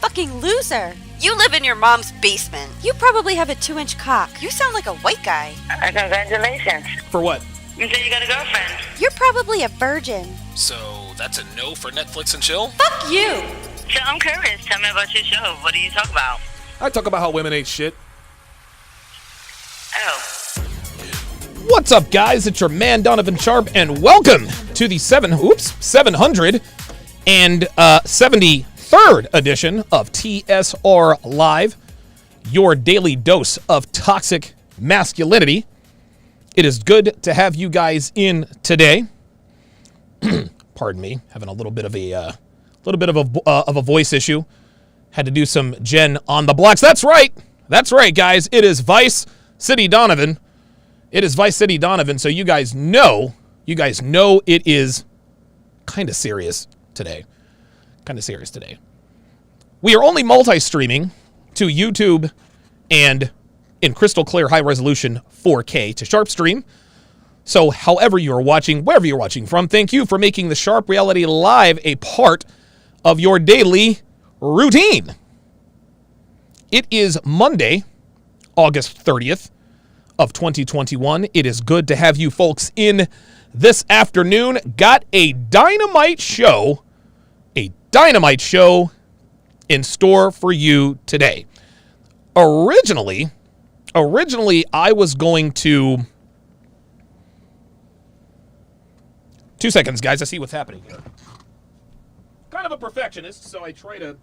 fucking loser. You live in your mom's basement. You probably have a 2-inch cock. You sound like a white guy. Congratulations. For what? You said you got a girlfriend. You're probably a virgin. So that's a no for Netflix and chill? Fuck you. So I'm curious. Tell me about your show. What do you talk about? I talk about how women ain't shit. Oh. What's up, guys? It's your man, Donovan Sharpe, and welcome to the 773rd edition of TSR Live, your daily dose of toxic masculinity. It is good to have you guys in today. Pardon me, having a little bit of a voice issue. Had to do some Jen on the blocks. That's right, guys. It is Vice City Donovan. It is Vice City Donovan. So you guys know it is kind of serious today. We are only multi-streaming to YouTube and in crystal clear high resolution 4K to Sharpe Stream. So however you are watching, wherever you're watching from, thank you for making the Sharpe Reality Live a part of your daily routine. It is Monday, August 30th of 2021. It is good to have you folks in this afternoon. Got a dynamite show in store for you today. Originally, I was going to... 2 seconds, guys. I see what's happening here. Kind of a perfectionist, so I try to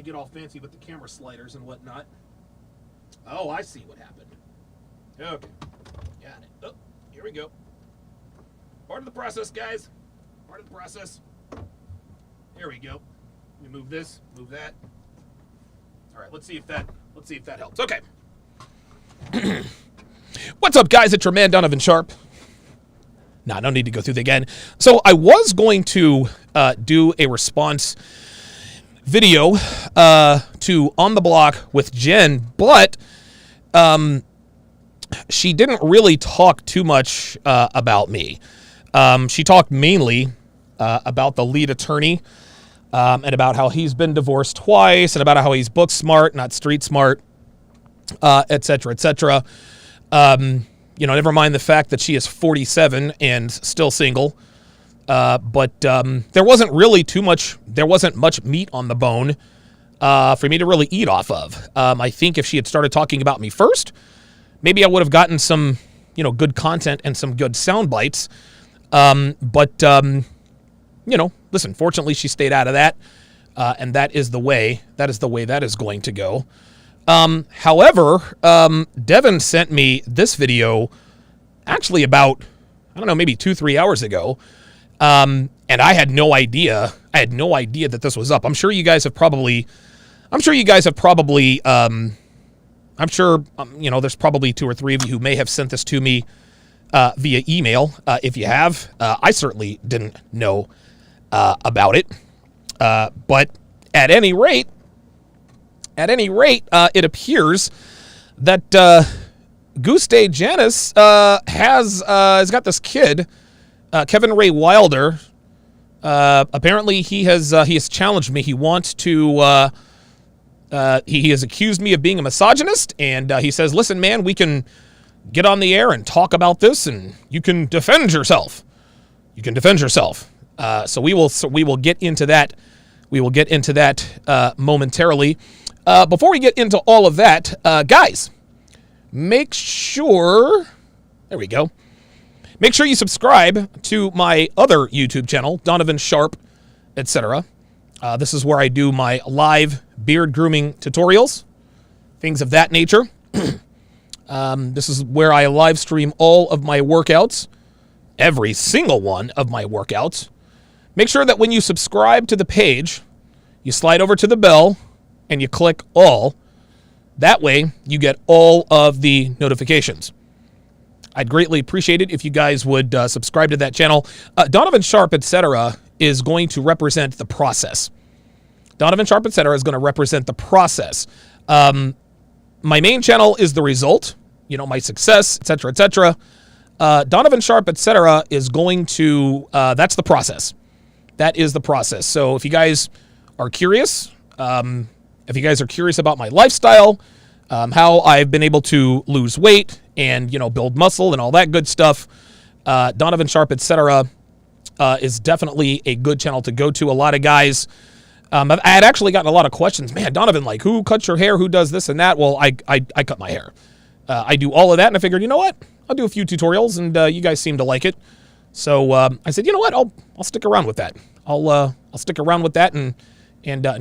get all fancy with the camera sliders and whatnot. Oh, I see what happened. Okay. Got it. Oh, here we go. Part of the process, guys. Part of the process. There we go. Let me move this, move that. All right, let's see if that helps. Okay. What's up, guys? It's your man, Donovan Sharpe. No need to go through that again. So I was going to do a response video to On the Block with Jen, but she didn't really talk too much about me. She talked mainly about the lead attorney and about how he's been divorced twice and about how he's book smart, not street smart, et cetera, et cetera. Never mind the fact that she is 47 and still single. But there wasn't much meat on the bone for me to really eat off of. I think if she had started talking about me first, maybe I would have gotten some, good content and some good sound bites. Listen, fortunately she stayed out of that. And that is the way that is going to go. However, Devin sent me this video actually about, maybe 2-3 hours ago. And I had no idea that this was up. I'm sure there's probably 2 or 3 of you who may have sent this to me via email. If you have, I certainly didn't know about it. But at any rate, it appears that Guste Janus has got this kid, Kevin Ray Wilder. Apparently, he has challenged me. He wants to. He has accused me of being a misogynist, and he says, "Listen, man, we can get on the air and talk about this, and you can defend yourself. So we will get into that. We will get into that momentarily. Before we get into all of that, guys, make sure. There we go. Make sure you subscribe to my other YouTube channel, Donovan Sharpe, etc. This is where I do my live beard grooming tutorials, things of that nature. This is where I live stream all of my workouts, every single one of my workouts. Make sure that when you subscribe to the page, you slide over to the bell and you click all. That way, you get all of the notifications. I'd greatly appreciate it if you guys would subscribe to that channel. Donovan Sharpe, etc. is going to represent the process. Donovan Sharpe, etc. is going to represent the process. My main channel is the result, my success, etc., etc. Donovan Sharpe, etc. is going to, that's the process. That is the process. So if you guys are curious, if you guys are curious about my lifestyle, how I've been able to lose weight and, build muscle and all that good stuff, Donovan, Sharpe, etc., is definitely a good channel to go to. A lot of guys, I had actually gotten a lot of questions. Man, Donovan, like, who cuts your hair? Who does this and that? Well, I cut my hair. I do all of that, and I figured, you know what? I'll do a few tutorials, and you guys seem to like it. So I said, you know what? I'll stick around with that. I'll stick around with that and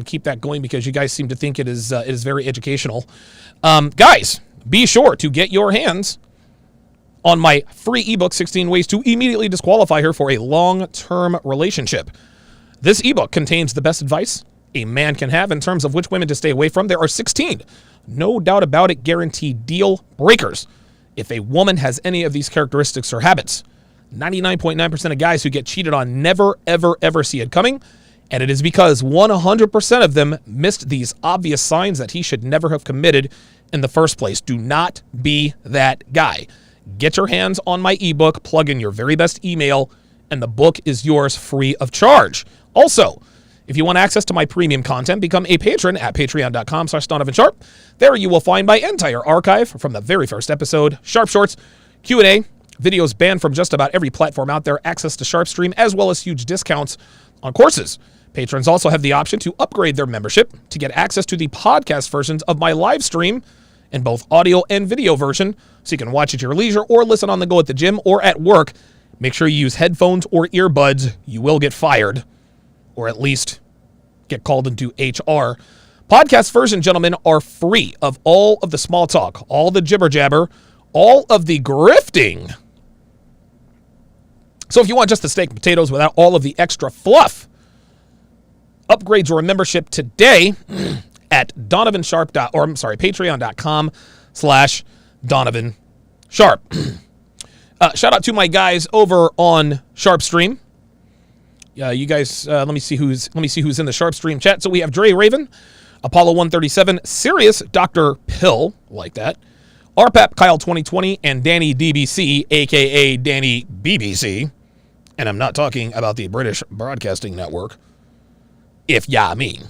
keep that going because you guys seem to think it is very educational. Guys, be sure to get your hands on my free ebook, 16 Ways to Immediately Disqualify Her for a Long-Term Relationship. This ebook contains the best advice a man can have in terms of which women to stay away from. There are 16, no doubt about it, guaranteed deal breakers. If a woman has any of these characteristics or habits, 99.9% of guys who get cheated on never, ever, ever see it coming. And it is because 100% of them missed these obvious signs that he should never have committed in the first place. Do not be that guy. Get your hands on my ebook, plug in your very best email, and the book is yours free of charge. Also, if you want access to my premium content, become a patron at patreon.com/Donovan Sharpe. There you will find my entire archive from the very first episode, Sharpe Shorts, Q&A, videos banned from just about every platform out there, access to Sharpe Stream, as well as huge discounts on courses. Patrons also have the option to upgrade their membership to get access to the podcast versions of my live stream in both audio and video version, so you can watch at your leisure or listen on the go at the gym or at work. Make sure you use headphones or earbuds. You will get fired, or at least get called into HR. Podcast version, gentlemen, are free of all of the small talk, all the jibber jabber, all of the grifting. So if you want just the steak and potatoes without all of the extra fluff, upgrade your membership today at patreon.com/Donovan Sharpe. Shout out to my guys over on Sharpe Stream. You guys, let me see who's in the Sharpe Stream chat. So we have Dre Raven, Apollo 137, Sirius Dr. Pill, like that, RPAP Kyle 2020, and Danny DBC, aka Danny BBC. And I'm not talking about the British Broadcasting Network. If ya mean.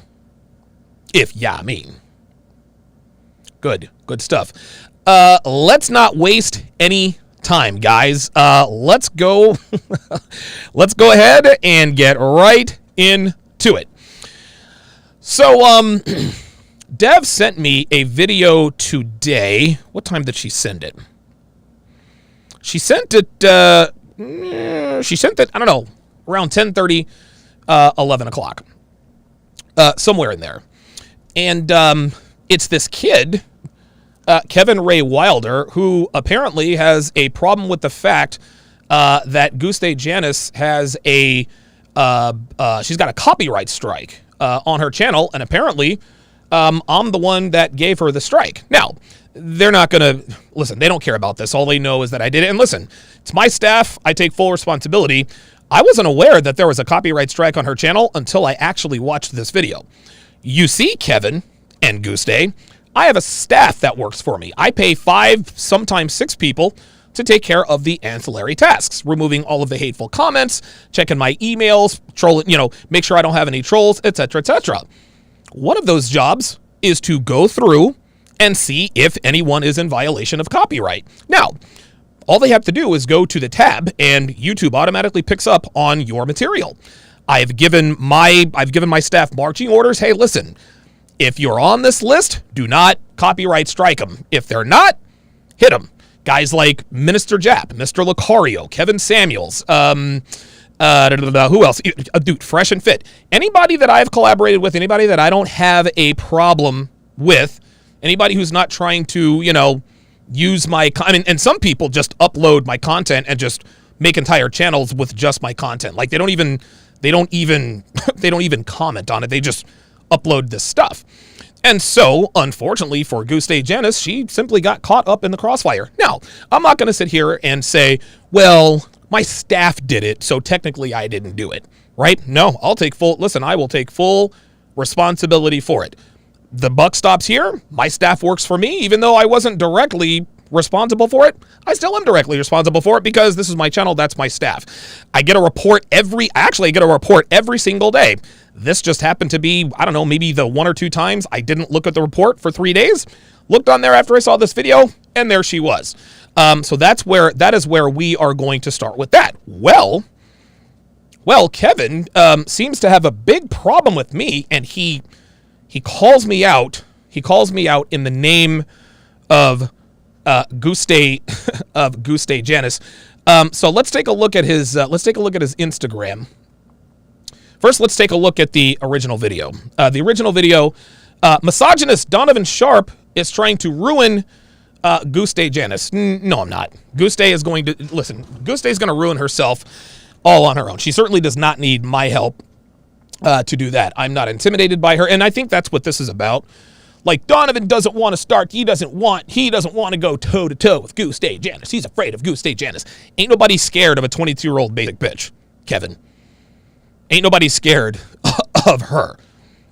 Good stuff. Let's not waste any time, guys. Let's go ahead and get right into it. So, Dev sent me a video today. What time did she send it? She sent it, I don't know, around 10:30, 11 o'clock. Somewhere in there. And it's this kid, Kevin Ray Wilder, who apparently has a problem with the fact that Guste Janus has she's got a copyright strike on her channel, and apparently I'm the one that gave her the strike. Now, they're not going to, listen, they don't care about this. All they know is that I did it. And listen, it's my staff. I take full responsibility. I wasn't aware that there was a copyright strike on her channel until I actually watched this video. You see, Kevin and Guste, I have a staff that works for me. I pay 5, sometimes 6 people to take care of the ancillary tasks, removing all of the hateful comments, checking my emails, trolling, make sure I don't have any trolls, etc., etc. One of those jobs is to go through and see if anyone is in violation of copyright. Now, all they have to do is go to the tab, and YouTube automatically picks up on your material. I've given my staff marching orders. Hey, listen, if you're on this list, do not copyright strike them. If they're not, hit them. Guys like Minister Jap, Mr. Lucario, Kevin Samuels, who else? Dude, Fresh and Fit. Anybody that I've collaborated with, anybody that I don't have a problem with, anybody who's not trying to, use my, and some people just upload my content and just make entire channels with just my content. Like they don't even comment on it. They just upload this stuff. And so, unfortunately for Guste Janus, she simply got caught up in the crossfire. Now, I'm not going to sit here and say, well, my staff did it, so technically I didn't do it, right? No, I will take full responsibility for it. The buck stops here. My staff works for me, even though I wasn't directly responsible for it? I still am directly responsible for it because this is my channel, that's my staff. I get a report every single day. This just happened to be, I don't know, maybe the 1 or 2 times I didn't look at the report for 3 days. Looked on there after I saw this video, and there she was. So that is where we are going to start with that. Well, Kevin seems to have a big problem with me, and he calls me out. He calls me out in the name of Guste Janus. So let's take a look at his Instagram. First, let's take a look at the original video. The original video, misogynist Donovan Sharpe is trying to ruin Guste Janus. No, I'm not. Guste is going to ruin herself all on her own. She certainly does not need my help to do that. I'm not intimidated by her, and I think that's what this is about. Like, Donovan doesn't want to start. He doesn't want to go toe-to-toe with Guste Janus. He's afraid of Guste Janus. Ain't nobody scared of a 22-year-old basic bitch, Kevin. Ain't nobody scared of her.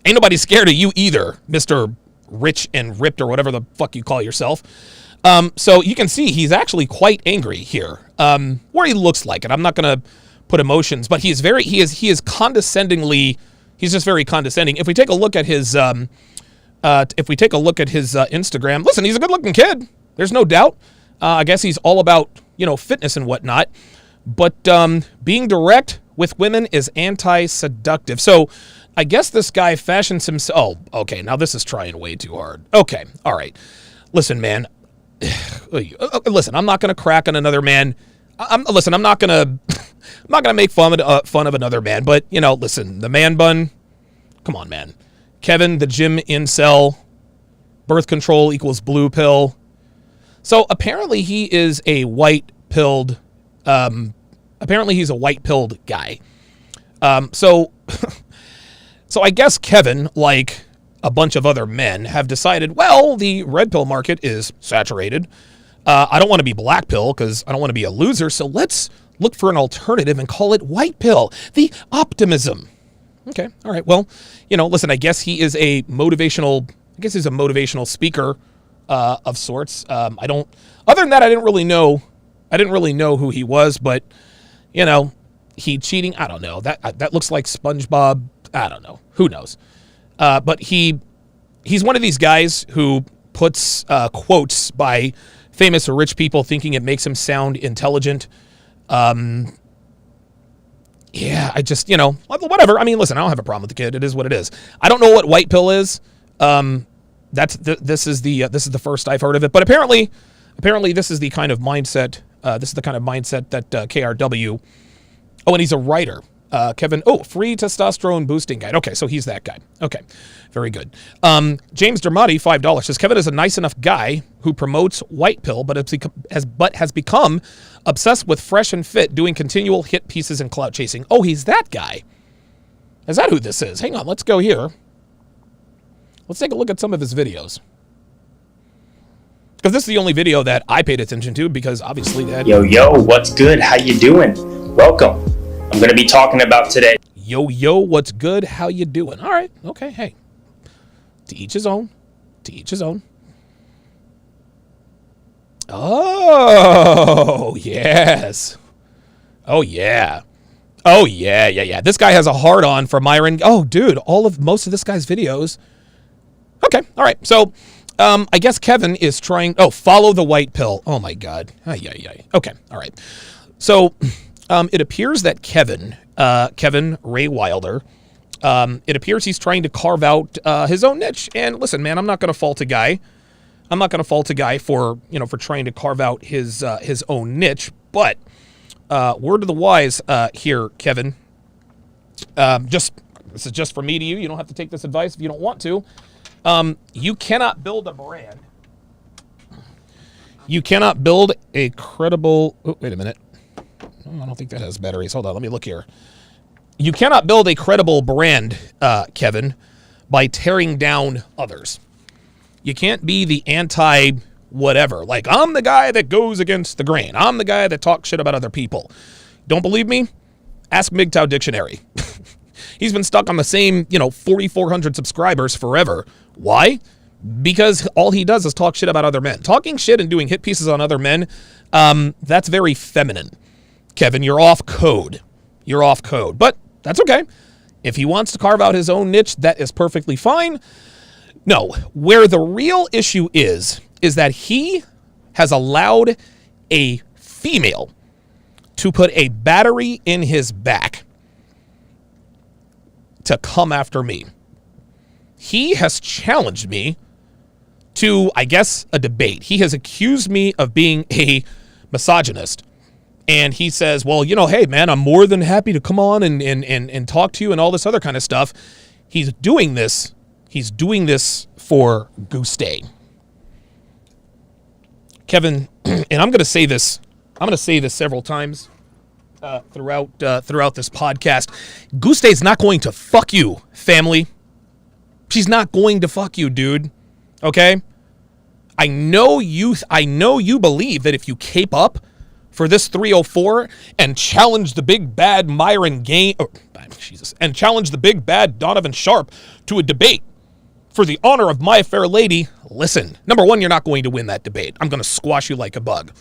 Ain't nobody scared of you either, Mr. Rich and Ripped or whatever the fuck you call yourself. So you can see he's actually quite angry here. Where he looks like it. I'm not going to put emotions, but he is condescendingly, he's just very condescending. If we take a look at his Instagram, listen, he's a good-looking kid. There's no doubt. I guess he's all about, fitness and whatnot. But being direct with women is anti-seductive. So I guess this guy fashions himself. Oh, okay. Now this is trying way too hard. Okay. All right. Listen, man. Listen, I'm not going to crack on another man. I'm not going to make fun of another man. But, listen, the man bun. Come on, man. Kevin, the gym incel. Birth control equals blue pill. So apparently he is a white-pilled he's a white-pilled guy. So I guess Kevin, like a bunch of other men, have decided, well, the red pill market is saturated. I don't want to be black pill because I don't want to be a loser. So let's look for an alternative and call it white pill. The optimism. Okay. All right. Well, listen, I guess he's a motivational speaker of sorts. Other than that, I didn't really know who he was, but he cheating. I don't know. That looks like SpongeBob. I don't know. Who knows? But he's one of these guys who puts quotes by famous or rich people thinking it makes him sound intelligent. Yeah, I just, whatever. I mean, listen, I don't have a problem with the kid. It is what it is. I don't know what white pill is. This is the first I've heard of it. But apparently this is the kind of mindset. This is the kind of mindset that KRW. Oh, and he's a writer. Kevin. Oh, free testosterone boosting guide. Okay, so he's that guy. Okay, very good. James Dermody, $5 says Kevin is a nice enough guy who promotes white pill, but has become obsessed with fresh and fit, doing continual hit pieces and clout chasing. Oh, he's that guy. Is that who this is? Hang on, let's go here. Let's take a look at some of his videos. Because this is the only video that I paid attention to, because obviously that... Yo, what's good? How you doing? Welcome. I'm going to be talking about today. Yo, what's good? How you doing? All right. Okay, hey. To each his own. To each his own. Oh, yes. Oh, yeah. Oh, yeah. This guy has a hard-on for Myron. Oh, dude, most of this guy's videos. Okay, all right. So, I guess Kevin is trying... Oh, follow the white pill. Oh, my God. Ay. Okay, all right. So, it appears that Kevin Ray Wilder, it appears he's trying to carve out his own niche. And listen, man, I'm not going to fault a guy. I'm not going to fault a guy for trying to carve out his own niche. But word of the wise here, Kevin. This is just from me to you. You don't have to take this advice if you don't want to. You cannot build a brand. You cannot build a credible... Oh, wait a minute. I don't think that has batteries. Hold on, let me look here. You cannot build a credible brand, Kevin, by tearing down others. You can't be the anti-whatever. Like, I'm the guy that goes against the grain. I'm the guy that talks shit about other people. Don't believe me? Ask MGTOW Dictionary. He's been stuck on the same, 4,400 subscribers forever. Why? because all he does is talk shit about other men. Talking shit and doing hit pieces on other men, that's very feminine. Kevin, you're off code. You're off code. But that's okay. If he wants to carve out his own niche, that is perfectly fine. No, where the real issue is that he has allowed a female to put a battery in his back to come after me. He has challenged me to, I guess, a debate. He has accused me of being a misogynist. And he says, well, you know, hey, man, I'm more than happy to come on and talk to you and all this other kind of stuff. He's doing this. He's doing this for Guste. Kevin, and I'm going to say this. I'm going to say this several times throughout this podcast. Guste's not going to fuck you, family. She's not going to fuck you, dude. Okay? I know you believe that if you cape up for this 304 and challenge the big bad Myron Gain, and challenge the big bad Donovan Sharpe to a debate for the honor of my fair lady. Listen, number one, you're not going to win that debate. I'm going to squash you like a bug.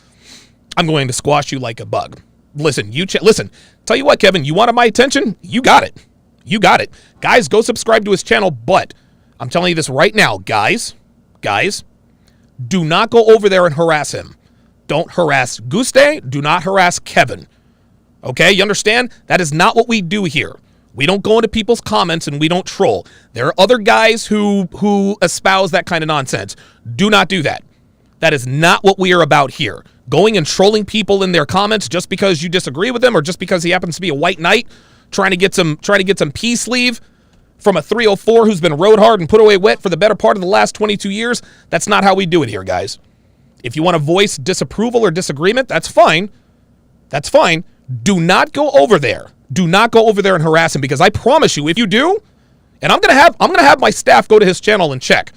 I'm going to squash you like a bug. Listen, listen. Tell you what, Kevin, you wanted my attention? You got it. You got it. Guys, go subscribe to his channel, but I'm telling you this right now, guys, do not go over there and harass him. Don't harass Guste. Do not harass Kevin. Okay, you understand? That is not what we do here. We don't go into people's comments and we don't troll. There are other guys who espouse that kind of nonsense. Do not do that. That is not what we are about here. Going and trolling people in their comments just because you disagree with them or just because he happens to be a white knight trying to get some peace leave from a 304 who's been rode hard and put away wet for the better part of the last 22 years. That's not how we do it here, guys. If you want to voice disapproval or disagreement, that's fine. That's fine. Do not go over there. Do not go over there and harass him, because I promise you, if you do, and I'm gonna have my staff go to his channel and check.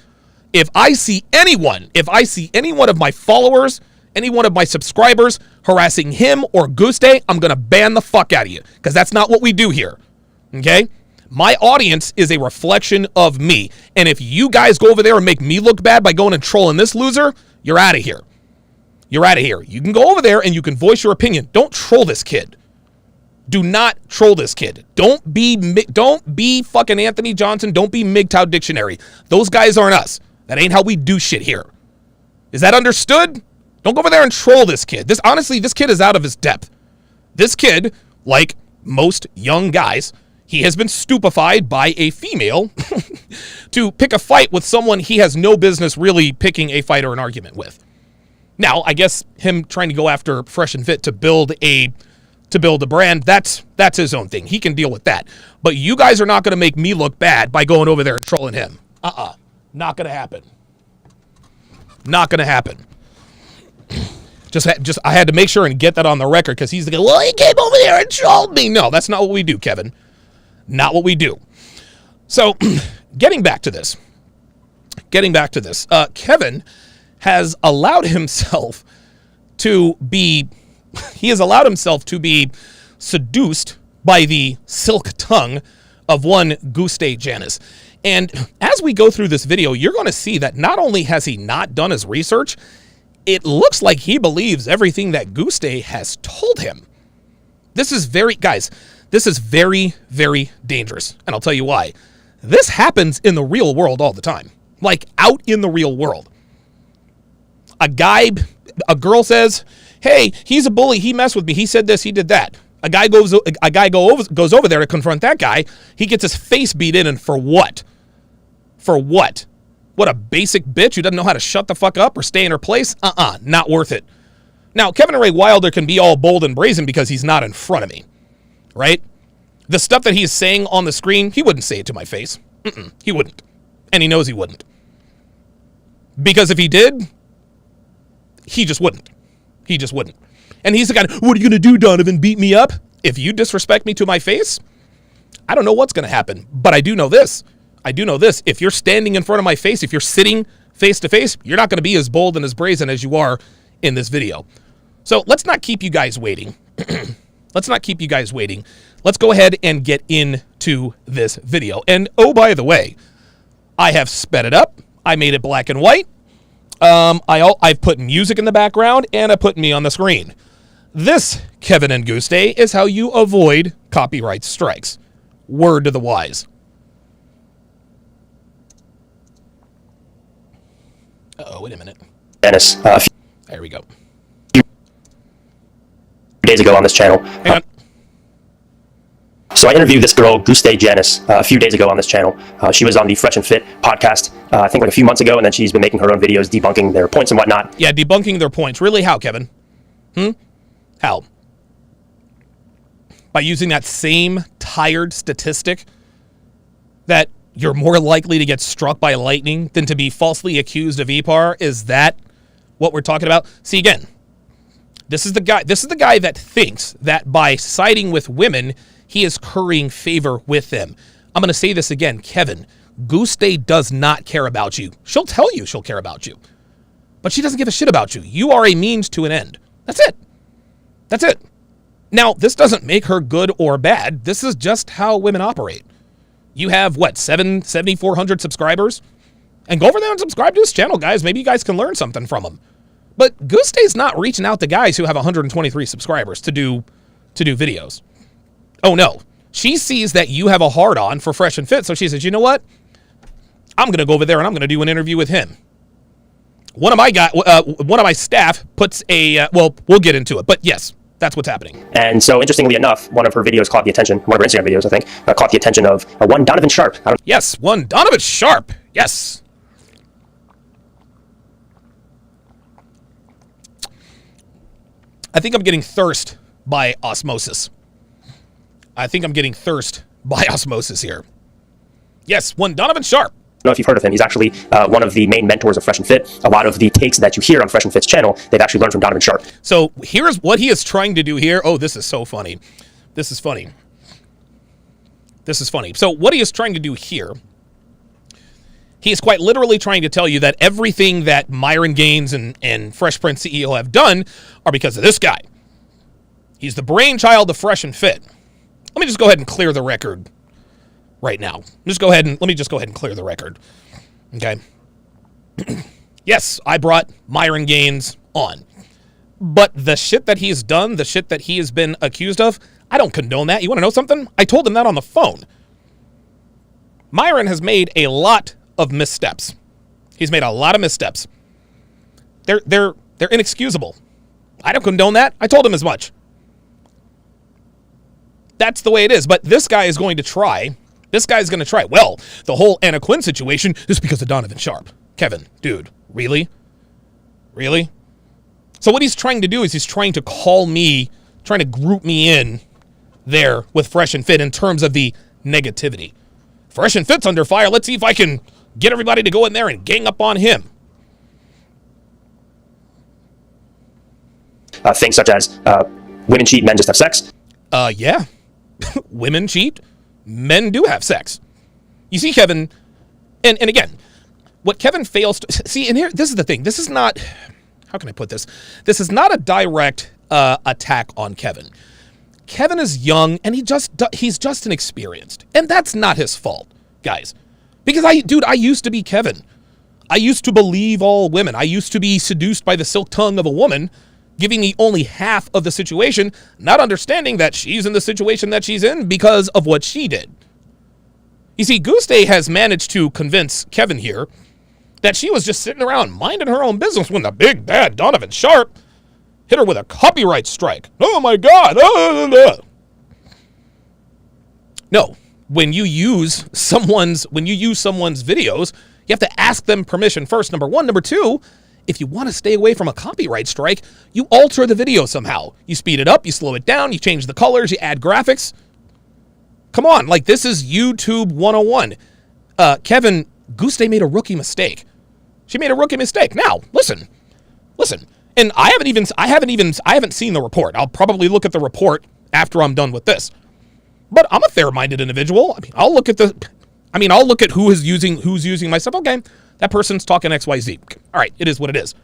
If I see any one of my followers, any one of my subscribers harassing him or Guste, I'm gonna ban the fuck out of you, because that's not what we do here. Okay? My audience is a reflection of me. And if you guys go over there and make me look bad by going and trolling this loser, you're out of here. You're out of here. You can go over there and you can voice your opinion. Don't troll this kid. Do not troll this kid. Don't be fucking Anthony Johnson. Don't be MGTOW Dictionary. Those guys aren't us. That ain't how we do shit here. Is that understood? Don't go over there and troll this kid. This kid is out of his depth. This kid, like most young guys, he has been stupefied by a female to pick a fight with someone he has no business really picking a fight or an argument with. Now, I guess him trying to go after Fresh and Fit to build a brand, that's his own thing. He can deal with that. But you guys are not going to make me look bad by going over there and trolling him. Not going to happen. Not going to happen. Just I had to make sure and get that on the record, because he's like, well, he came over there and trolled me. No, that's not what we do, Kevin. Not what we do. So, getting back to this. Kevin has allowed himself to be seduced by the silk tongue of one Guste Janus. And as we go through this video, you're going to see that not only has he not done his research, it looks like he believes everything that Guste has told him. This is very, very dangerous. And I'll tell you why. This happens in the real world all the time. Like, out in the real world. A girl says, hey, he's a bully. He messed with me. He said this. He did that. A guy goes over there to confront that guy. He gets his face beat in, and for what? For what? What a basic bitch who doesn't know how to shut the fuck up or stay in her place? Not worth it. Now, Kevin Ray Wilder can be all bold and brazen because he's not in front of me, right? The stuff that he's saying on the screen, he wouldn't say it to my face. He wouldn't. And he knows he wouldn't. Because if he did, he just wouldn't. He just wouldn't. And he's the guy, what are you going to do, Donovan? Beat me up? If you disrespect me to my face, I don't know what's going to happen. But I do know this. If you're standing in front of my face, if you're sitting face to face, you're not going to be as bold and as brazen as you are in this video. So let's not keep you guys waiting. Let's go ahead and get into this video. And oh, by the way, I have sped it up. I made it black and white. I've put music in the background, and I put me on the screen. This, Kevin and Guste, is how you avoid copyright strikes. Word to the wise. Uh-oh, wait a minute. Janus, There we go. few days ago on this channel. Hang on. So I interviewed this girl, Guste Janus, a few days ago on this channel. She was on the Fresh and Fit podcast, I think like a few months ago, and then she's been making her own videos debunking their points and whatnot. Yeah, debunking their points. Really, how, Kevin? How? By using that same tired statistic that you're more likely to get struck by lightning than to be falsely accused of EPAR? Is that what we're talking about? See, again, this is the guy that thinks that by siding with women, he is currying favor with them. I'm going to say this again, Kevin. Guste does not care about you. She'll tell you she'll care about you, but she doesn't give a shit about you. You are a means to an end. That's it. That's it. Now, this doesn't make her good or bad. This is just how women operate. You have, what, 7,400 subscribers? And go over there and subscribe to his channel, guys. Maybe you guys can learn something from him. But Guste's not reaching out to guys who have 123 subscribers to do videos. Oh, no. She sees that you have a hard-on for Fresh and Fit, so she says, you know what? I'm going to go over there and I'm going to do an interview with him. One of my staff puts a, well, we'll get into it, but yes, that's what's happening. And so, interestingly enough, one of her videos caught the attention, one of her Instagram videos, I think, caught the attention of one Donovan Sharpe. Yes, one Donovan Sharpe. Yes. I think I'm getting thirst by osmosis. Here. Yes, one Donovan Sharpe. I don't know if you've heard of him. He's actually one of the main mentors of Fresh and Fit. A lot of the takes that you hear on Fresh and Fit's channel, they've actually learned from Donovan Sharpe. So here's what he is trying to do here. Oh, this is so funny. This is funny. So what he is trying to do here, he is quite literally trying to tell you that everything that Myron Gaines and Fresh Prince CEO have done are because of this guy. He's the brainchild of Fresh and Fit. Let me just go ahead and clear the record right now. Let me just go ahead and clear the record. Okay. Yes, I brought Myron Gaines on. But the shit that he's done, the shit that he has been accused of, I don't condone that. You want to know something? I told him that on the phone. Myron has made a lot of missteps. He's made a lot of missteps. They're inexcusable. I don't condone that. I told him as much. That's the way it is. But this guy is going to try. Well, the whole Anna Quinn situation is because of Donovan Sharpe. Kevin, dude, really? Really? So what he's trying to do is he's trying to trying to group me in there with Fresh and Fit in terms of the negativity. Fresh and Fit's under fire. Let's see if I can get everybody to go in there and gang up on him. Things such as women cheat, men just have sex. Yeah. Women cheat. Men do have sex. You see, Kevin, and again, what Kevin fails to see, and here, this is the thing. This is not, how can I put this? This is not a direct attack on Kevin. Kevin is young, and he's just inexperienced, and that's not his fault, guys. Because I used to be Kevin. I used to believe all women. I used to be seduced by the silk tongue of a woman, giving me only half of the situation, not understanding that she's in the situation that she's in because of what she did. You see, Guste has managed to convince Kevin here that she was just sitting around minding her own business when the big bad Donovan Sharpe hit her with a copyright strike. Oh my God. No, when you use someone's videos, you have to ask them permission first, number one. Number two, if you want to stay away from a copyright strike, you alter the video somehow. You speed it up, you slow it down, you change the colors, you add graphics. Come on, like this is YouTube 101. Kevin, Guste made a rookie mistake. She made a rookie mistake. Now, listen. And I haven't seen the report. I'll probably look at the report after I'm done with this. But I'm a fair-minded individual. I'll look at who's using my stuff. Okay. That person's talking XYZ. All right, it is what it is.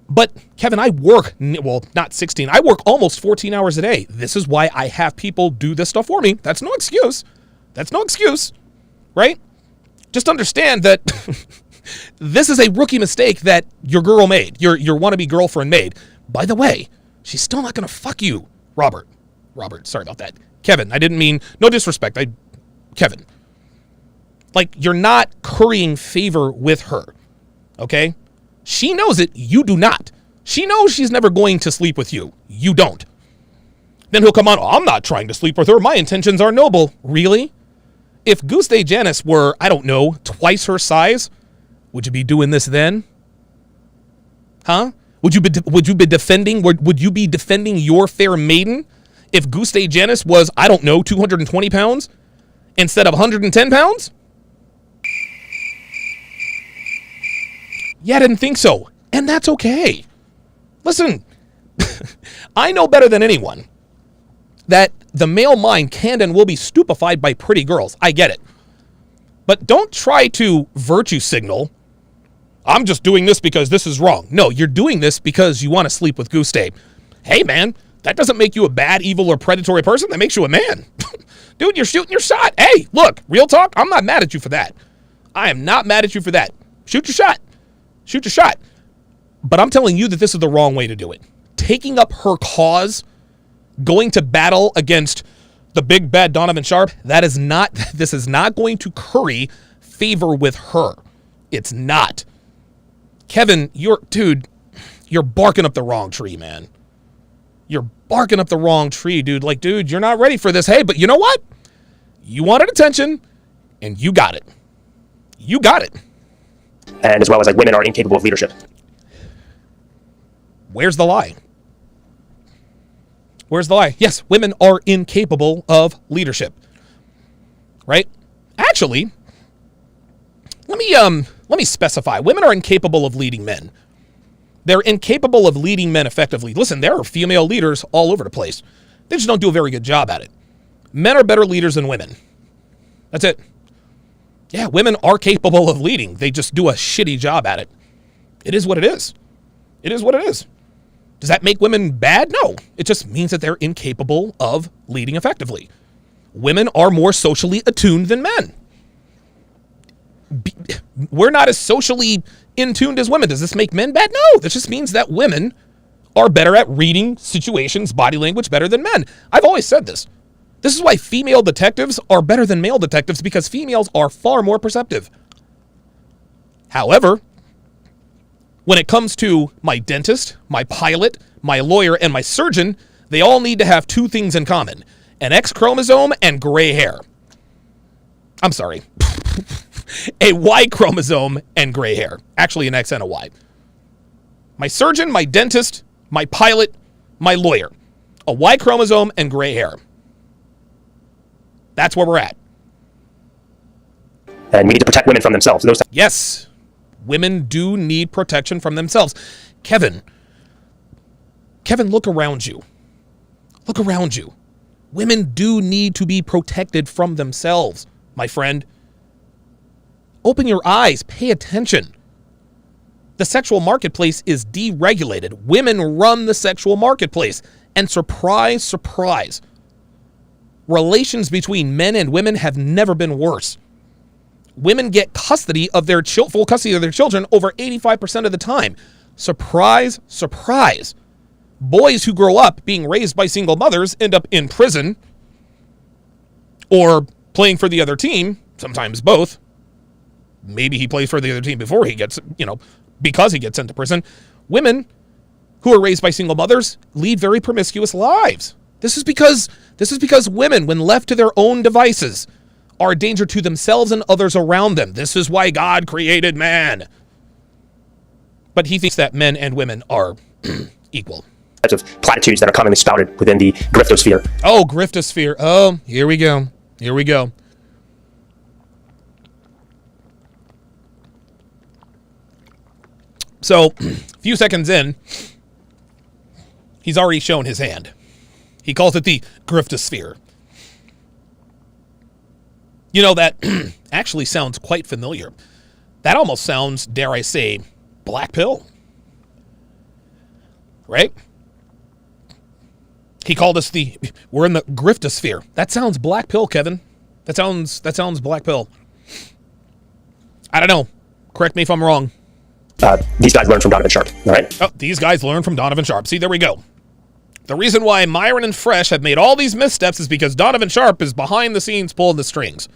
But, Kevin, I work, well, not 16. I work almost 14 hours a day. This is why I have people do this stuff for me. That's no excuse. Right? just understand that this is a rookie mistake that your girl made, your wannabe girlfriend made. By the way, she's still not going to fuck you, Robert, sorry about that. Kevin, I didn't mean, no disrespect, Kevin. Like, you're not currying favor with her, okay? She knows it, you do not. She knows she's never going to sleep with you. You don't. Then he'll come on, I'm not trying to sleep with her. My intentions are noble. Really? If Guste Janus were, I don't know, twice her size, would you be doing this then? Huh? Would you be defending your fair maiden if Guste Janus was, I don't know, 220 pounds instead of 110 pounds? Yeah, I didn't think so. And that's okay. Listen, I know better than anyone that the male mind can and will be stupefied by pretty girls. I get it. But don't try to virtue signal, I'm just doing this because this is wrong. No, you're doing this because you want to sleep with Guste. Hey, man, that doesn't make you a bad, evil, or predatory person. That makes you a man. Dude, you're shooting your shot. Hey, look, real talk, I'm not mad at you for that. I am not mad at you for that. Shoot your shot. Shoot your shot. But I'm telling you that this is the wrong way to do it. Taking up her cause, going to battle against the big bad Donovan Sharpe, this is not going to curry favor with her. It's not. Kevin, you're barking up the wrong tree, man. You're barking up the wrong tree, dude. Like, dude, you're not ready for this. Hey, but you know what? You wanted attention, and you got it. You got it. And as well as like women are incapable of leadership. Where's the lie? Where's the lie? Yes, women are incapable of leadership. Right? Actually, let me specify. Women are incapable of leading men. They're incapable of leading men effectively. Listen, there are female leaders all over the place. They just don't do a very good job at it. Men are better leaders than women. That's it. Yeah, women are capable of leading. They just do a shitty job at it. It is what it is. It is what it is. Does that make women bad? No. It just means that they're incapable of leading effectively. Women are more socially attuned than men. We're not as socially in tuned as women. Does this make men bad? No. This just means that women are better at reading situations, body language better than men. I've always said this. This is why female detectives are better than male detectives, because females are far more perceptive. However, when it comes to my dentist, my pilot, my lawyer, and my surgeon, they all need to have two things in common: an X chromosome and gray hair. I'm sorry. A Y chromosome and gray hair. Actually, an X and a Y. My surgeon, my dentist, my pilot, my lawyer. A Y chromosome and gray hair. That's where we're at. And we need to protect women from themselves. Yes. Women do need protection from themselves. Kevin, look around you. Look around you. Women do need to be protected from themselves, my friend. Open your eyes. Pay attention. The sexual marketplace is deregulated. Women run the sexual marketplace. And surprise, surprise, relations between men and women have never been worse. Women get full custody of their children over 85% of the time. Surprise, surprise. Boys who grow up being raised by single mothers end up in prison or playing for the other team, sometimes both. Maybe he plays for the other team before he gets, because he gets sent to prison. Women who are raised by single mothers lead very promiscuous lives. This is because women, when left to their own devices, are a danger to themselves and others around them. This is why God created man. But he thinks that men and women are equal. Types of platitudes that are commonly spouted within the griftosphere. Oh, griftosphere. Oh, here we go. Here we go. So, a few seconds in, he's already shown his hand. He calls it the griftosphere. That actually sounds quite familiar. That almost sounds, dare I say, black pill. Right? He called us we're in the griftosphere. That sounds black pill, Kevin. That sounds black pill. I don't know. Correct me if I'm wrong. These guys learned from Donovan Sharpe, all right? Oh, these guys learn from Donovan Sharpe. See, there we go. The reason why Myron and Fresh have made all these missteps is because Donovan Sharpe is behind the scenes pulling the strings.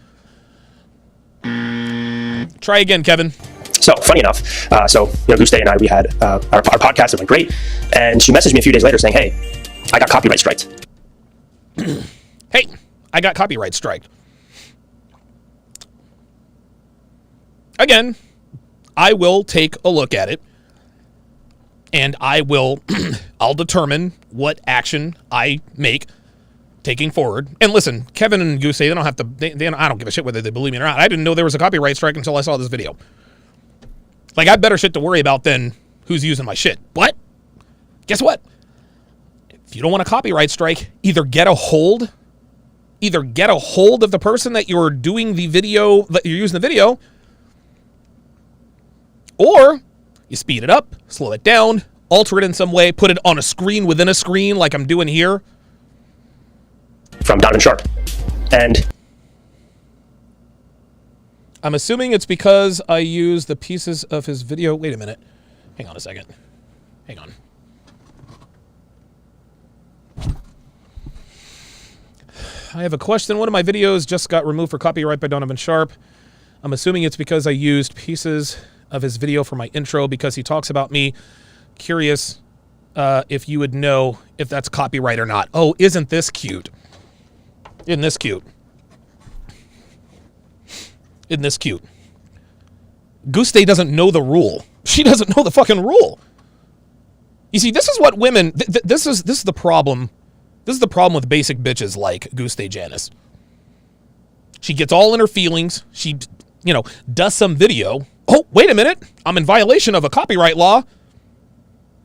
Try again, Kevin. So, funny enough, Guste and I, we had our podcast, it went great, and she messaged me a few days later saying, hey, I got copyright striked. Hey, I got copyright striked. Again, I will take a look at it, and I'll determine what action I make taking forward. And listen, Kevin and Guste, they don't have to, I don't give a shit whether they believe me or not. I didn't know there was a copyright strike until I saw this video. Like, I have better shit to worry about than who's using my shit. But guess what? If you don't want a copyright strike, either get a hold of the person that you're doing the video, that you're using the video, or you speed it up, slow it down, alter it in some way, put it on a screen within a screen like I'm doing here. From Donovan Sharpe. And I'm assuming it's because I use the pieces of his video. Wait a minute. Hang on a second. Hang on. I have a question. One of my videos just got removed for copyright by Donovan Sharpe. I'm assuming it's because I used pieces of his video for my intro because he talks about me. Curious if you would know if that's copyright or not. Oh, isn't this cute? Isn't this cute? Isn't this cute? Guste doesn't know the rule. She doesn't know the fucking rule. You see, this is what women, this is the problem. This is the problem with basic bitches like Guste Janus. She gets all in her feelings. She, does some video. Oh, wait a minute. I'm in violation of a copyright law.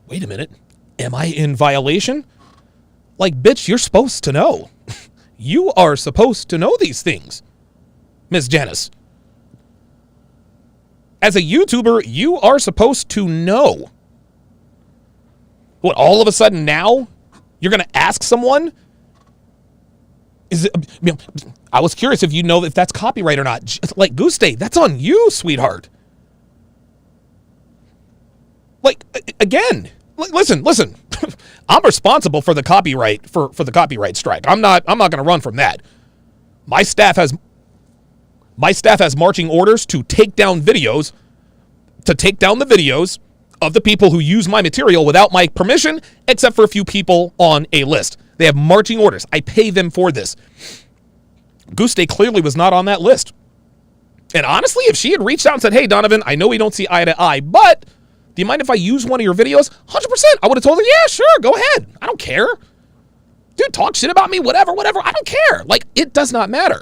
Wait a minute. Am I in violation? Like, bitch, you're supposed to know. You are supposed to know these things, Ms. Janus. As a YouTuber, you are supposed to know. What, all of a sudden now you're going to ask someone? I was curious if you know if that's copyright or not. Like, Guste, that's on you, sweetheart. Like, again, listen. I'm responsible for the copyright for the copyright strike. I'm not going to run from that. My staff has marching orders to take down the videos of the people who use my material without my permission, except for a few people on a list. They have marching orders. I pay them for this. Guste clearly was not on that list. And honestly, if she had reached out and said, hey, Donovan, I know we don't see eye to eye, but do you mind if I use one of your videos? 100%. I would have told her, yeah, sure, go ahead. I don't care. Dude, talk shit about me, whatever. I don't care. Like, it does not matter.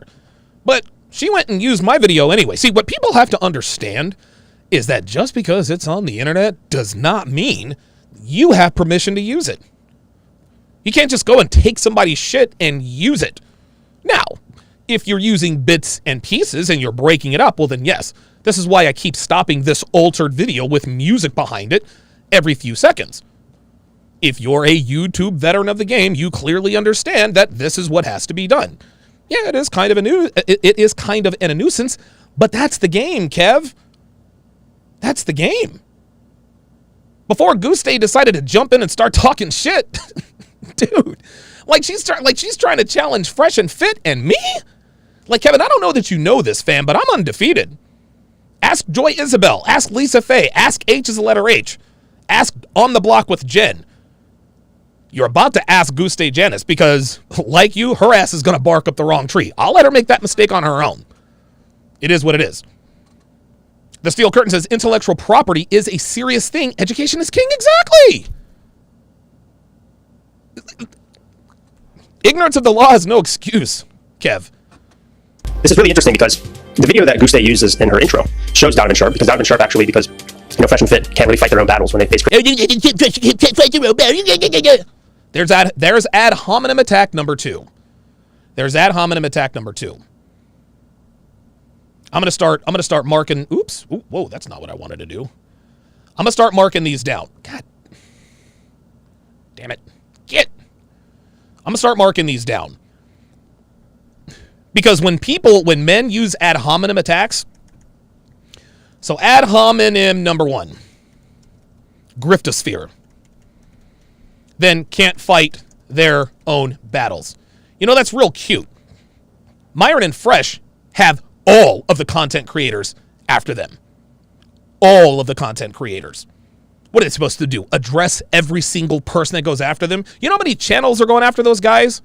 But she went and used my video anyway. See, what people have to understand is that just because it's on the internet does not mean you have permission to use it. You can't just go and take somebody's shit and use it. Now, if you're using bits and pieces and you're breaking it up, well then yes. This is why I keep stopping this altered video with music behind it every few seconds. If you're a YouTube veteran of the game, you clearly understand that this is what has to be done. Yeah, it is kind of a nuisance, but that's the game, Kev. That's the game. Before Guste decided to jump in and start talking shit, dude, she's trying to challenge Fresh and Fit and me. Like, Kevin, I don't know that you know this, fam, but I'm undefeated. Ask Joy Isabel. Ask Lisa Faye. Ask H is the letter H. Ask On the Block with Jen. You're about to ask Guste Janus because, like you, her ass is going to bark up the wrong tree. I'll let her make that mistake on her own. It is what it is. The Steel Curtain says intellectual property is a serious thing. Education is king. Exactly. Ignorance of the law has no excuse, Kev. This is really interesting because the video that Guste uses in her intro shows Donovan Sharpe, because Donovan Sharpe actually, because Fresh and Fit can't really fight their own battles when they face There's ad hominem attack number 2. There's ad hominem attack number 2. I'm gonna start marking. Oops. Ooh, whoa, that's not what I wanted to do. I'm gonna start marking these down. God damn it. I'm gonna start marking these down. Because when men use ad hominem attacks, So ad hominem number 1. Griftosphere. Then can't fight their own battles. You know, that's real cute. Myron and Fresh have all of the content creators after them. All of the content creators. What are they supposed to do? Address every single person that goes after them? You know how many channels are going after those guys?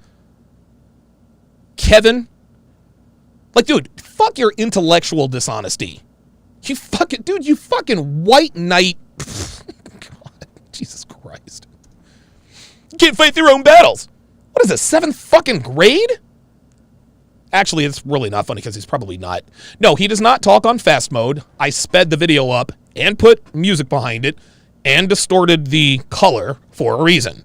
Kevin? Like, dude, fuck your intellectual dishonesty. You fucking white knight. God, Jesus Christ. You can't fight their own battles. What is this, 7th fucking grade? Actually, it's really not funny because he's probably not. No, he does not talk on fast mode. I sped the video up and put music behind it and distorted the color for a reason.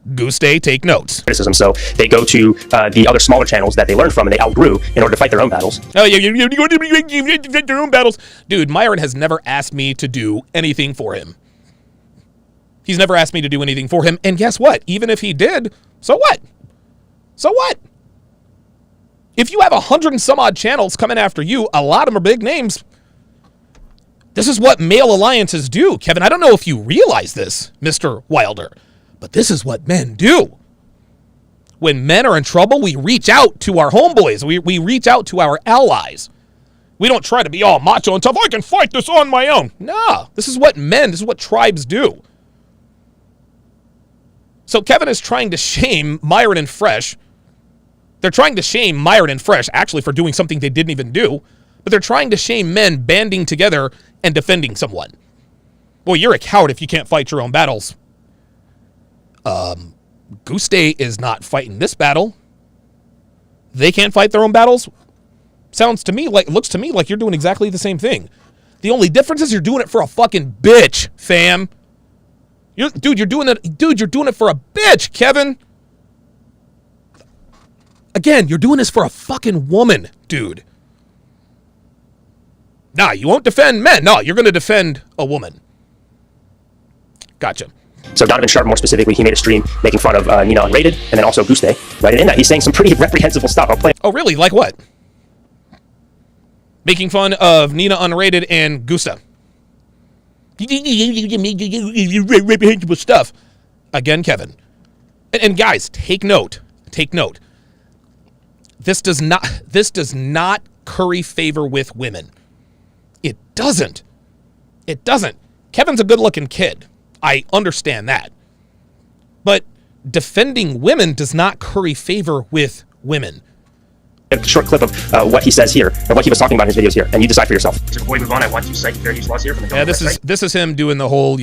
Guste, take notes. Criticism, so they go to the other smaller channels that they learned from and they outgrew in order to fight their own battles. Oh, yeah, you fight their own battles. Dude, Myron has never asked me to do anything for him. He's never asked me to do anything for him. And guess what? Even if he did, so what? So what? If you have 100 and some odd channels coming after you, a lot of them are big names. This is what male alliances do. Kevin, I don't know if you realize this, Mr. Wilder, but this is what men do. When men are in trouble, we reach out to our homeboys. We reach out to our allies. We don't try to be all macho and tough. I can fight this on my own. Nah, this is what tribes do. So Kevin is trying to shame Myron and Fresh. They're trying to shame Myron and Fresh, actually, for doing something they didn't even do. But they're trying to shame men banding together and defending someone. Well, you're a coward if you can't fight your own battles. Guste is not fighting this battle. They can't fight their own battles. Looks to me like you're doing exactly the same thing. The only difference is you're doing it for a fucking bitch, fam. You're doing it for a bitch, Kevin. Again, you're doing this for a fucking woman, dude. Nah, you won't defend men. No, you're going to defend a woman. Gotcha. So Donovan Sharpe, more specifically, he made a stream making fun of Nina Unrated, and then also Guste, right? And in that, he's saying some pretty reprehensible stuff. I'll play. Oh, really? Like what? Making fun of Nina Unrated and Guste. Reprehensible stuff. Again, Kevin. And guys, take note. Take note. This does not curry favor with women. It doesn't. It doesn't. Kevin's a good-looking kid. I understand that. But defending women does not curry favor with women. A short clip of what he says here, or what he was talking about in his videos here, and you decide for yourself. So before we move on, I want to cite fair use laws here from the Donovan website. This is him doing the whole,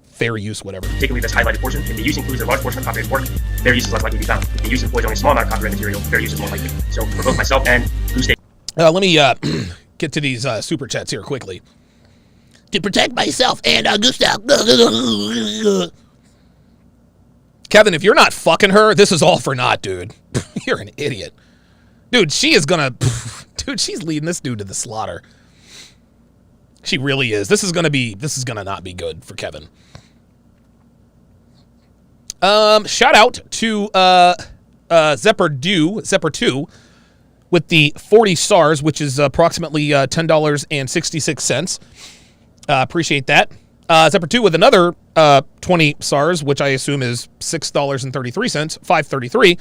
fair use, whatever. Particularly this highlighted portion. If the use includes a large portion of copyrighted work, fair use is less likely to be found. If the use employs only a small amount of copyrighted material, fair use is more likely. So for both myself and Guste. Let me get to these super chats here quickly. To protect myself and Gustav. Kevin, if you're not fucking her, this is all for naught, dude. You're an idiot. Dude, she's leading this dude to the slaughter. She really is. This is gonna not be good for Kevin. Shout out to Zepper2 with the 40 stars, which is approximately $10.66. Appreciate that. Zepper2 with another 20 stars, which I assume is $6.33, $5.33,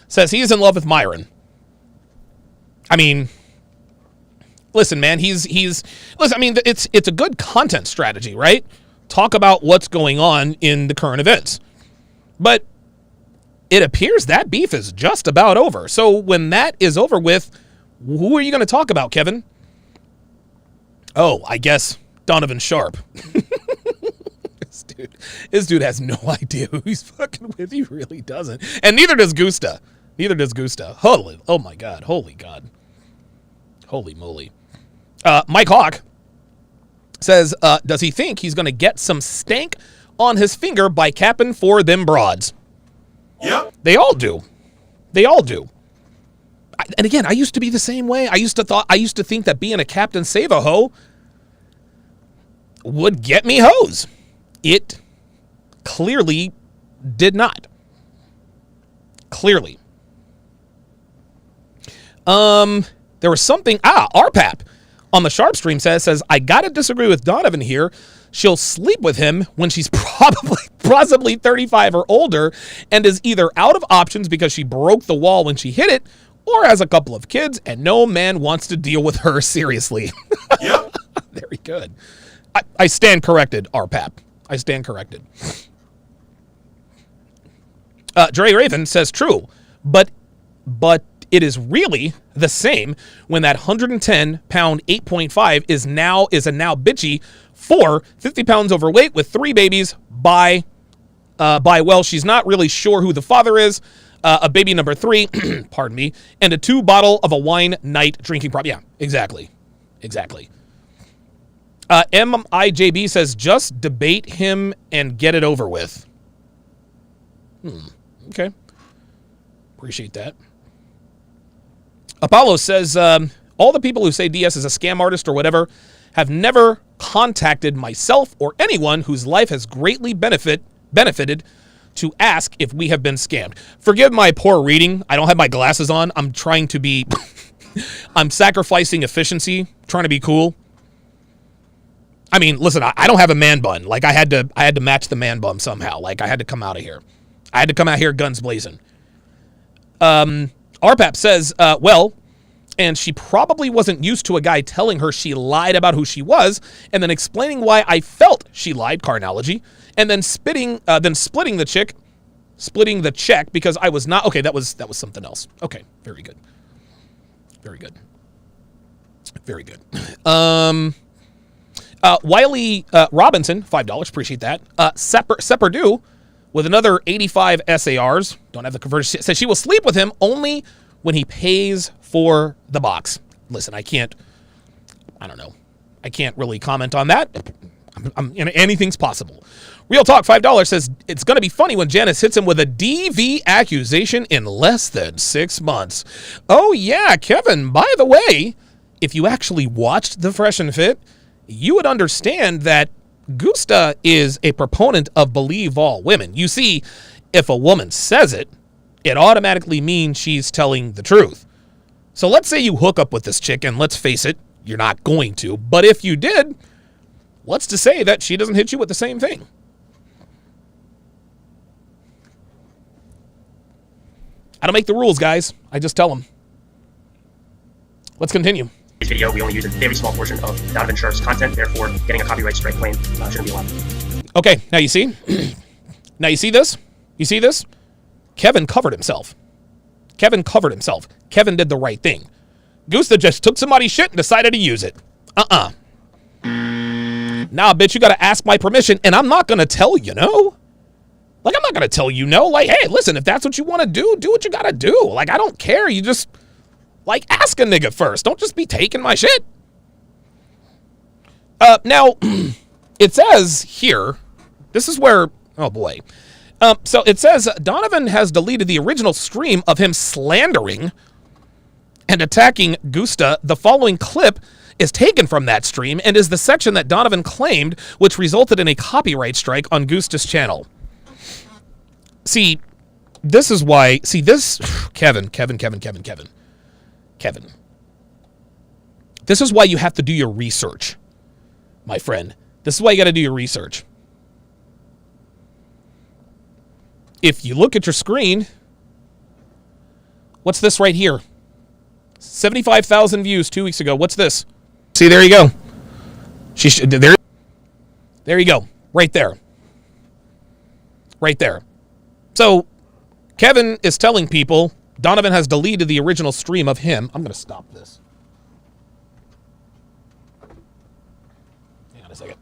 says he is in love with Myron. I mean, listen, man, listen, I mean, it's a good content strategy, right? Talk about what's going on in the current events. But it appears that beef is just about over. So when that is over with, who are you going to talk about, Kevin? Oh, I guess Donovan Sharpe. This dude has no idea who he's fucking with. He really doesn't. And neither does Gusta. Holy, oh my God. Holy God. Holy moly. Mike Hawk says, does he think he's going to get some stank on his finger by capping for them broads? Yep. They all do. And again, I used to be the same way. I used to think that being a Captain Save-A-Ho would get me hoes. It clearly did not. Clearly. There was something. RPAP. on the Sharpe stream says, I gotta disagree with Donovan here. She'll sleep with him when she's possibly 35 or older and is either out of options because she broke the wall when she hit it or has a couple of kids and no man wants to deal with her seriously. Yep. Very good. I stand corrected, RPAP. I stand corrected. Dre Raven says true, but it is really the same when that 110-pound 8.5 is a now bitchy 50 pounds overweight with 3 babies by well, she's not really sure who the father is, a baby number 3, pardon me, and a 2 bottle of a wine night drinking problem. Yeah, exactly. MIJB says just debate him and get it over with. Okay. Appreciate that. Apollo says, all the people who say DS is a scam artist or whatever have never contacted myself or anyone whose life has greatly benefited to ask if we have been scammed. Forgive my poor reading. I don't have my glasses on. I'm trying to be, I'm sacrificing efficiency, trying to be cool. I mean, listen, I don't have a man bun. Like I had to match the man bun somehow. Like I had to come out of here. I had to come out here guns blazing. RPAP says, well, and she probably wasn't used to a guy telling her she lied about who she was and then explaining why I felt she lied, car analogy, and then splitting the check because I was not, okay, that was something else. Okay, very good. Wiley Robinson, $5, appreciate that. Sepperdu with another 85 SARs, don't have the conversion, says she will sleep with him only when he pays for the box. Listen, I can't really comment on that. Anything's possible. Real Talk, $5 says it's going to be funny when Janus hits him with a DV accusation in less than 6 months. Oh yeah, Kevin, by the way, if you actually watched the Fresh and Fit, you would understand that Guste is a proponent of believe all women. You see, if a woman says it, it automatically means she's telling the truth. So let's say you hook up with this chick, and let's face it, you're not going to. But if you did, what's to say that she doesn't hit you with the same thing? I don't make the rules, guys. I just tell them. Let's continue. This video, we only use a very small portion of Donovan Sharpe's content, therefore getting a copyright strike claim shouldn't be allowed. Okay, now you see? Now you see this? You see this? Kevin covered himself. Kevin did the right thing. Guste just took somebody's shit and decided to use it. Nah, bitch, you gotta ask my permission, and I'm not gonna tell you no. Like, I'm not gonna tell you no. Like, hey, listen, if that's what you want to do what you gotta do. Like, I don't care. You just, like, ask a nigga first. Don't just be taking my shit. Now, it says here, this is where, oh boy. So it says Donovan has deleted the original stream of him slandering and attacking Guste. The following clip is taken from that stream and is the section that Donovan claimed, which resulted in a copyright strike on Guste's channel. See, this is why, Kevin. This is why you have to do your research, my friend. This is why you got to do your research. If you look at your screen, what's this right here? 75,000 views 2 weeks ago. What's this? See, there you go. There you go. Right there. So, Kevin is telling people Donovan has deleted the original stream of him. I'm going to stop this. Hang on a second.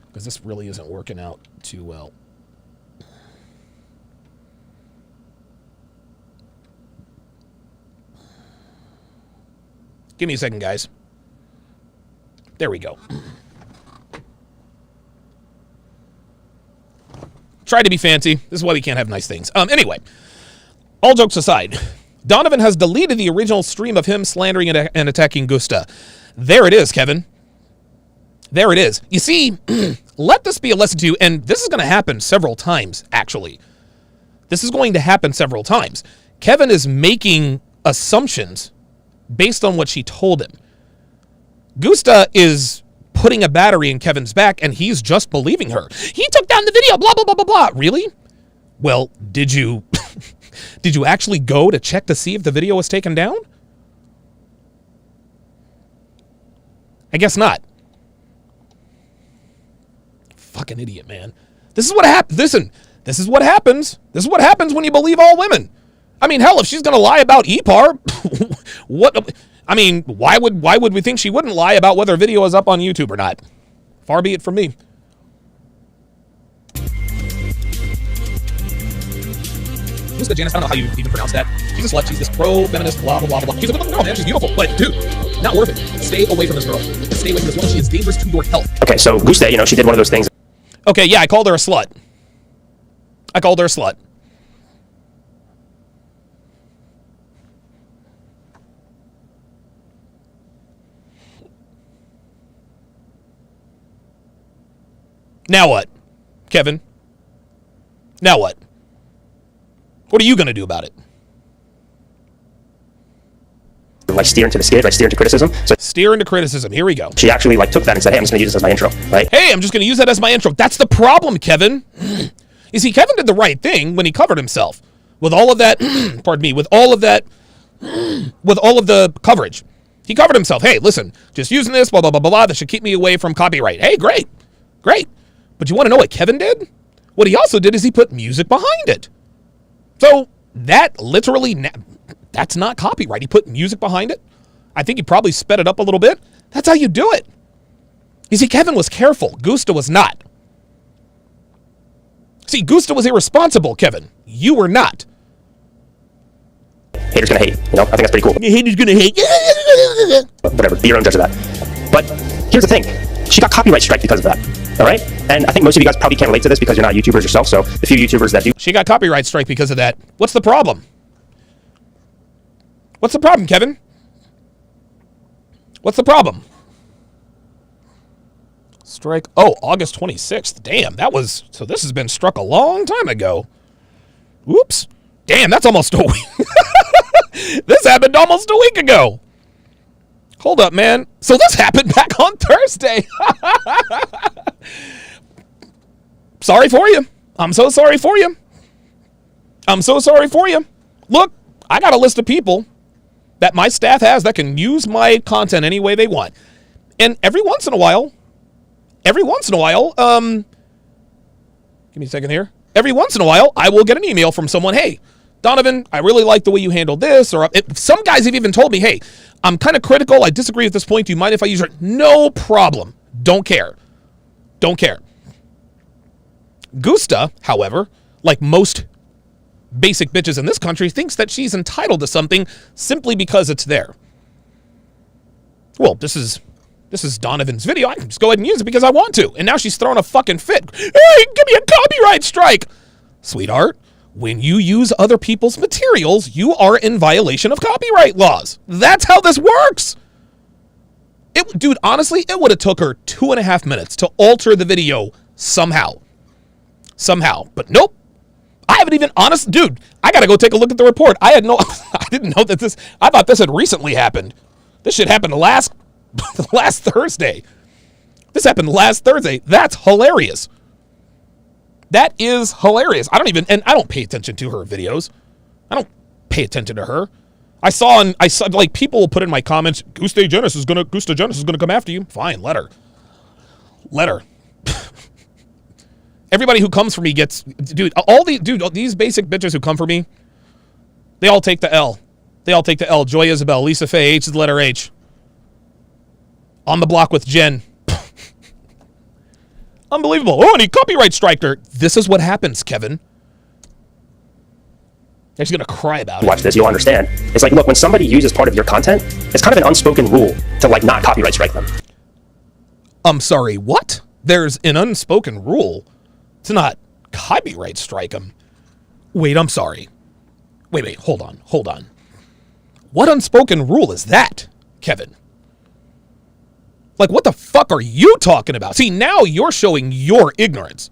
Because this really isn't working out too well. Give me a second, guys. There we go. Try to be fancy. This is why we can't have nice things. Anyway, all jokes aside, Donovan has deleted the original stream of him slandering and attacking Guste. There it is, Kevin. There it is. You see, let this be a lesson to you, and this is going to happen several times, actually. This is going to happen several times. Kevin is making assumptions based on what she told him. Guste is putting a battery in Kevin's back, and he's just believing her. He took down the video, blah, blah, blah, blah, blah. Really? Well, did you did you actually go to check to see if the video was taken down? I guess not. Fucking idiot, man. This is what happens. Listen, this is what happens. This is what happens when you believe all women. I mean, hell, if she's going to lie about EPAR, what... I mean, why would we think she wouldn't lie about whether a video is up on YouTube or not? Far be it from me. Guste Janus, I don't know how you even pronounce that. She's a slut. She's this pro-feminist, blah, blah, blah, blah. She's a good girl, man. She's beautiful. But, dude, not worth it. Stay away from this girl. Stay away from this woman. She is dangerous to your health. Okay, so Guste, you know, she did one of those things. Okay, yeah, I called her a slut. I called her a slut. Now what, Kevin? Now what? What are you going to do about it? Like steer into the skid, like steer into criticism. So Steer into criticism. Here we go. she actually like took that and said, hey, I'm just gonna use this as my intro, right? Hey, I'm just going to use that as my intro. That's the problem, Kevin. You see, Kevin did the right thing when he covered himself with all of that, pardon me, with all of that, with all of the coverage. He covered himself. Hey, listen, just using this, blah, blah, blah, blah, blah. That should keep me away from copyright. Hey, great, great. But you want to know what Kevin did? What he also did is he put music behind it. So that literally, that's not copyright. He put music behind it. I think he probably sped it up a little bit. That's how you do it. You see, Kevin was careful. Guste was not. See, Guste was irresponsible, Kevin. You were not. Haters gonna hate, you know? I think that's pretty cool. Haters gonna hate. Whatever, be your own judge of that. But here's the thing. She got copyright strike because of that, all right? And I think most of you guys probably can't relate to this because you're not YouTubers yourself, so the few YouTubers that do... She got copyright strike because of that. What's the problem? What's the problem, Kevin? What's the problem? Strike. Oh, August 26th. Damn, that was... So this has been struck a long time ago. Oops. Damn, that's almost a week. This happened almost a week ago. Hold up, man. So this happened back on Thursday. Sorry for you. I'm so sorry for you. I'm so sorry for you. Look, I got a list of people that my staff has that can use my content any way they want. And every once in a while, give me a second here. Every once in a while, I will get an email from someone, hey, Donovan, I really like the way you handled this. Or some guys have even told me, hey, I'm kind of critical. I disagree at this point. Do you mind if I use it? No problem. Don't care. Don't care. Guste, however, like most basic bitches in this country, thinks that she's entitled to something simply because it's there. Well, this is Donovan's video. I can just go ahead and use it because I want to. And now she's throwing a fucking fit. Hey, give me a copyright strike. Sweetheart, when you use other people's materials, you are in violation of copyright laws. That's how this works. Dude, honestly, it would have took her 2.5 minutes to alter the video somehow. But nope. I haven't even, dude, I got to go take a look at the report. I didn't know that I thought this had recently happened. This shit happened last Thursday. This happened last Thursday. That's hilarious. That is hilarious. I don't pay attention to her videos. I don't pay attention to her. I saw like people will put in my comments, Guste Janus is gonna come after you. Fine, let her. Everybody who comes for me gets, these basic bitches who come for me, they all take the L. Joy Isabel, Lisa Faye, H is the letter H. On the block with Jen. Unbelievable. Oh, and he copyright striked her. This is what happens, Kevin. She's going to cry about it. Watch this, you'll understand. It's like, look, when somebody uses part of your content, it's kind of an unspoken rule to like not copyright strike them. I'm sorry, what? There's an unspoken rule to not copyright strike them. Wait, I'm sorry. Wait, hold on. What unspoken rule is that, Kevin? Like, what the fuck are you talking about? See, now you're showing your ignorance.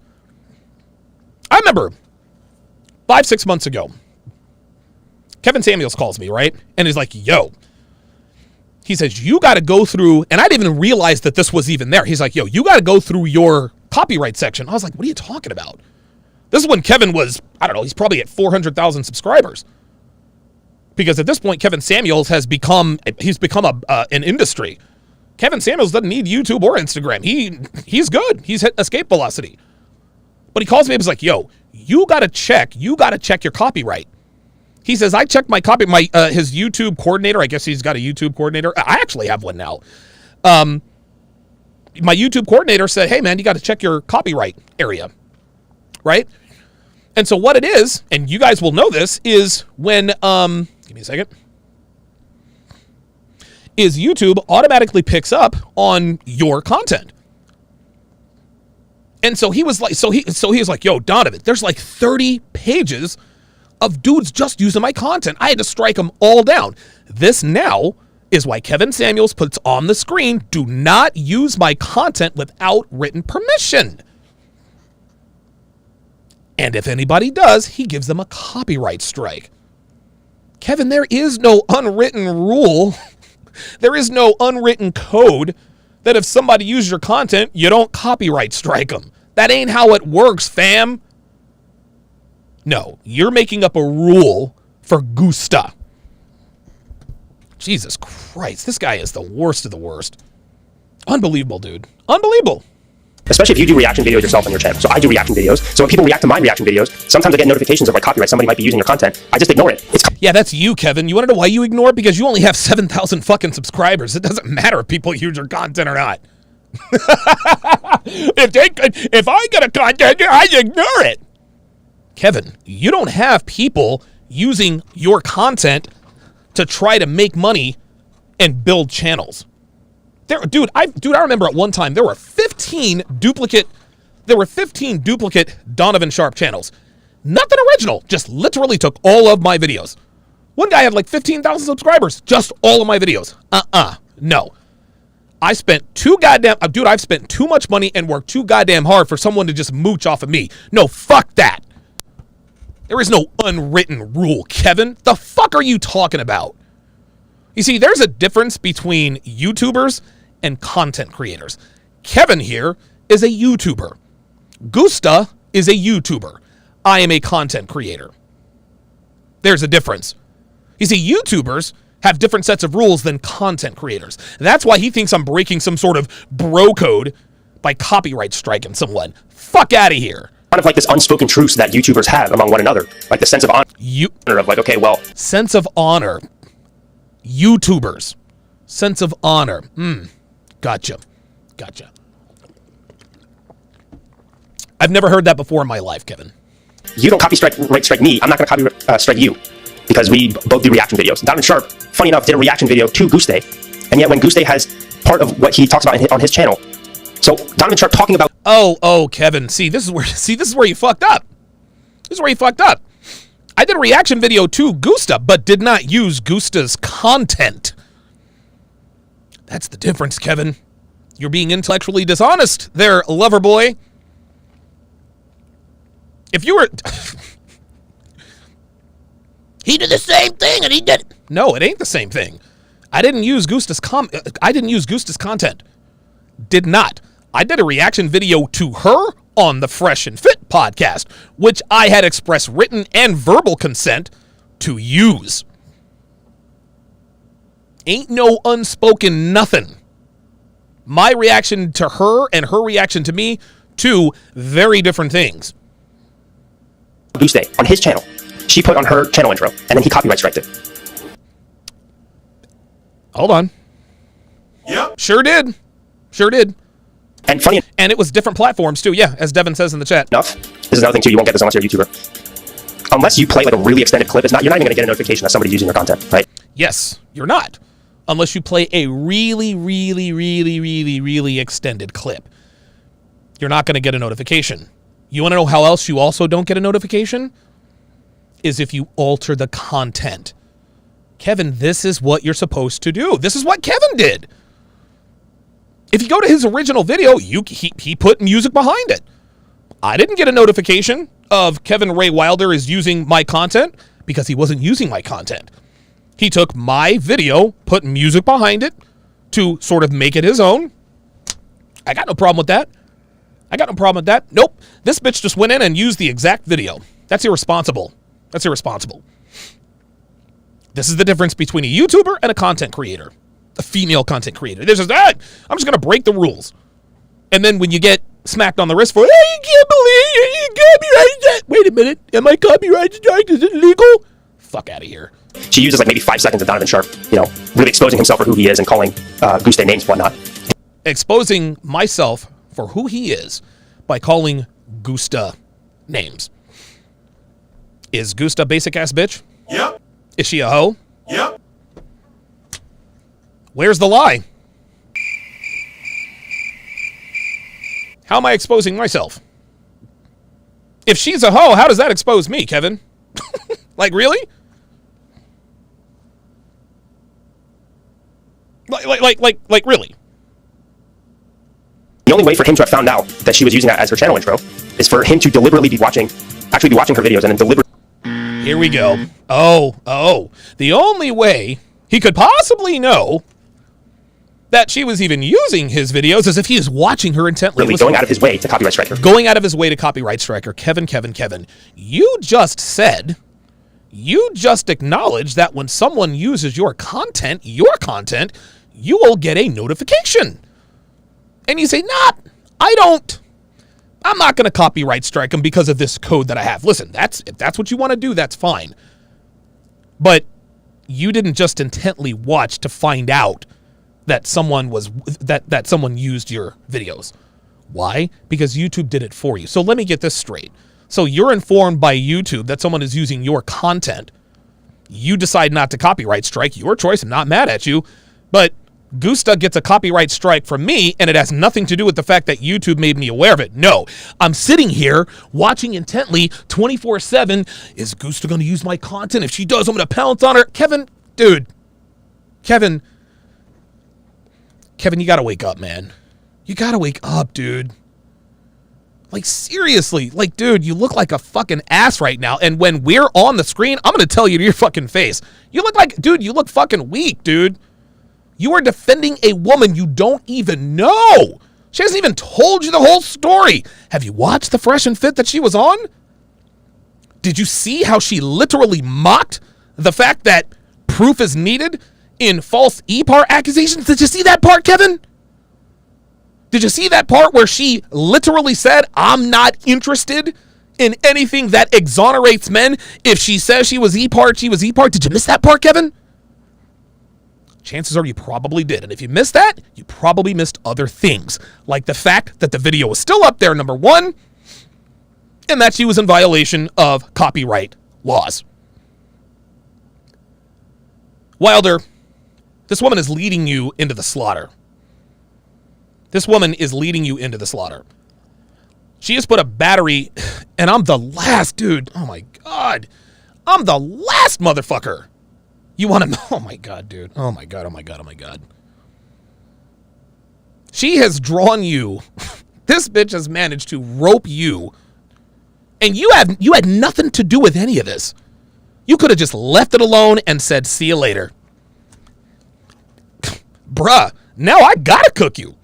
I remember 5-6 months ago, Kevin Samuels calls me, right? And he's like, yo, He says, you got to go through, and I didn't even realize that this was even there. He's like, yo, you got to go through your copyright section. I was like, what are you talking about? This is when Kevin was, I don't know, he's probably at 400,000 subscribers. Because at this point, Kevin Samuels has become, an industry. Kevin Samuels doesn't need YouTube or Instagram. He's good. He's hit escape velocity. But he calls me up, he's like, yo, you got to check your copyright. He says, I checked my his YouTube coordinator. I guess he's got a YouTube coordinator. I actually have one now. My YouTube coordinator said, hey, man, you got to check your copyright area, right? And so what it is, and you guys will know this, is when, give me a second, is YouTube automatically picks up on your content. And so he was like, so he was like, yo, Donovan, there's like 30 pages of dudes just using my content. I had to strike them all down. This now is why Kevin Samuels puts on the screen, do not use my content without written permission. And if anybody does, he gives them a copyright strike. Kevin, there is no unwritten rule. There is no unwritten code that if somebody uses your content, you don't copyright strike them. That ain't how it works, fam. No, you're making up a rule for Guste. Jesus Christ, this guy is the worst of the worst. Unbelievable, dude. Unbelievable. Especially if you do reaction videos yourself on your channel. So I do reaction videos. So when people react to my reaction videos, sometimes I get notifications of like copyright. Somebody might be using your content. I just ignore it. Yeah, that's you, Kevin. You want to know why you ignore it? Because you only have 7,000 fucking subscribers. It doesn't matter if people use your content or not. if I get a content, I ignore it. Kevin, you don't have people using your content to try to make money and build channels. Dude, I remember at one time there were 15 duplicate Donovan Sharpe channels. Nothing original, just literally took all of my videos. One guy had like 15,000 subscribers, just all of my videos. No. I've spent too much money and worked too goddamn hard for someone to just mooch off of me. No, fuck that. There is no unwritten rule, Kevin. The fuck are you talking about? You see, there's a difference between YouTubers and content creators. Kevin here is a YouTuber. Guste is a YouTuber. I am a content creator. There's a difference. You see, YouTubers have different sets of rules than content creators. That's why he thinks I'm breaking some sort of bro code by copyright striking someone. Fuck out of here. Kind of like this unspoken truce that YouTubers have among one another. Like the sense of honor of like, okay, well. Sense of honor. YouTubers. Sense of honor. Gotcha. I've never heard that before in my life, Kevin. You don't strike me. I'm not going to copy strike you because we both do reaction videos. Donovan Sharpe, funny enough, did a reaction video to Guste, and yet when Guste has part of what he talks about on his channel. So Donovan Sharpe talking about. Oh, Kevin. This is where you fucked up. This is where you fucked up. I did a reaction video to Guste, but did not use Guste's content. That's the difference, Kevin. You're being intellectually dishonest there, lover boy. If you were... He did the same thing and he did it. No, it ain't the same thing. I didn't use Guste's content. Did not. I did a reaction video to her on the Fresh and Fit podcast, which I had expressed written and verbal consent to use. Ain't no unspoken nothing. My reaction to her and her reaction to me, two very different things. Guste on his channel. She put on her channel intro, and then he copyright striked it. Hold on. Yep. Sure did. And funny And it was different platforms too, yeah, as Devin says in the chat. enough, this is another thing too, you won't get this unless you're a YouTuber. Unless you play like a really extended clip, you're not even going to get a notification that somebody's using your content, right? Yes, you're not. Unless you play a really extended clip. You're not going to get a notification. You want to know how else you also don't get a notification? Is if you alter the content. Kevin, this is what you're supposed to do. This is what Kevin did. If you go to his original video, he put music behind it. I didn't get a notification of Kevin Ray Wilder is using my content because he wasn't using my content. He took my video, put music behind it to sort of make it his own. I got no problem with that. Nope. This bitch just went in and used the exact video. That's irresponsible. This is the difference between a YouTuber and a content creator. A female content creator. There's just that. I'm just going to break the rules. And then when you get smacked on the wrist for, hey, you can't believe you copyrighted that. Wait a minute. Am I copyright strike? Is it legal? Fuck out of here. She uses like maybe 5 seconds of Donovan Sharpe, really exposing himself for who he is and calling Guste names and whatnot. Exposing myself for who he is by calling Guste names. Is Guste a basic ass bitch? Yep. Is she a hoe? Yep. Where's the lie? How am I exposing myself? If she's a hoe, how does that expose me, Kevin? Like, really? Like, really? The only way for him to have found out that she was using that as her channel intro is for him to deliberately be watching her videos and then deliberately. Here we go. Oh. The only way he could possibly know that she was even using his videos is if he is watching her intently. Really going out of his way to copyright strike her. Going out of his way to copyright strike her. Kevin. You just acknowledged that when someone uses your content, you will get a notification. And you say, nah, I'm not going to copyright strike them because of this code that I have. Listen, if that's what you want to do, that's fine. But you didn't just intently watch to find out that someone used your videos. Why? Because YouTube did it for you. So let me get this straight. So you're informed by YouTube that someone is using your content. You decide not to copyright strike. Your choice. I'm not mad at you. But Guste gets a copyright strike from me, and it has nothing to do with the fact that YouTube made me aware of it. No, I'm sitting here watching intently 24/7. Is Guste going to use my content? If she does, I'm going to pounce on her. Kevin, you got to wake up, man. You got to wake up, dude. Like, seriously. Like, dude, you look like a fucking ass right now. And when we're on the screen, I'm going to tell you to your fucking face. You look fucking weak, dude. You are defending a woman you don't even know. She hasn't even told you the whole story. Have you watched the Fresh and Fit that she was on? Did you see how she literally mocked the fact that proof is needed in false e-part accusations? Did you see that part, Kevin? Did you see that part where she literally said, I'm not interested in anything that exonerates men? If she says she was e-part, she was e-part. Did you miss that part, Kevin? Chances are you probably did. And if you missed that, you probably missed other things. Like the fact that the video was still up there, number one, and that she was in violation of copyright laws. Wilder, this woman is leading you into the slaughter. She has put a battery, and I'm the last, dude. Oh my God. I'm the last motherfucker. You want to, oh my God, dude. Oh my God. She has drawn you. This bitch has managed to rope you. And you had nothing to do with any of this. You could have just left it alone and said, see you later. Bruh, now I gotta cook you.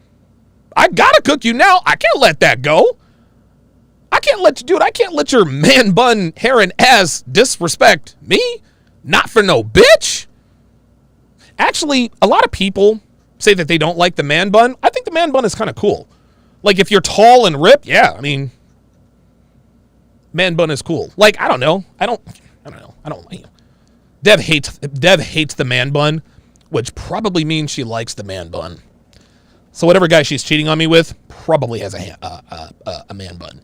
Now. I can't let that go. I can't let your man bun, hair, and ass disrespect me. Not for no bitch. Actually, a lot of people say that they don't like the man bun. I think the man bun is kind of cool. Like, if you're tall and ripped, yeah, I mean, man bun is cool. Like, I don't know. I don't like. Dev hates the man bun, which probably means she likes the man bun. So whatever guy she's cheating on me with probably has a man bun.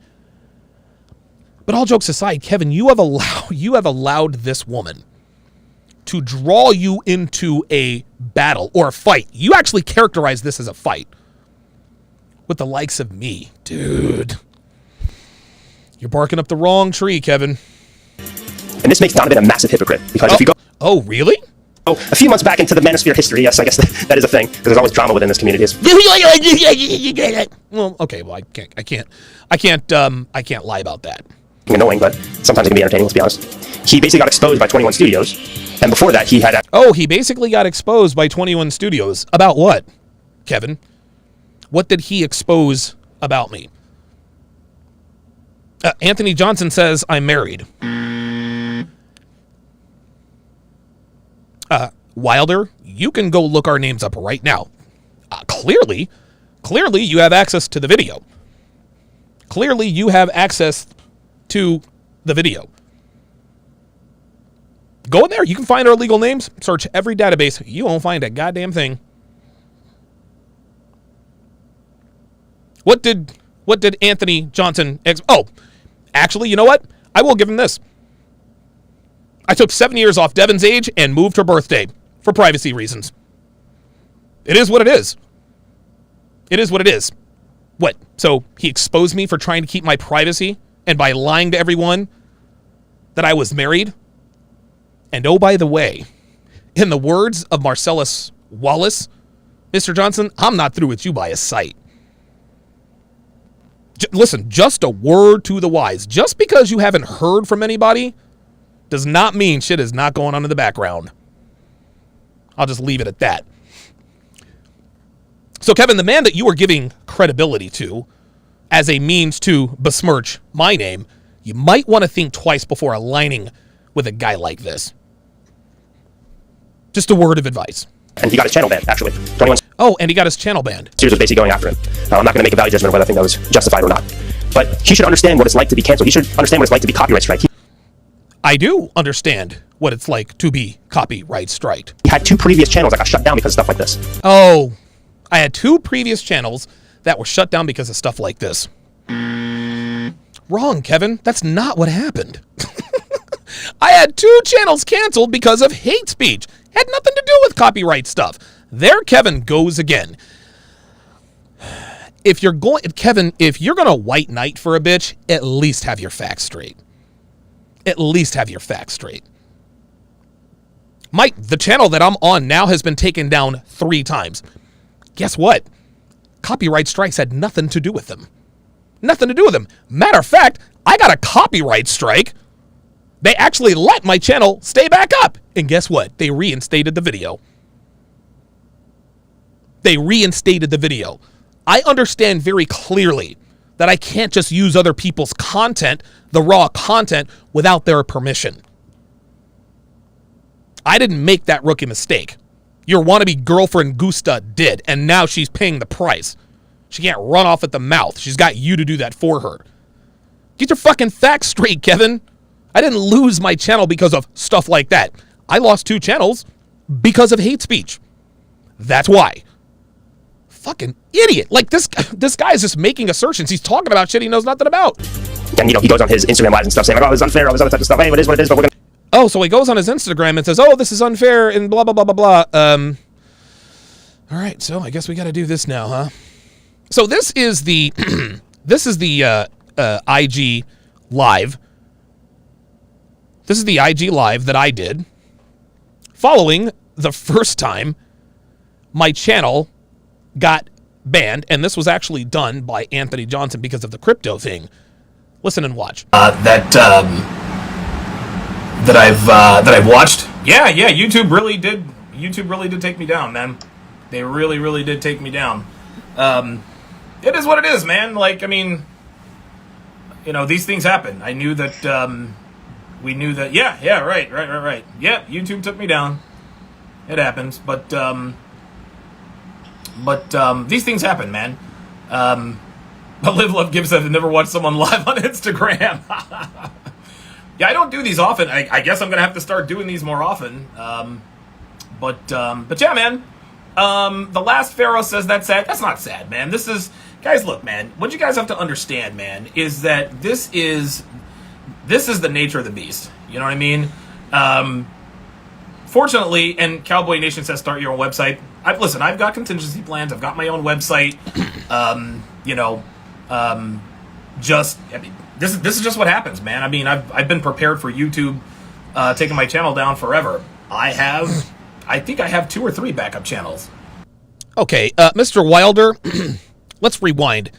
But all jokes aside, Kevin, you have allowed this woman to draw you into a battle or a fight. You actually characterize this as a fight with the likes of me. Dude, you're barking up the wrong tree, Kevin. And this makes Donovan a massive hypocrite, because if you go... Oh, really? Oh, a few months back into the manosphere history, yes, I guess that is a thing, because there's always drama within this community. Well, okay, well, I can't lie about that. Annoying, but sometimes it can be entertaining, let's be honest. He basically got exposed by 21 Studios And before that, he had... Oh, he basically got exposed by 21 Studios. About what, Kevin? What did he expose about me? Anthony Johnson says, I'm married. Wilder, you can go look our names up right now. Clearly you have access to the video. Clearly you have access to the video. Go in there. You can find our legal names. Search every database. You won't find a goddamn thing. What did Anthony Johnson... Oh, actually, you know what? I will give him this. I took 7 years off Devin's age and moved her birthday for privacy reasons. It is what it is. It is what it is. What? So he exposed me for trying to keep my privacy and by lying to everyone that I was married? And oh, by the way, in the words of Marcellus Wallace, Mr. Johnson, I'm not through with you by a sight. Listen, just a word to the wise. Just because you haven't heard from anybody does not mean shit is not going on in the background. I'll just leave it at that. So, Kevin, the man that you are giving credibility to as a means to besmirch my name, you might want to think twice before aligning with a guy like this. Just a word of advice. And he got his channel banned, actually. 21 Oh, and he got his channel banned. Series was basically going after him. I'm not going to make a value judgment of whether I think that was justified or not. But he should understand what it's like to be canceled. He should understand what it's like to be copyright strike. I do understand what it's like to be copyright striked. He had 2 previous channels that got shut down because of stuff like this. Oh, I had 2 previous channels that were shut down because of stuff like this. Wrong, Kevin. That's not what happened. I had 2 channels canceled because of hate speech. Had nothing to do with copyright stuff. There Kevin goes again. If you're going to white knight for a bitch, at least have your facts straight. At least have your facts straight. The channel that I'm on now has been taken down 3 times. Guess what? Copyright strikes had nothing to do with them. Nothing to do with them. Matter of fact, I got a copyright strike. They actually let my channel stay back up. And guess what? They reinstated the video. They reinstated the video. I understand very clearly that I can't just use other people's content, the raw content, without their permission. I didn't make that rookie mistake. Your wannabe girlfriend Guste did, and now she's paying the price. She can't run off at the mouth. She's got you to do that for her. Get your fucking facts straight, Kevin. I didn't lose my channel because of stuff like that. I lost 2 channels because of hate speech. That's why. Fucking idiot. Like, this guy is just making assertions. He's talking about shit he knows nothing about. And, he goes on his Instagram lives and stuff saying, like, oh, it's unfair, all this other type of stuff. Hey, it is what it is, but we're going to... Oh, so he goes on his Instagram and says, oh, this is unfair and blah, blah, blah, blah, blah. All right, so I guess we got to do this now, huh? So this is the IG live. This is the IG live that I did following the first time my channel got banned, and this was actually done by Anthony Johnson because of the crypto thing. Listen and watch. That I've watched. Yeah, YouTube really did take me down, man. They really did take me down. It is what it is, man. Like, I mean, these things happen. I knew that, we knew that, yeah, right. Yeah, YouTube took me down. It happens, but these things happen, man. But Live Love Gibbs said, I've never watched someone live on Instagram. Yeah, I don't do these often. I guess I'm gonna have to start doing these more often. But yeah, man. The last Pharaoh says that's sad. That's not sad, man. This is, guys, look, man. What you guys have to understand, man, is that this is the nature of the beast. You know what I mean? Fortunately, and Cowboy Nation says start your own website. I've got contingency plans. I've got my own website. This is just what happens, man. I mean, I've been prepared for YouTube taking my channel down forever. I think I have 2 or 3 backup channels. Okay, Mr. Wilder, let's rewind.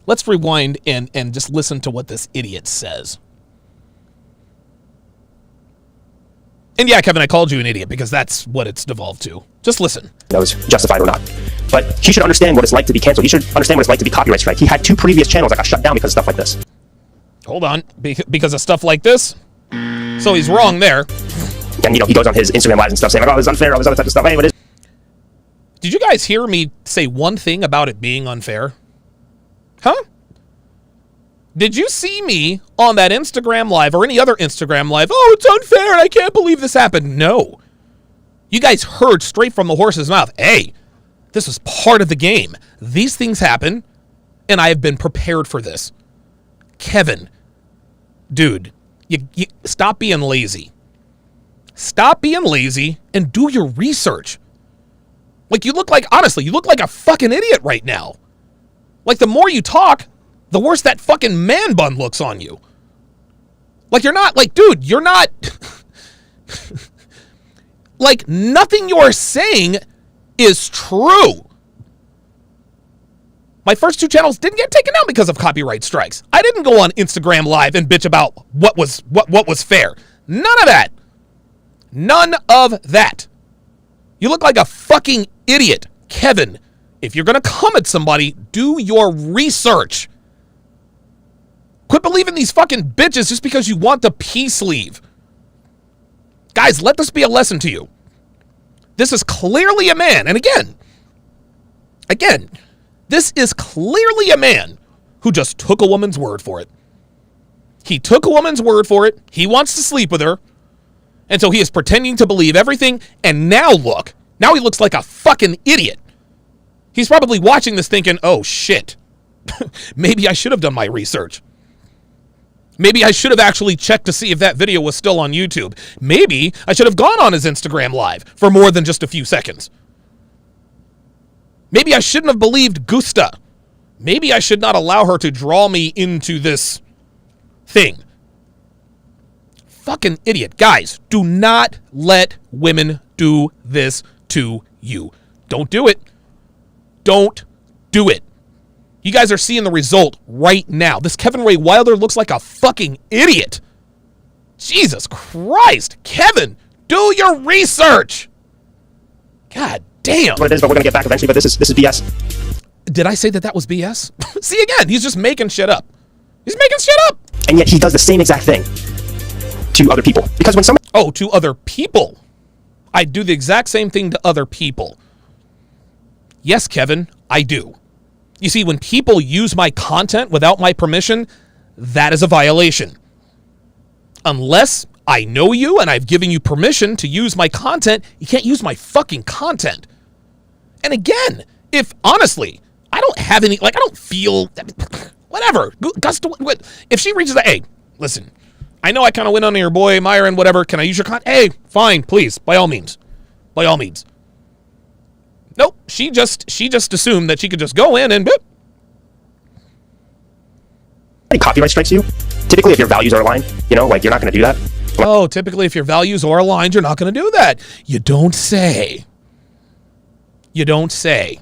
Let's rewind and just listen to what this idiot says. And yeah, Kevin, I called you an idiot because that's what it's devolved to. Just listen. Knows justified or not. But he should understand what it's like to be canceled. He should understand what it's like to be copyright strike. He had 2 previous channels that got shut down because of stuff like this. Hold on. Because of stuff like this? So he's wrong there. And, he goes on his Instagram lives and stuff saying, like, oh, it's unfair, all this other type of stuff. Hey, what is... Did you guys hear me say one thing about it being unfair? Huh? Did you see me on that Instagram live or any other Instagram live? Oh, it's unfair and I can't believe this happened. No. You guys heard straight from the horse's mouth. Hey, this is part of the game. These things happen and I have been prepared for this. Kevin, dude, you stop being lazy. Stop being lazy and do your research. Like, you look like, honestly, you look like a fucking idiot right now. Like, the more you talk, the worse that fucking man bun looks on you. Like, you're not, like, dude, you're not, like, nothing you're saying is true. My first 2 channels didn't get taken down because of copyright strikes. I didn't go on Instagram Live and bitch about what was fair. None of that. None of that. You look like a fucking idiot. Kevin, if you're going to come at somebody, do your research. Quit believing these fucking bitches just because you want the peace leave. Guys, let this be a lesson to you. This is clearly a man. And again, this is clearly a man who just took a woman's word for it. He took a woman's word for it. He wants to sleep with her. And so he is pretending to believe everything. And now look, now he looks like a fucking idiot. He's probably watching this thinking, oh shit, maybe I should have done my research. Maybe I should have actually checked to see if that video was still on YouTube. Maybe I should have gone on his Instagram Live for more than just a few seconds. Maybe I shouldn't have believed Guste. Maybe I should not allow her to draw me into this thing. Fucking idiot. Guys, do not let women do this to you. Don't do it. Don't do it. You guys are seeing the result right now. This Kevin Ray Wilder looks like a fucking idiot. Jesus Christ. Kevin, do your research. God damn. What it is, but we're going to get back eventually, but this is BS. Did I say that was BS? See, again, he's just making shit up. He's making shit up. And yet he does the same exact thing to other people. Because when someone... Oh, to other people. I do the exact same thing to other people. Yes, Kevin, I do. You see, when people use my content without my permission, that is a violation. Unless I know you and I've given you permission to use my content, you can't use my fucking content. And again, if honestly, I don't have any, like, I don't feel, whatever. If she reaches out, hey, listen, I know I kind of went on your boy Myron, whatever. Can I use your content? Hey, fine, please, by all means. By all means. Nope, she just assumed that she could just go in and boop. Copyright strikes you. Typically, if your values are aligned, like, you're not going to do that. Oh, typically, if your values are aligned, you're not going to do that. You don't say. You don't say.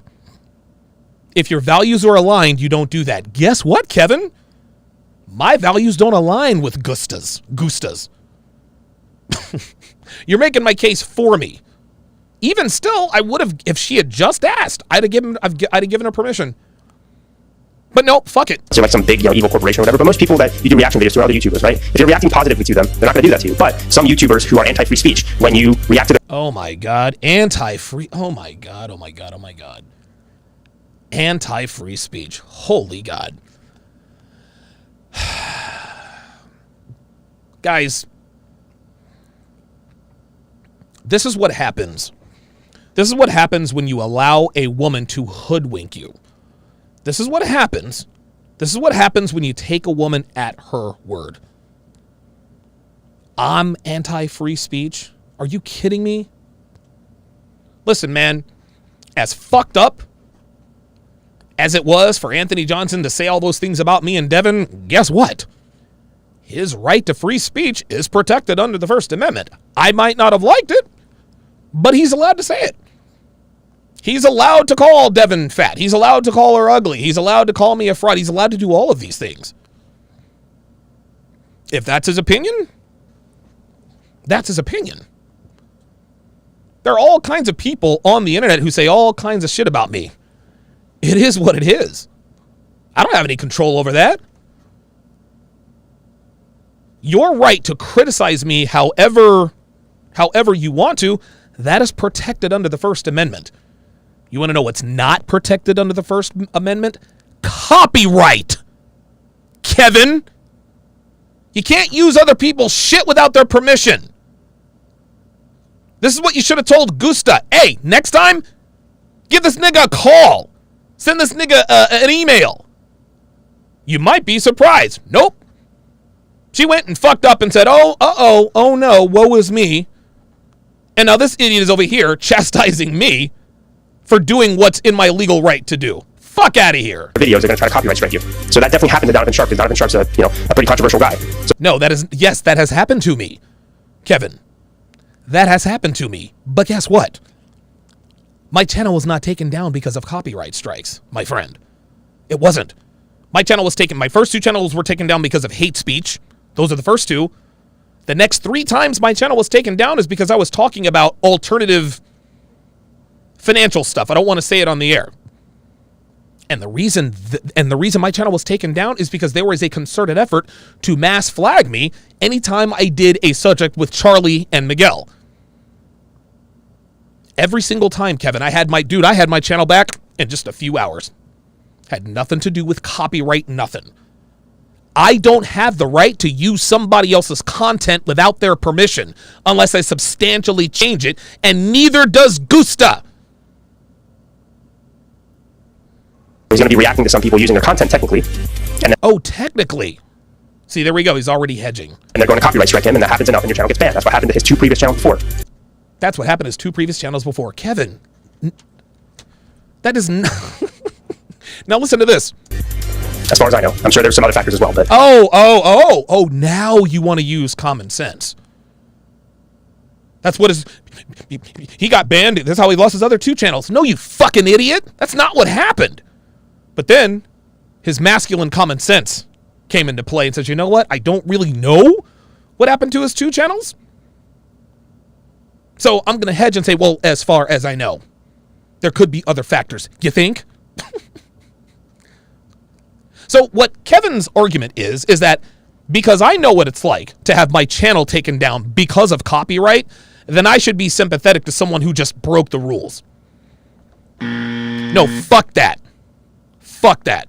If your values are aligned, you don't do that. Guess what, Kevin? My values don't align with Guste's. You're making my case for me. Even still, I would have, if she had just asked, I'd have given her permission. But no, fuck it. So like some big, evil corporation or whatever. But most people that you do reaction videos to are other YouTubers, right? If you're reacting positively to them, they're not going to do that to you. But some YouTubers who are anti-free speech, when you react to them... Oh my God, anti-free... Oh my God. Anti-free speech. Holy God. Guys, this is what happens. This is what happens when you allow a woman to hoodwink you. This is what happens. This is what happens when you take a woman at her word. I'm anti-free speech? Are you kidding me? Listen, man, as fucked up as it was for Anthony Johnson to say all those things about me and Devin, guess what? His right to free speech is protected under the First Amendment. I might not have liked it, but he's allowed to say it. He's allowed to call Devin fat. He's allowed to call her ugly. He's allowed to call me a fraud. He's allowed to do all of these things. If that's his opinion, that's his opinion. There are all kinds of people on the internet who say all kinds of shit about me. It is what it is. I don't have any control over that. Your right to criticize me however you want to, that is protected under the First Amendment. You want to know what's not protected under the First Amendment? Copyright. Kevin, you can't use other people's shit without their permission. This is what you should have told Guste. Hey, next time, give this nigga a call. Send this nigga an email. You might be surprised. Nope. She went and fucked up and said, oh no, woe is me. And now this idiot is over here chastising me for doing what's in my legal right to do. Fuck out of here. Videos are going to try to copyright strike you. So that definitely happened to Donovan Sharpe, because Donovan Sharpe's a pretty controversial guy. So No, yes, that has happened to me, Kevin. That has happened to me. But guess what? My channel was not taken down because of copyright strikes, my friend. It wasn't. My first two channels were taken down because of hate speech. Those are the first two. The next 3 times my channel was taken down is because I was talking about alternative financial stuff. I don't want to say it on the air. And the reason my channel was taken down is because there was a concerted effort to mass flag me anytime I did a subject with Charlie and Miguel. Every single time, Kevin, I had my channel back in just a few hours. Had nothing to do with copyright, nothing. I don't have the right to use somebody else's content without their permission unless I substantially change it, and neither does Guste. he's going to be reacting to some people using their content technically. And Technically. See, there we go. He's already hedging. And they're going to copyright strike him, and that happens enough and your channel gets banned. That's what happened to his 2 previous channels before. That's what happened to his 2 previous channels before. Kevin, that is not... Now listen to this. As far as I know. I'm sure there's some other factors as well, but... Now you want to use common sense. That's what is... He got banned. That's how he lost his other 2 channels. No, you fucking idiot. That's not what happened. But then his masculine common sense came into play and says, you know what? I don't really know what happened to his 2 channels. So I'm going to hedge and say, well, as far as I know, there could be other factors. You think? So what Kevin's argument is that because I know what it's like to have my channel taken down because of copyright, then I should be sympathetic to someone who just broke the rules. No, fuck that. Fuck that.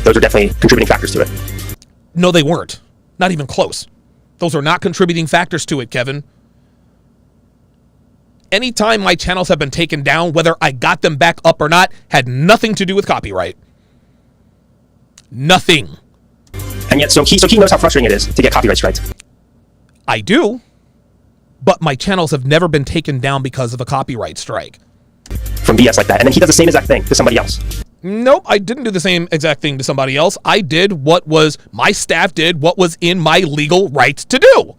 Those are definitely contributing factors to it. No, they weren't. Not even close. Those are not contributing factors to it, Kevin. Anytime my channels have been taken down, whether I got them back up or not, had nothing to do with copyright. Nothing. And yet, so he knows how frustrating it is to get copyright strikes. I do, but my channels have never been taken down because of a copyright strike. From BS like that. And then he does the same exact thing to somebody else. Nope, I didn't do the same exact thing to somebody else. My staff did what was in my legal rights to do,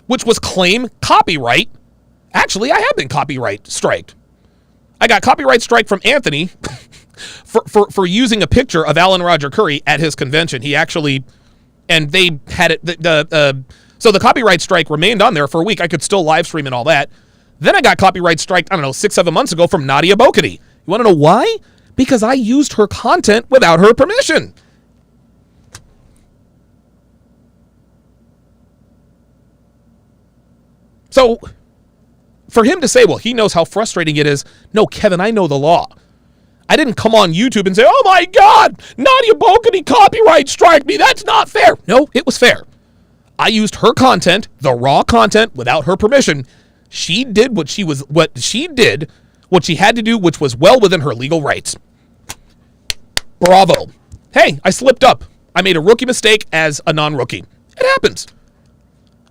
which was claim copyright. Actually, I have been copyright striked. I got copyright strike from Anthony for using a picture of Alan Roger Curry at his convention. He actually, and they had it, so the copyright strike remained on there for a week. I could still live stream and all that. Then I got copyright strike, 6-7 months ago from Nadia Bokity. You want to know why? Because I used her content without her permission. So for him to say, well, he knows how frustrating it is. No, Kevin, I know the law. I didn't come on YouTube and say, oh my God, Nadia Bokity copyright strike me. That's not fair. No, it was fair. I used her content, the raw content, without her permission. She did what she had to do, which was well within her legal rights. Bravo. Hey, I slipped up. I made a rookie mistake as a non-rookie. It happens.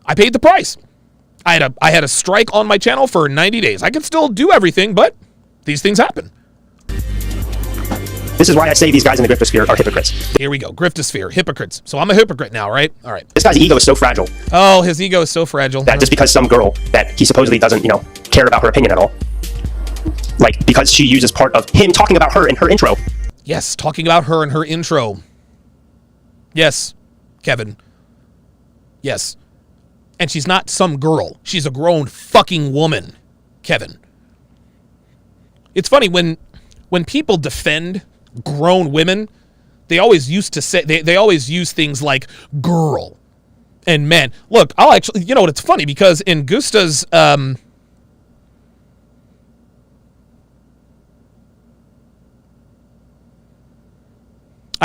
I paid the price. I had a strike on my channel for 90 days. I can still do everything, but these things happen. This is why I say these guys in the griftosphere are hypocrites. Here we go. Griftosphere, hypocrites. So I'm a hypocrite now, right? All right. This guy's ego is so fragile. Oh, his ego is so fragile. That just because some girl that he supposedly doesn't, care about her opinion at all, like because she uses part of him talking about her in her intro. Yes, talking about her in her intro. Yes, Kevin. Yes. And she's not some girl. She's a grown fucking woman, Kevin. It's funny when people defend grown women, they always used to say they always use things like girl and man. Look, I'll actually, you know what, it's funny because in Gusta's I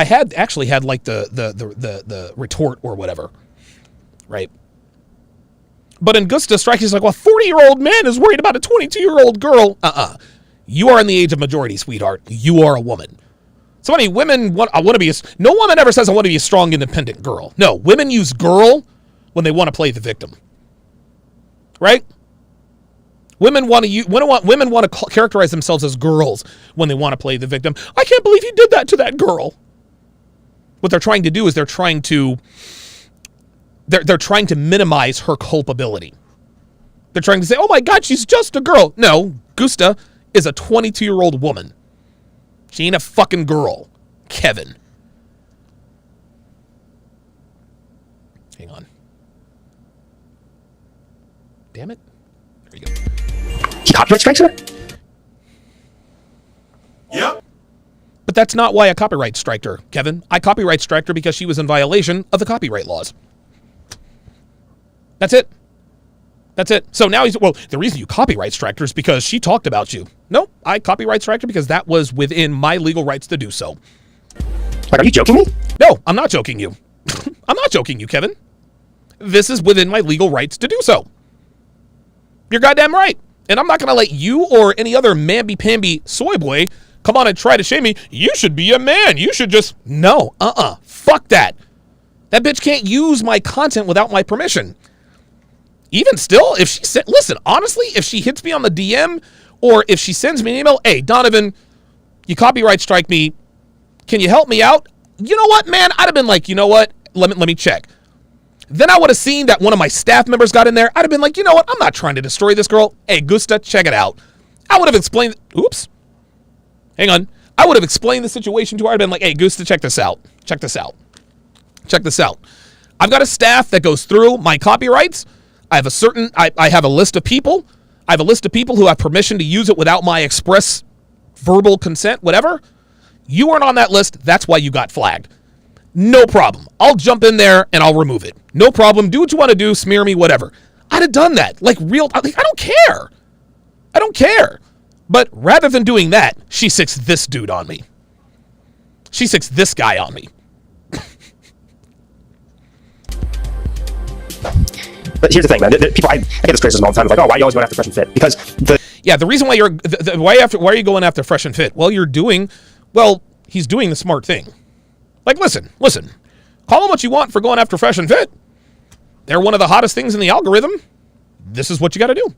had like the retort or whatever, right? But in Guste Strike, he's like, well, a 40-year-old man is worried about a 22-year-old girl. You are in the age of majority, sweetheart. You are a woman. So many women want to be no woman ever says I want to be a strong, independent girl. No, women use girl when they want to play the victim. Right? Women want to characterize themselves as girls when they want to play the victim. I can't believe you did that to that girl. What they're trying to do is they're trying to minimize her culpability. They're trying to say, oh my God, she's just a girl. No, Guste is a 22-year-old woman. She ain't a fucking girl, Kevin. Hang on. Damn it. There you go. He copyright strikes her? Yep. But that's not why I copyright striked her, Kevin. I copyright striked her because she was in violation of the copyright laws. That's it. That's it. So now the reason you copyright striked her is because she talked about you. No, I copyright striked her because that was within my legal rights to do so. Like, are you joking me? No, I'm not joking you. I'm not joking you, Kevin. This is within my legal rights to do so. You're goddamn right. And I'm not going to let you or any other mamby-pamby soy boy come on and try to shame me. You should be a man. You should just... No, fuck that. That bitch can't use my content without my permission. Even still, if she said, listen, honestly, if she hits me on the DM or if she sends me an email, hey, Donovan, you copyright strike me. Can you help me out? You know what, man? I'd have been like, you know what? Let me check. Then I would have seen that one of my staff members got in there. I'd have been like, you know what? I'm not trying to destroy this girl. Hey, Guste, check it out. I would have explained. Oops. Hang on. I would have explained the situation to her. I'd have been like, hey, Guste, check this out. Check this out. Check this out. I've got a staff that goes through my copyrights. I have a list of people. I have a list of people who have permission to use it without my express verbal consent, whatever. You weren't on that list. That's why you got flagged. No problem. I'll jump in there and I'll remove it. No problem. Do what you want to do. Smear me, whatever. I'd have done that. I don't care. I don't care. But rather than doing that, she sicks this dude on me. She sicks this guy on me. But here's the thing, man. People, I get this criticism all the time. It's like, oh, why are you always going after Fresh and Fit? Because the reason why why are you going after Fresh and Fit? Well, he's doing the smart thing. Like, listen. Call them what you want for going after Fresh and Fit. They're one of the hottest things in the algorithm. This is what you got to do.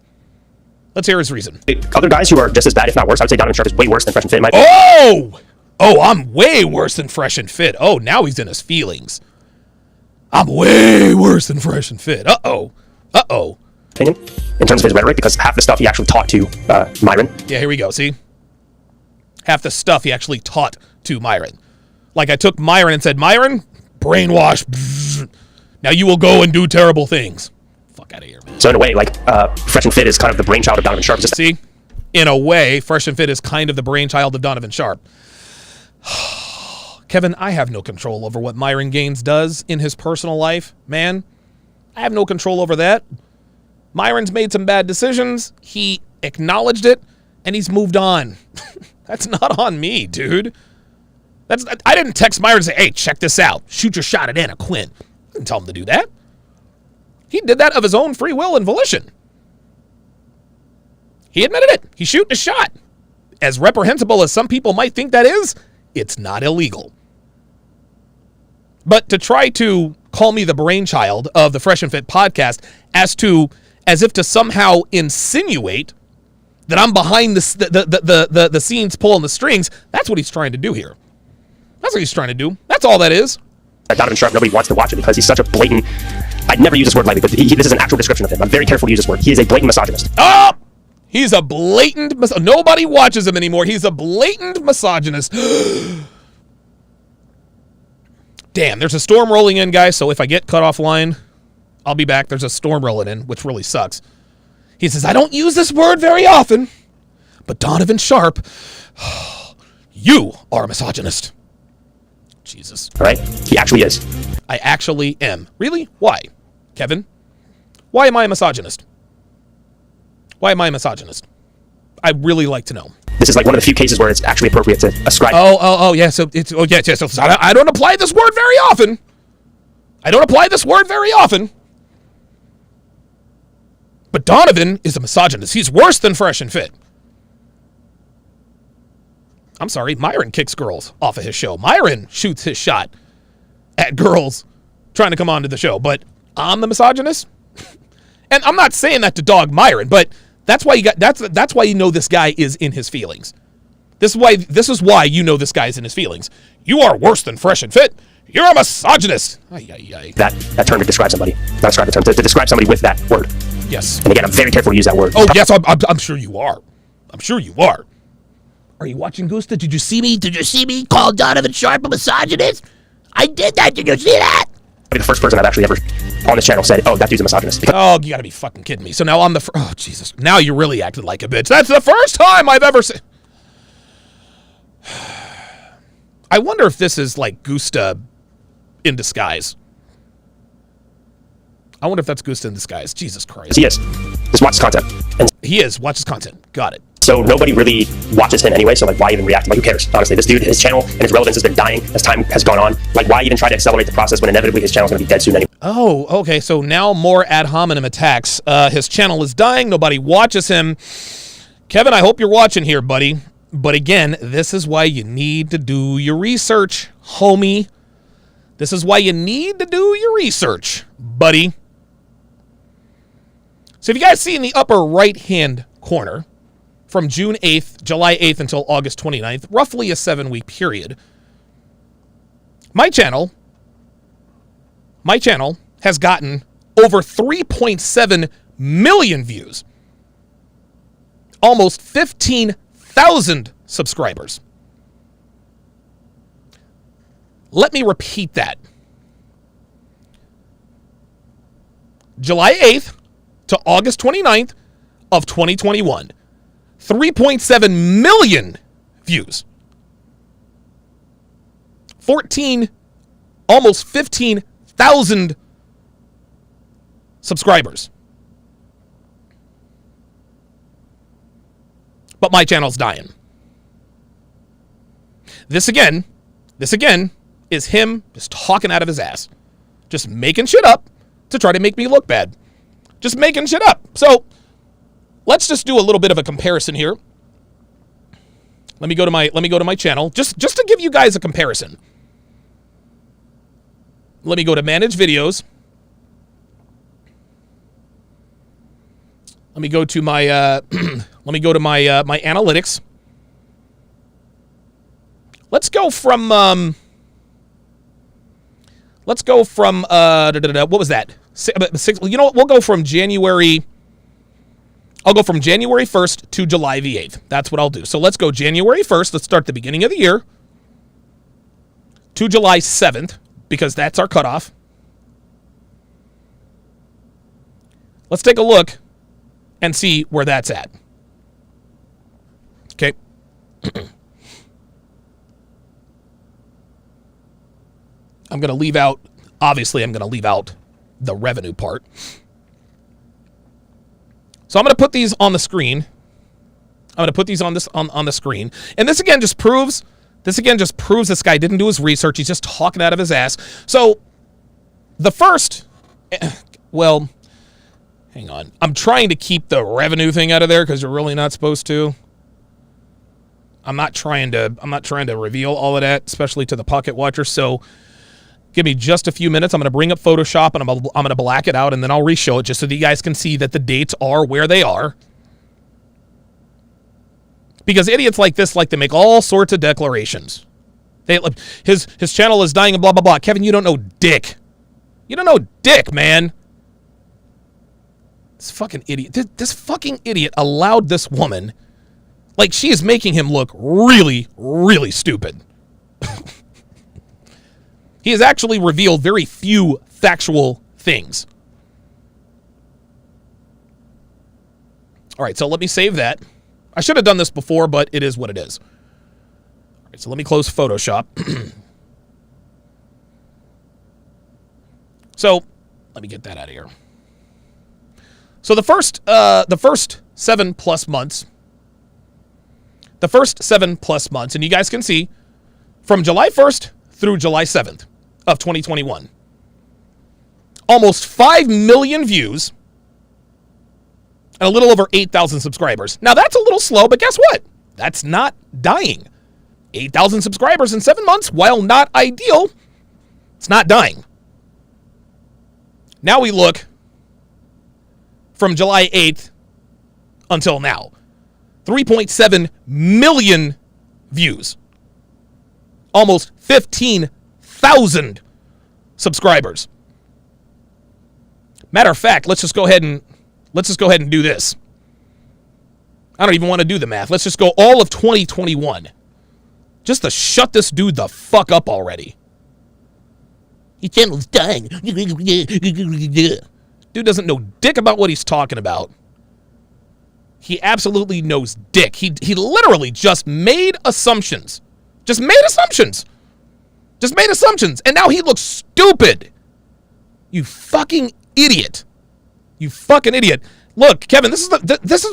Let's hear his reason. Other guys who are just as bad, if not worse, I would say Donovan Sharpe is way worse than Fresh and Fit in my opinion. Oh, I'm way worse than Fresh and Fit. Oh, now he's in his feelings. I'm way worse than Fresh and Fit. Uh-oh. Opinion, in terms of his rhetoric, because half the stuff he actually taught to Myron. Yeah, here we go. See? Half the stuff he actually taught to Myron. Like I took Myron and said, Myron, brainwash. Bzz. Now you will go and do terrible things. Fuck out of here, man. So in a way, Fresh and Fit is kind of the brainchild of Donovan Sharpe. See? In a way, Fresh and Fit is kind of the brainchild of Donovan Sharpe. Kevin, I have no control over what Myron Gaines does in his personal life, man. I have no control over that. Myron's made some bad decisions. He acknowledged it, and he's moved on. That's not on me, dude. I didn't text Myron and say, hey, check this out. Shoot your shot at Anna Quinn. I didn't tell him to do that. He did that of his own free will and volition. He admitted it. He's shooting a shot. As reprehensible as some people might think that is, it's not illegal. But to try to call me the brainchild of the Fresh and Fit podcast as if to somehow insinuate that I'm behind the scenes pulling the strings, that's what he's trying to do here. That's what he's trying to do. That's all that is. Donovan Sharpe, nobody wants to watch it because he's such a blatant... I'd never use this word lightly, but this is an actual description of him. I'm very careful to use this word. He is a blatant misogynist. Oh! He's a blatant... Nobody watches him anymore. He's a blatant misogynist. Damn, there's a storm rolling in, guys, so if I get cut offline, I'll be back. There's a storm rolling in, which really sucks. He says, I don't use this word very often, but Donovan Sharpe, you are a misogynist. Jesus. All right? He actually is. I actually am. Really? Why? Kevin? Why am I a misogynist? Why am I a misogynist? I'd really like to know. This is like one of the few cases where it's actually appropriate to ascribe. Yeah. So it's So I don't apply this word very often. But Donovan is a misogynist. He's worse than Fresh and Fit. I'm sorry, Myron kicks girls off of his show. Myron shoots his shot at girls trying to come onto the show. But I'm the misogynist. And I'm not saying that to dog Myron, but that's why that's why you know this guy is in his feelings. This is why you know this guy's in his feelings. You are worse than Fresh and Fit. You're a misogynist. That term to describe somebody. Not describe the term. To describe somebody with that word. Yes. And again, I'm very careful to use that word. Oh, yes, I'm sure you are. I'm sure you are. Are you watching Guste? Did you see me? Did you see me call Donovan Sharpe a misogynist? I did that. Did you see that? I'll be the first person I've actually ever on this channel said, oh, that dude's a misogynist. Oh, you gotta be fucking kidding me. So now I'm the oh, Jesus. Now you really acted like a bitch. That's the first time I've ever said. I wonder if this is like Guste in disguise. I wonder if that's Guste in disguise. Jesus Christ. He is. Just watch his content. And He is. Watch his content. Got it. so nobody really watches him anyway, so like why even react? Like who cares? Honestly, this dude, his channel and his relevance has been dying as time has gone on. Like why even try to accelerate the process when inevitably his channel's gonna be dead soon anyway? Oh, okay. So now more ad hominem attacks. His channel is dying. Nobody watches him. Kevin, I hope you're watching here, buddy. But again, this is why you need to do your research, homie. This is why you need to do your research, buddy. So if you guys see in the upper right-hand corner, from June 8th, July 8th until August 29th, roughly a 7-week period, my channel has gotten over 3.7 million views, almost 15,000 subscribers. Let me repeat that. July 8th to August 29th of 2021. 3.7 million views. Almost 15,000 subscribers. But my channel's dying. This again is him just talking out of his ass. Just making shit up to try to make me look bad. Just making shit up. So, let's just do a little bit of a comparison here. Let me go to my channel just to give you guys a comparison. Let me go to manage videos. Let me go to my my analytics. Let's go from what was that? You know what? We'll go from January. I'll go from January 1st to July the 8th. That's what I'll do. So let's go January 1st. Let's start the beginning of the year to July 7th because that's our cutoff. Let's take a look and see where that's at. Okay. Obviously I'm going to leave out the revenue part. So I'm going to put these on the screen. I'm going to put these on the screen. And this again just proves this guy didn't do his research. He's just talking out of his ass. So the first, well, hang on. I'm trying to keep the revenue thing out of there because you're really not supposed to. I'm not trying to reveal all of that, especially to the pocket watcher. So give me just a few minutes. I'm going to bring up Photoshop and I'm going to black it out and then I'll re-show it just so that you guys can see that the dates are where they are. Because idiots like this like to make all sorts of declarations. His channel is dying and blah, blah, blah. Kevin, you don't know dick. You don't know dick, man. This fucking idiot. This fucking idiot allowed this woman, like she is making him look really, really stupid. He has actually revealed very few factual things. All right, so let me save that. I should have done this before, but it is what it is. All right, so let me close Photoshop. So let me get that out of here. So the first 7+ months, and you guys can see from July 1st through July 7th of 2021, almost 5 million views and a little over 8,000 subscribers. Now that's a little slow, but guess what? That's not dying. 8,000 subscribers in 7 months, while not ideal, it's not dying. Now we look from July 8th until now. 3.7 million views. Almost 15,000 subscribers. Matter of fact, let's just go ahead and do this. I don't even want to do the math. Let's just go all of 2021. Just to shut this dude the fuck up already. Your channel's dying. Dude doesn't know dick about what he's talking about. He absolutely knows dick. He literally just made assumptions. Just made assumptions. And now he looks stupid. You fucking idiot. You fucking idiot. Look, Kevin, this is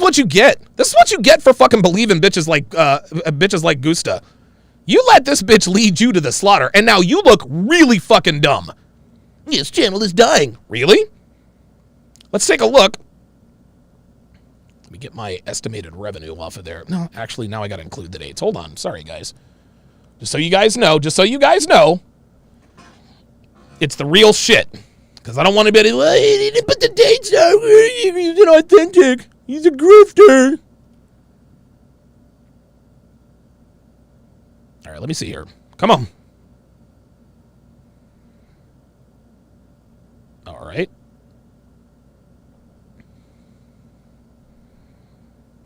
what you get. This is what you get for fucking believing bitches like Guste. You let this bitch lead you to the slaughter, and now you look really fucking dumb. His channel is dying. Really? Let's take a look. Let me get my estimated revenue off of there. No, actually, now I got to include the dates. Hold on. Sorry, guys. Just so you guys know, it's the real shit. Because I don't want to be like, well, he didn't put the dates out. He's inauthentic. He's a grifter. All right, let me see here. Come on. All right.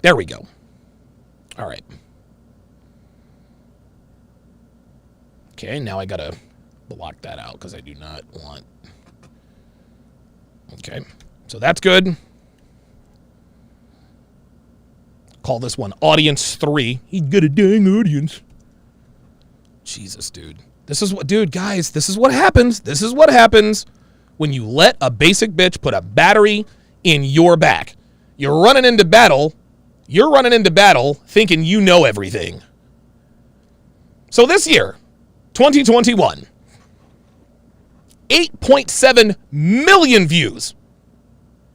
There we go. All right. Okay, now I got to block that out because I do not want... Okay, so that's good. Call this one Audience 3. He's got a dang audience. Jesus, dude. This is what, dude, guys, this is what happens. This is what happens when you let a basic bitch put a battery in your back. You're running into battle thinking you know everything. So this year, 2021, 8.7 million views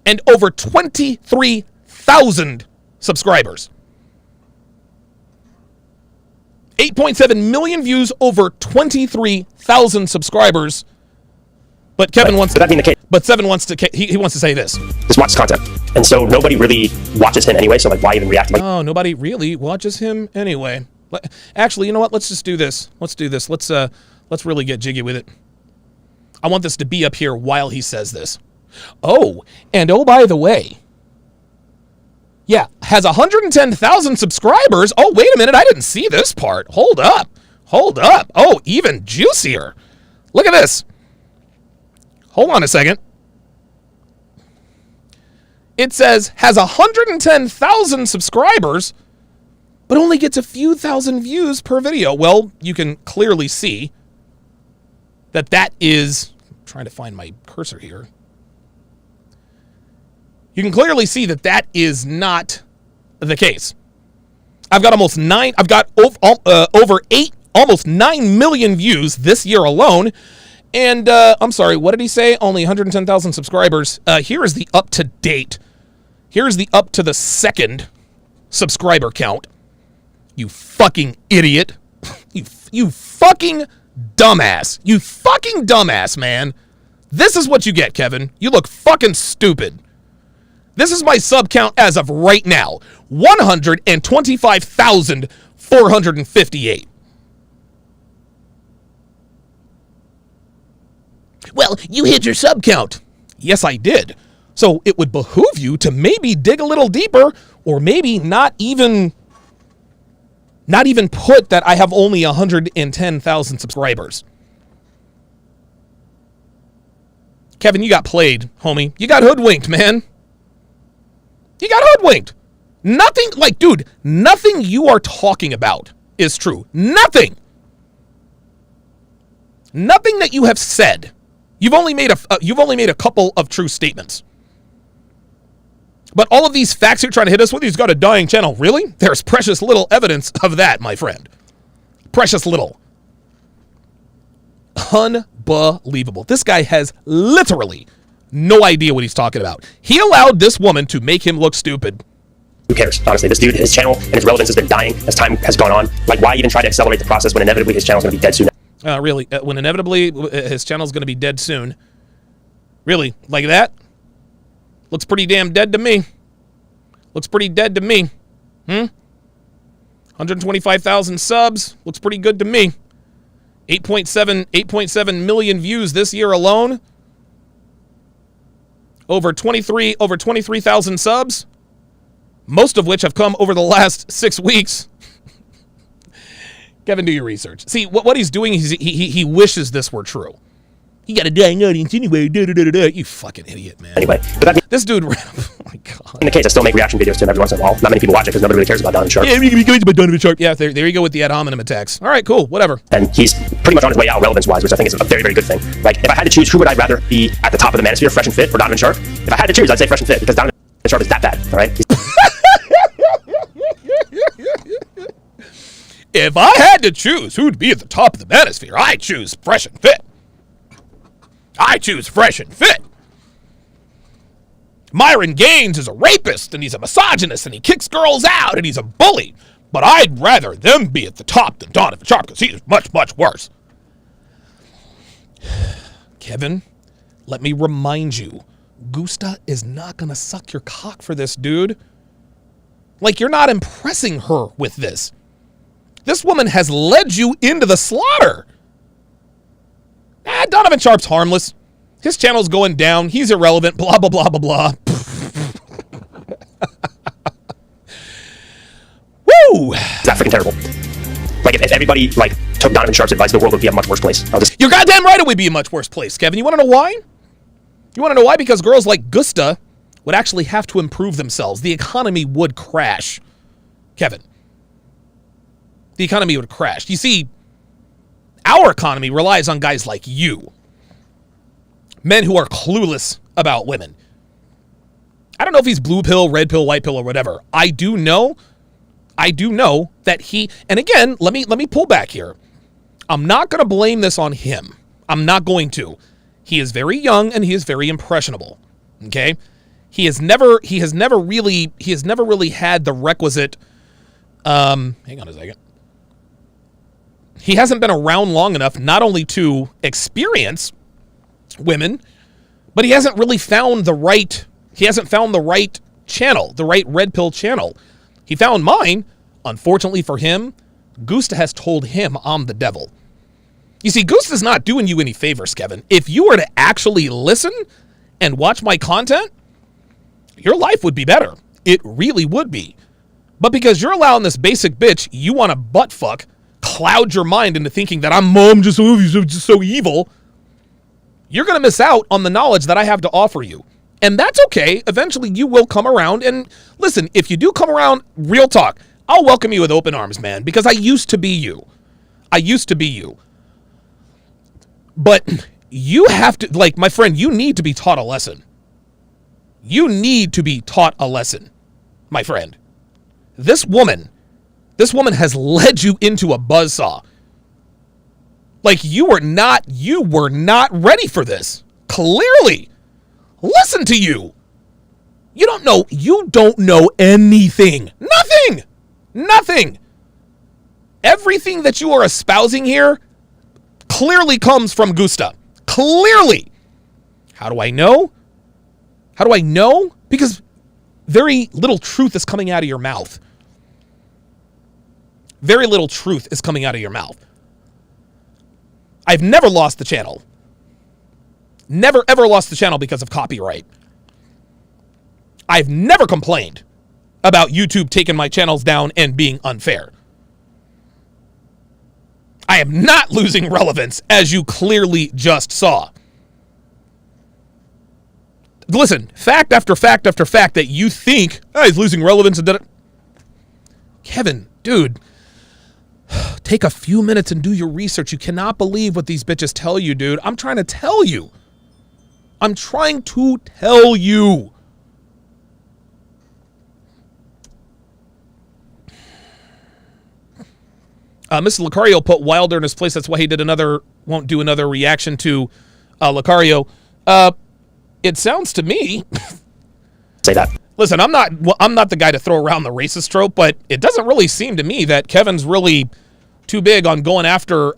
and over 23,000 subscribers. 8.7 million views, over 23,000 subscribers. But Kevin wants. But that being the case, But Seven wants to. He wants to say this. just watches content, and so nobody really watches him anyway. So like, why even react? Like, Oh, nobody really watches him anyway. Actually, you know what? Let's just do this. Let's really get jiggy with it. I want this to be up here while he says this. Oh, and oh, by the way. Yeah, has 110,000 subscribers. Oh, wait a minute. I didn't see this part. Hold up. Oh, even juicier. Look at this. Hold on a second. It says has 110,000 subscribers, but only gets a few thousand views per video. Well, you can clearly see that is... I'm trying to find my cursor here. You can clearly see that is not the case. I've got almost 9 million views this year alone. And I'm sorry, what did he say? Only 110,000 subscribers. Here is the up to date. Here's the up to the second subscriber count. You fucking idiot. You fucking dumbass. You fucking dumbass, man. This is what you get, Kevin. You look fucking stupid. This is my sub count as of right now. 125,458. Well, you hit your sub count. Yes, I did. So it would behoove you to maybe dig a little deeper, or maybe not even put that I have only 110,000 subscribers. Kevin, you got played, homie. You got hoodwinked, man. You got hoodwinked. Nothing, like, dude, nothing you are talking about is true. Nothing. Nothing that you have said. You've only made a couple of true statements. But all of these facts you're trying to hit us with, he's got a dying channel. Really? There's precious little evidence of that, my friend. Precious little. Unbelievable. This guy has literally no idea what he's talking about. He allowed this woman to make him look stupid. Who cares? Honestly, this dude, his channel and his relevance has been dying as time has gone on. Like, why even try to accelerate the process when inevitably his channel's going to be dead soon? Really? When inevitably his channel's going to be dead soon? Really? Like that? Looks pretty damn dead to me. Looks pretty dead to me. 125,000 subs. Looks pretty good to me. 8.7 million views this year alone. Over 23,000 subs. Most of which have come over the last 6 weeks. Kevin, do your research. See, what he's doing is he wishes this were true. You got a dying audience anyway. You fucking idiot, man. Anyway, but that this dude ran up. Oh my god. in the case, I still make reaction videos to him every once in a while. Not many people watch it because nobody really cares about Donovan Sharpe. Yeah, about Donovan Sharpe. Yeah, there you go with the ad hominem attacks. All right, cool, whatever. And he's pretty much on his way out relevance-wise, which I think is a very, very good thing. Like, if I had to choose who would I rather be at the top of the manosphere, Fresh and Fit or Donovan Sharpe? If I had to choose, I'd say Fresh and Fit because Donovan Sharpe is that bad, all right? If I had to choose who'd be at the top of the manosphere, I'd choose Fresh and Fit. I choose Fresh and Fit. Myron Gaines is a rapist, and he's a misogynist, and he kicks girls out, and he's a bully. But I'd rather them be at the top than Donovan Sharpe, because he's much, much worse. Kevin, let me remind you, Guste is not going to suck your cock for this, dude. Like, you're not impressing her with this. This woman has led you into the slaughter. Donovan Sharpe's harmless. His channel's going down. He's irrelevant. Blah, blah, blah, blah, blah. Woo! It's that freaking terrible. Like, if everybody, like, took Donovan Sharpe's advice, the world would be a much worse place. You're goddamn right it would be a much worse place, Kevin. You want to know why? You want to know why? Because girls like Guste would actually have to improve themselves. The economy would crash, Kevin. The economy would crash. You see, our economy relies on guys like you. Men who are clueless about women. I don't know if he's blue pill, red pill, white pill, or whatever. I do know that he, and again, let me pull back here. I'm not going to blame this on him. I'm not going to. He is very young and he is very impressionable. Okay? He has never really had the requisite, hang on a second. He hasn't been around long enough not only to experience women, but he hasn't really found the right channel, the right red pill channel. He found mine. Unfortunately for him, Guste has told him I'm the devil. You see, Guste is not doing you any favors, Kevin. If you were to actually listen and watch my content, your life would be better. It really would be. But because you're allowing this basic bitch you want to butt fuck cloud your mind into thinking that I'm just so evil, you're going to miss out on the knowledge that I have to offer you. And that's okay. Eventually you will come around. And listen, if you do come around, real talk, I'll welcome you with open arms, man, because I used to be you. But you have to, like, my friend, you need to be taught a lesson. You need to be taught a lesson, my friend. This woman has led you into a buzzsaw. Like, you were not ready for this. Clearly. Listen to you. You don't know anything. Nothing. Everything that you are espousing here clearly comes from Guste. Clearly. How do I know? Because very little truth is coming out of your mouth. Very little truth is coming out of your mouth. I've never lost the channel. Never, ever lost the channel because of copyright. I've never complained about YouTube taking my channels down and being unfair. I am not losing relevance, as you clearly just saw. Listen, fact after fact after fact that you think, he's losing relevance. Kevin, dude, take a few minutes and do your research. You cannot believe what these bitches tell you, dude. I'm trying to tell you. I'm trying to tell you. Mr. Lucario put Wilder in his place. That's why he won't do another reaction to Lucario. It sounds to me. Say that. Listen, I'm not the guy to throw around the racist trope, but it doesn't really seem to me that Kevin's really too big on going after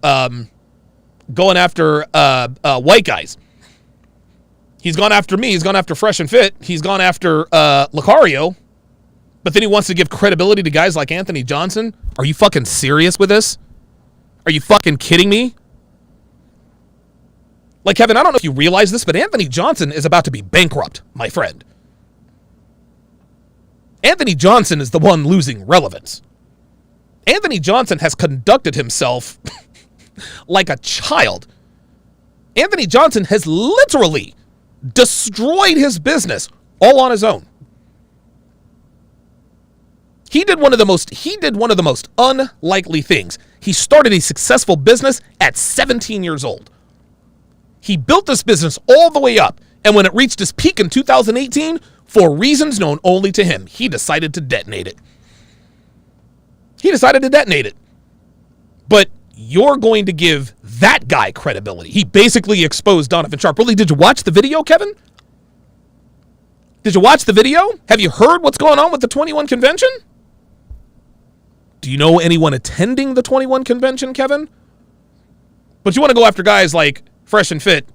white guys. He's gone after me. He's gone after Fresh and Fit. He's gone after Lucario. But then he wants to give credibility to guys like Anthony Johnson. Are you fucking serious with this? Are you fucking kidding me? Like, Kevin, I don't know if you realize this, but Anthony Johnson is about to be bankrupt, my friend. Anthony Johnson is the one losing relevance. Anthony Johnson has conducted himself like a child. Anthony Johnson has literally destroyed his business all on his own. He did one of the most unlikely things. He started a successful business at 17 years old. He built this business all the way up, and when it reached its peak in 2018, for reasons known only to him, he decided to detonate it. But you're going to give that guy credibility. He basically exposed Donovan Sharpe. Really, did you watch the video, Kevin? Did you watch the video? Have you heard what's going on with the 21 convention? Do you know anyone attending the 21 convention, Kevin? But you want to go after guys like Fresh and Fit,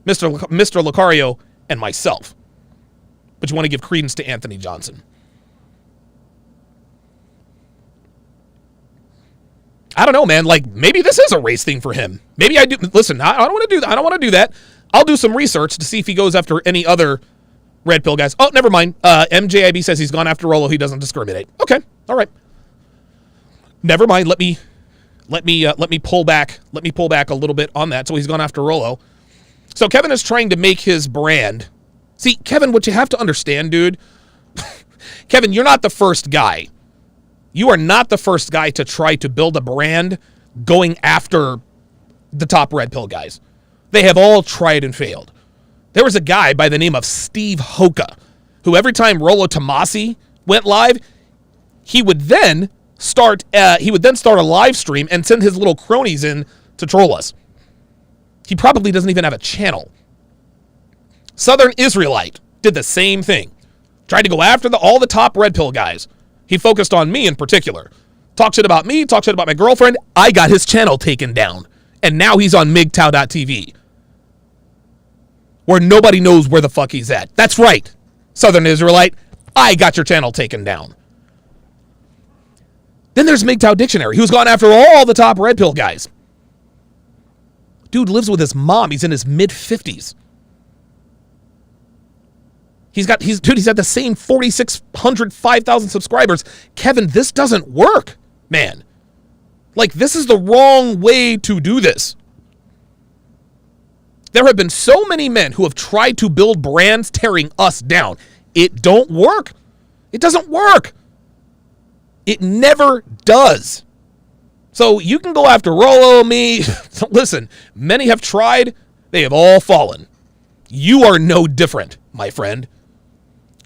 Mr. Lucario, and myself. But you want to give credence to Anthony Johnson. I don't know, man. Like, maybe this is a race thing for him. Maybe I do. Listen, I don't want to do that. I don't want to do that. I'll do some research to see if he goes after any other red pill guys. Oh, never mind. MJIB says he's gone after Rolo. He doesn't discriminate. Okay. All right. Never mind. Let me pull back. Let me pull back a little bit on that. So he's gone after Rolo. So Kevin is trying to make his brand. See, Kevin, what you have to understand, dude. Kevin, you're not the first guy. You are not the first guy to try to build a brand going after the top red pill guys. They have all tried and failed. There was a guy by the name of Steve Hoka, who every time Rollo Tomasi went live, he would then start a live stream and send his little cronies in to troll us. He probably doesn't even have a channel. Southern Israelite did the same thing. Tried to go after all the top red pill guys. He focused on me in particular. Talk shit about me, talk shit about my girlfriend. I got his channel taken down. And now he's on MGTOW.tv. Where nobody knows where the fuck he's at. That's right, Southern Israelite. I got your channel taken down. Then there's MGTOW Dictionary, who's gone after all the top red pill guys. Dude lives with his mom. He's in his mid-50s. He's got the same 4,600, 5,000 subscribers. Kevin, this doesn't work, man. Like, this is the wrong way to do this. There have been so many men who have tried to build brands tearing us down. It don't work. It doesn't work. It never does. So you can go after Rolo, me. Listen, many have tried. They have all fallen. You are no different, my friend.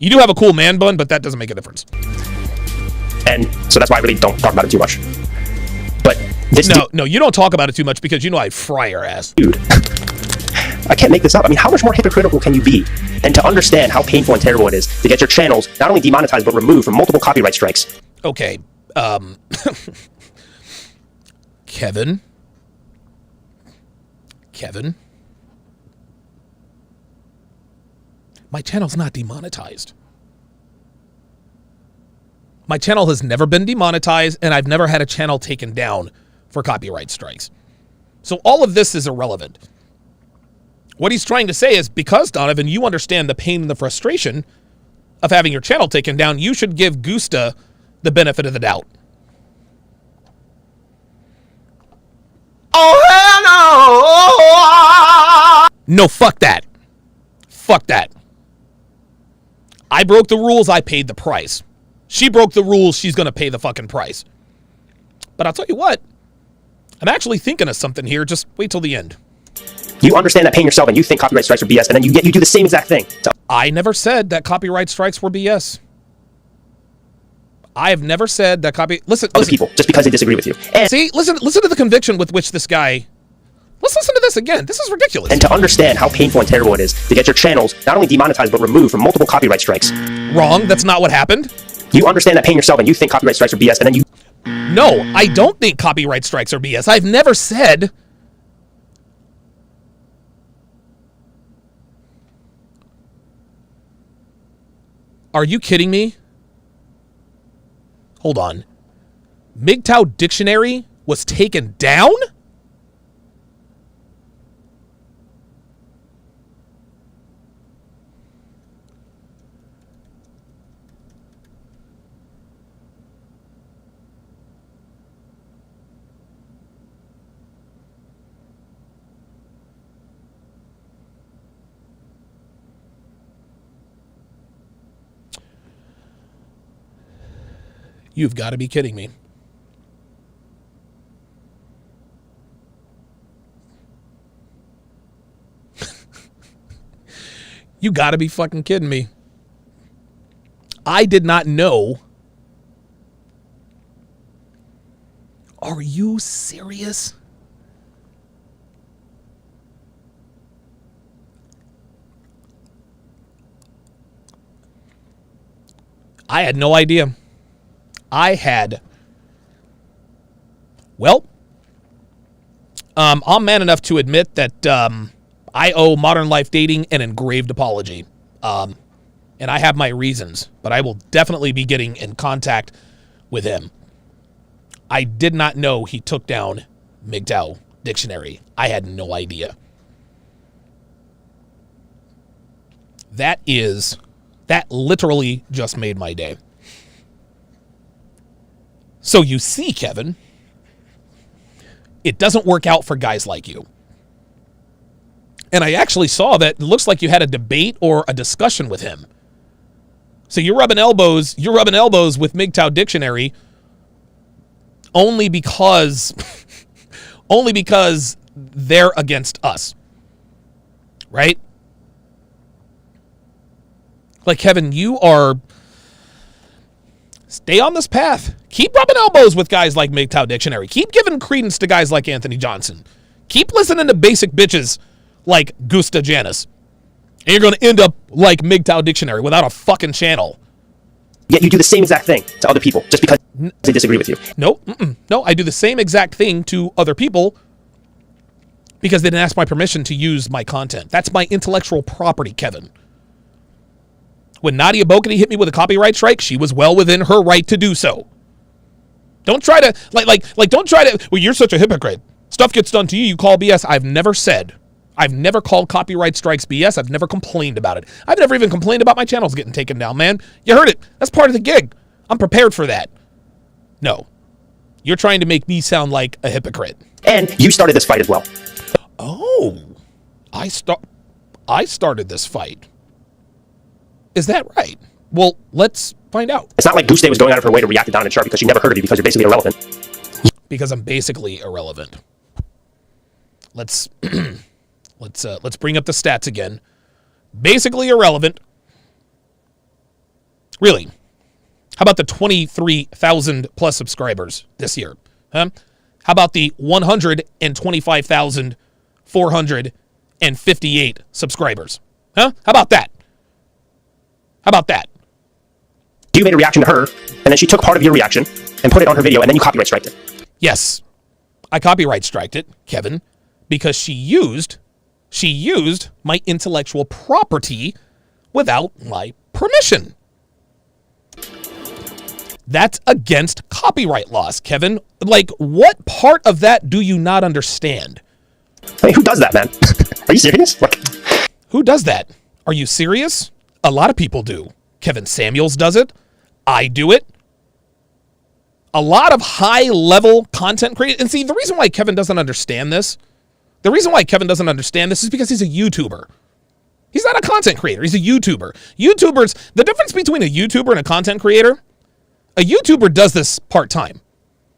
You do have a cool man bun, but that doesn't make a difference. And so that's why I really don't talk about it too much. But this No, you don't talk about it too much because you know I fry your ass. Dude, I can't make this up. I mean, how much more hypocritical can you be? And to understand how painful and terrible it is to get your channels not only demonetized, but removed from multiple copyright strikes. Okay, Kevin, my channel's not demonetized. My channel has never been demonetized, and I've never had a channel taken down for copyright strikes. So all of this is irrelevant. What he's trying to say is, because, Donovan, you understand the pain and the frustration of having your channel taken down, you should give Guste the benefit of the doubt. Oh, hell no! No, fuck that. Fuck that. I broke the rules. I paid the price. She broke the rules. She's going to pay the fucking price. But I'll tell you what. I'm actually thinking of something here. Just wait till the end. You understand that paying yourself and you think copyright strikes are BS, and then you do the same exact thing. I never said that copyright strikes were BS. I have never said that listen. People, just because they disagree with you. And see, listen to the conviction with which this guy... Let's listen to this again. This is ridiculous. And to understand how painful and terrible it is to get your channels not only demonetized but removed from multiple copyright strikes. Wrong. That's not what happened. You understand that paying yourself and you think copyright strikes are BS, and then you... No, I don't think copyright strikes are BS. I've never said... Are you kidding me? Hold on. MGTOW Dictionary was taken down? You've got to be kidding me. You got to be fucking kidding me. I did not know. Are you serious? I had no idea. Well, I'm man enough to admit that I owe Modern Life Dating an engraved apology. And I have my reasons, but I will definitely be getting in contact with him. I did not know he took down MGTOW Dictionary. I had no idea. That literally just made my day. So you see, Kevin, it doesn't work out for guys like you. And I actually saw that it looks like you had a debate or a discussion with him. So you're rubbing elbows with MGTOW Dictionary only because they're against us. Right? Like, Kevin, stay on this path. Keep rubbing elbows with guys like MGTOW Dictionary. Keep giving credence to guys like Anthony Johnson. Keep listening to basic bitches like Guste Janus. And you're going to end up like MGTOW Dictionary without a fucking channel. Yet you do the same exact thing to other people just because they disagree with you. No, I do the same exact thing to other people because they didn't ask my permission to use my content. That's my intellectual property, Kevin. When Nadia Bokity hit me with a copyright strike, she was well within her right to do so. Don't try to, don't try to, well, you're such a hypocrite. Stuff gets done to you, you call BS. I've never called copyright strikes BS. I've never complained about it. I've never even complained about my channels getting taken down, man. You heard it. That's part of the gig. I'm prepared for that. No. You're trying to make me sound like a hypocrite. And you started this fight as well. Oh. I started this fight. Is that right? Well, let's find out. It's not like Guste was going out of her way to react to Donovan and Sharpe because she never heard of you because you're basically irrelevant. Because I'm basically irrelevant. Let's bring up the stats again. Basically irrelevant. Really. How about the 23,000 plus subscribers this year? Huh? How about the 125,458 subscribers? Huh? How about that? How about that? You made a reaction to her, and then she took part of your reaction and put it on her video, and then you copyright striked it. Yes. I copyright striked it, Kevin, because she used my intellectual property without my permission. That's against copyright laws, Kevin. Like, what part of that do you not understand? I mean, who does that, man? Are you serious? Who does that? Are you serious? A lot of people do. Kevin Samuels does it. I do it. A lot of high-level content creators. And see, the reason why Kevin doesn't understand this, is because he's a YouTuber. He's not a content creator. He's a YouTuber. The difference between a YouTuber and a content creator A YouTuber does this part-time.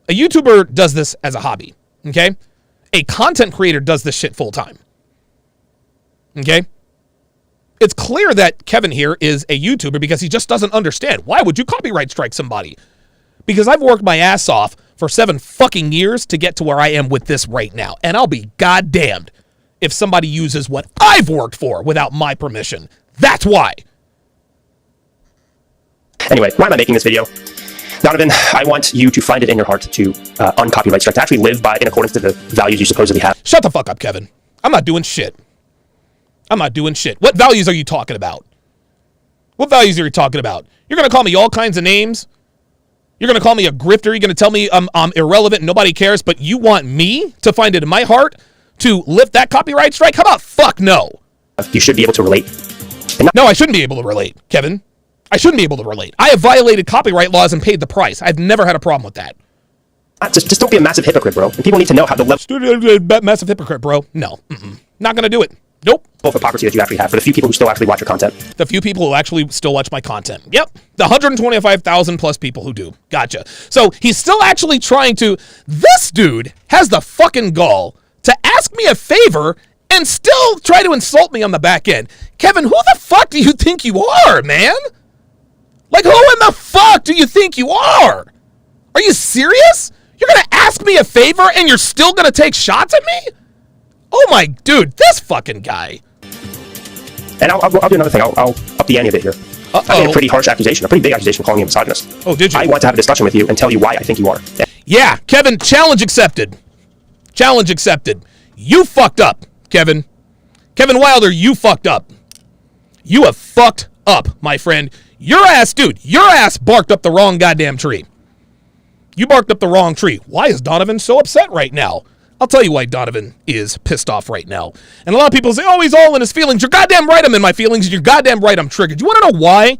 A YouTuber does this as a hobby, okay? A content creator does this shit full-time, okay? It's clear that Kevin here is a YouTuber because he just doesn't understand. Why would you copyright strike somebody? Because I've worked my ass off for 7 fucking years to get to where I am with this right now, and I'll be goddamned if somebody uses what I've worked for without my permission. That's why. Anyway, why am I making this video? Donovan, I want you to find it in your heart to uncopyright strike, to actually live by in accordance to the values you supposedly have. Shut the fuck up, Kevin. I'm not doing shit. I'm not doing shit. What values are you talking about? What values are you talking about? You're going to call me all kinds of names? You're going to call me a grifter? You're going to tell me I'm irrelevant and nobody cares, but you want me to find it in my heart to lift that copyright strike? How about fuck no? You should be able to relate. No, I shouldn't be able to relate, Kevin. I shouldn't be able to relate. I have violated copyright laws and paid the price. I've never had a problem with that. Just don't be a massive hypocrite, bro. And people need to know how the level Massive hypocrite, bro. No. Not going to do it. Nope. of hypocrisy that you actually have for the few people who still actually watch your content. The few people who actually still watch my content. Yep. The 125,000 plus people who do. Gotcha. So he's still actually trying to... This dude has the fucking gall to ask me a favor and still try to insult me on the back end. Kevin, who the fuck do you think you are, man? Like, who in the fuck do you think you are? Are you serious? You're going to ask me a favor and you're still going to take shots at me? Oh my, dude, this fucking guy. And I'll do another thing. I'll up the ante a bit here. I made a pretty harsh accusation, a pretty big accusation calling you a misogynist. Oh, did you? I want to have a discussion with you and tell you why I think you are. Yeah, Kevin, challenge accepted. Challenge accepted. You fucked up, Kevin. Kevin Wilder, you fucked up. You have fucked up, my friend. Your ass, dude, your ass barked up the wrong goddamn tree. You barked up the wrong tree. Why is Donovan so upset right now? I'll tell you why Donovan is pissed off right now. And a lot of people say, oh, he's all in his feelings. You're goddamn right I'm in my feelings. You're goddamn right I'm triggered. You want to know why?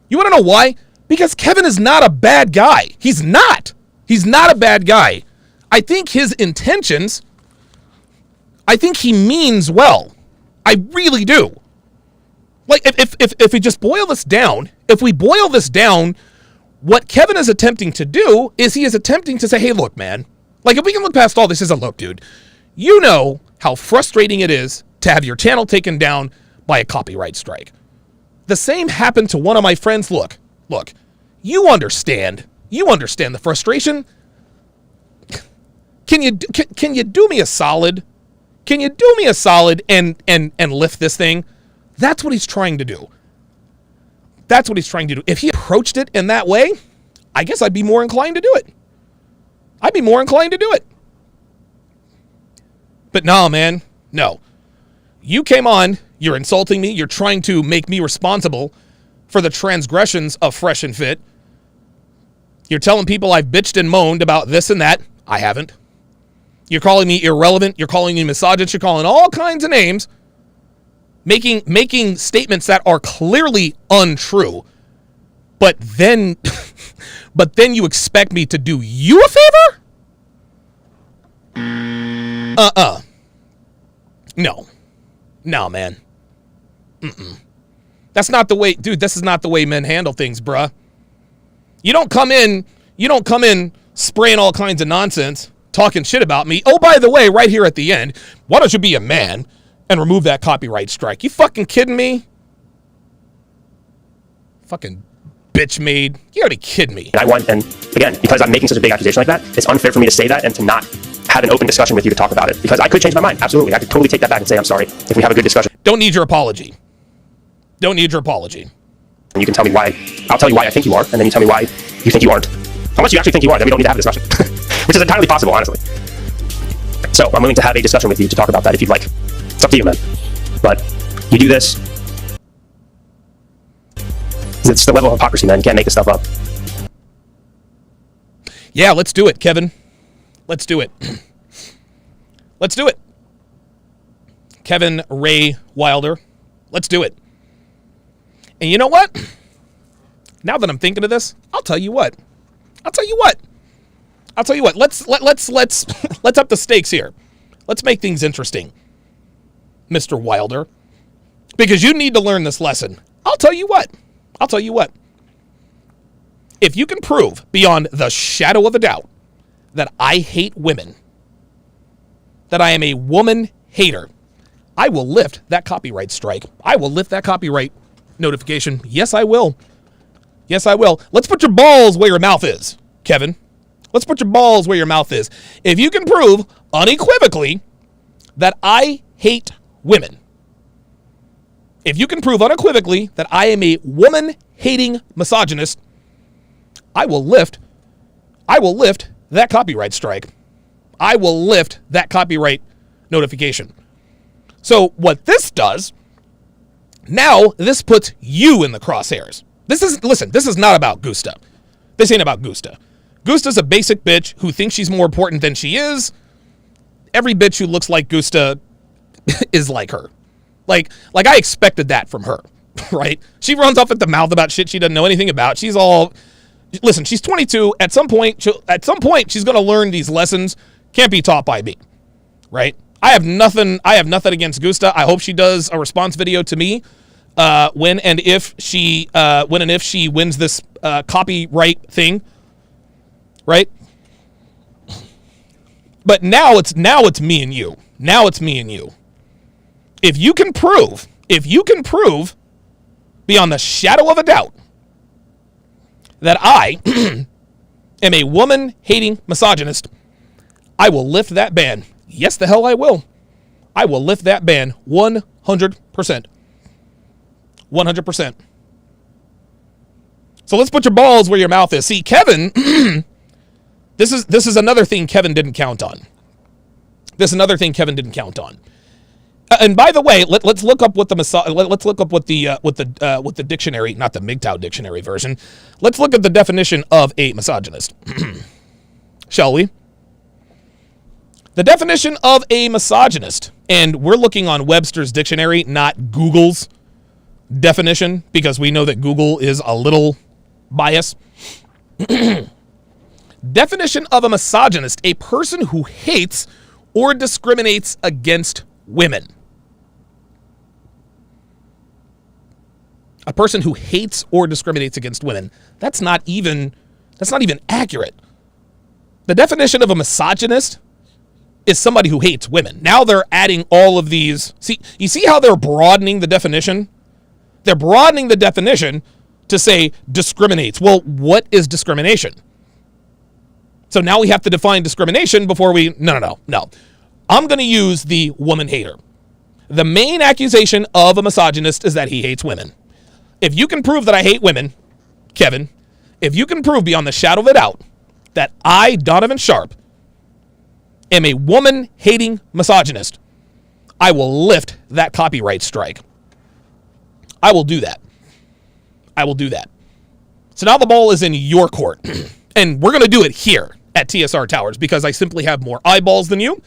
You want to know why? Because Kevin is not a bad guy. He's not. He's not a bad guy. I think his intentions, I think he means well. I really do. Like, if we just boil this down, what Kevin is attempting to do is he is attempting to say, hey, look, man. Like, if we can look past all this as a look, dude, you know how frustrating it is to have your channel taken down by a copyright strike. The same happened to one of my friends. Look, you understand the frustration. Can you do me a solid? Can you do me a solid and lift this thing? That's what he's trying to do. That's what he's trying to do. If he approached it in that way, I guess I'd be more inclined to do it. But no, man, no. You came on, you're insulting me, you're trying to make me responsible for the transgressions of Fresh and Fit. You're telling people I've bitched and moaned about this and that. I haven't. You're calling me irrelevant, you're calling me misogynist, you're calling all kinds of names, making statements that are clearly untrue. But then you expect me to do you a favor? No, man. That's not the way, dude, this is not the way men handle things, bruh. You don't come in spraying all kinds of nonsense, talking shit about me. Oh, by the way, right here at the end, why don't you be a man and remove that copyright strike? You fucking kidding me? Fucking bitch made. You gotta be kidding me. And again, because I'm making such a big accusation like that, it's unfair for me to say that and to not have an open discussion with you to talk about it. Because I could change my mind. Absolutely. I could totally take that back and say I'm sorry if we have a good discussion. Don't need your apology. And you can tell me why. I'll tell you why I think you are, and then you tell me why you think you aren't. Unless you actually think you are, then we don't need to have a discussion. Which is entirely possible, honestly. So I'm willing to have a discussion with you to talk about that if you'd like. It's up to you, man. But you do this. It's the level of hypocrisy, man. You can't make this stuff up. Yeah, let's do it, Kevin. Let's do it. Let's do it. Kevin Ray Wilder. Let's do it. And you know what? Now that I'm thinking of this, I'll tell you what. Let's up the stakes here. Let's make things interesting, Mr. Wilder. Because you need to learn this lesson. I'll tell you what. if you can prove beyond the shadow of a doubt that I hate women, that I am a woman hater, I will lift that copyright strike. I will lift that copyright notification. Yes, I will. Yes, I will. Let's put your balls where your mouth is, Kevin. Let's put your balls where your mouth is. If you can prove unequivocally that I hate women, if you can prove unequivocally that I am a woman-hating misogynist, I will lift that copyright strike. I will lift that copyright notification. So what this does, now this puts you in the crosshairs. This is not about Guste. This ain't about Guste. Guste's a basic bitch who thinks she's more important than she is. Every bitch who looks like Guste is like her. Like I expected that from her, right? She runs off at the mouth about shit she doesn't know anything about. She's 22. At some point, she's going to learn these lessons. Can't be taught by me, right? I have nothing against Guste. I hope she does a response video to me when and if she wins this copyright thing, right? But now it's me and you. Now it's me and you. If you can prove beyond the shadow of a doubt that I am a woman-hating misogynist, I will lift that ban. Yes, the hell I will. I will lift that ban 100%. 100%. So let's put your balls where your mouth is. See, Kevin, this is another thing Kevin didn't count on. And by the way, let's look up what the dictionary, not the MGTOW dictionary version. Let's look at the definition of a misogynist, shall we? The definition of a misogynist, and we're looking on Webster's dictionary, not Google's definition, because we know that Google is a little biased. Definition of a misogynist: a person who hates or discriminates against women. A person who hates or discriminates against women. That's not even accurate. The definition of a misogynist is somebody who hates women. Now they're adding all of these. See, you see how they're broadening the definition? They're broadening the definition to say discriminates. Well, what is discrimination? So now we have to define discrimination before we, no. I'm going to use the woman hater. The main accusation of a misogynist is that he hates women. If you can prove that I hate women, Kevin, if you can prove beyond the shadow of a doubt that I, Donovan Sharpe, am a woman-hating misogynist, I will lift that copyright strike. I will do that. So now the ball is in your court. And we're going to do it here at TSR Towers because I simply have more eyeballs than you.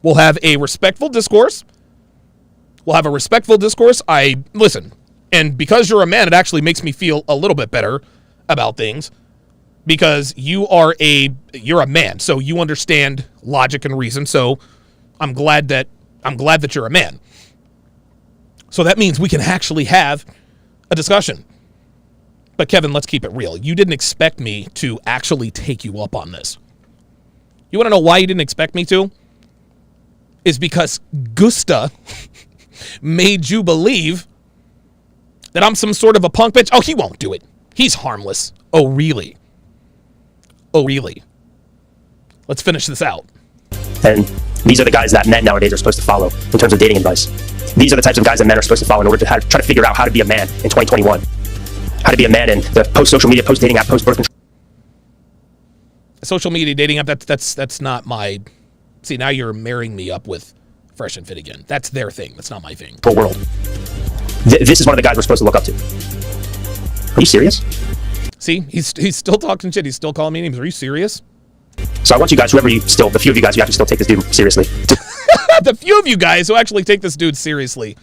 We'll have a respectful discourse. Listen, and because you're a man, it actually makes me feel a little bit better about things because you're a man, so you understand logic and reason. So I'm glad that you're a man. So that means we can actually have a discussion. But Kevin, let's keep it real. You didn't expect me to actually take you up on this. You want to know why you didn't expect me to? Is because Guste made you believe that I'm some sort of a punk bitch. Oh, he won't do it. He's harmless. Oh, really? Let's finish this out. And these are the guys that men nowadays are supposed to follow in terms of dating advice. These are the types of guys that men are supposed to follow in order to try to figure out how to be a man in 2021. How to be a man in the post-social media, post-dating app, post-birth control. Social media dating app, that's not my... See, now you're marrying me up with Fresh and Fit again. That's their thing. That's not my thing. World. This is one of the guys we're supposed to look up to. Are you serious? See, he's still talking shit. He's still calling me names. Are you serious? So I want you guys, the few of you guys who actually still take this dude seriously. The few of you guys who actually take this dude seriously.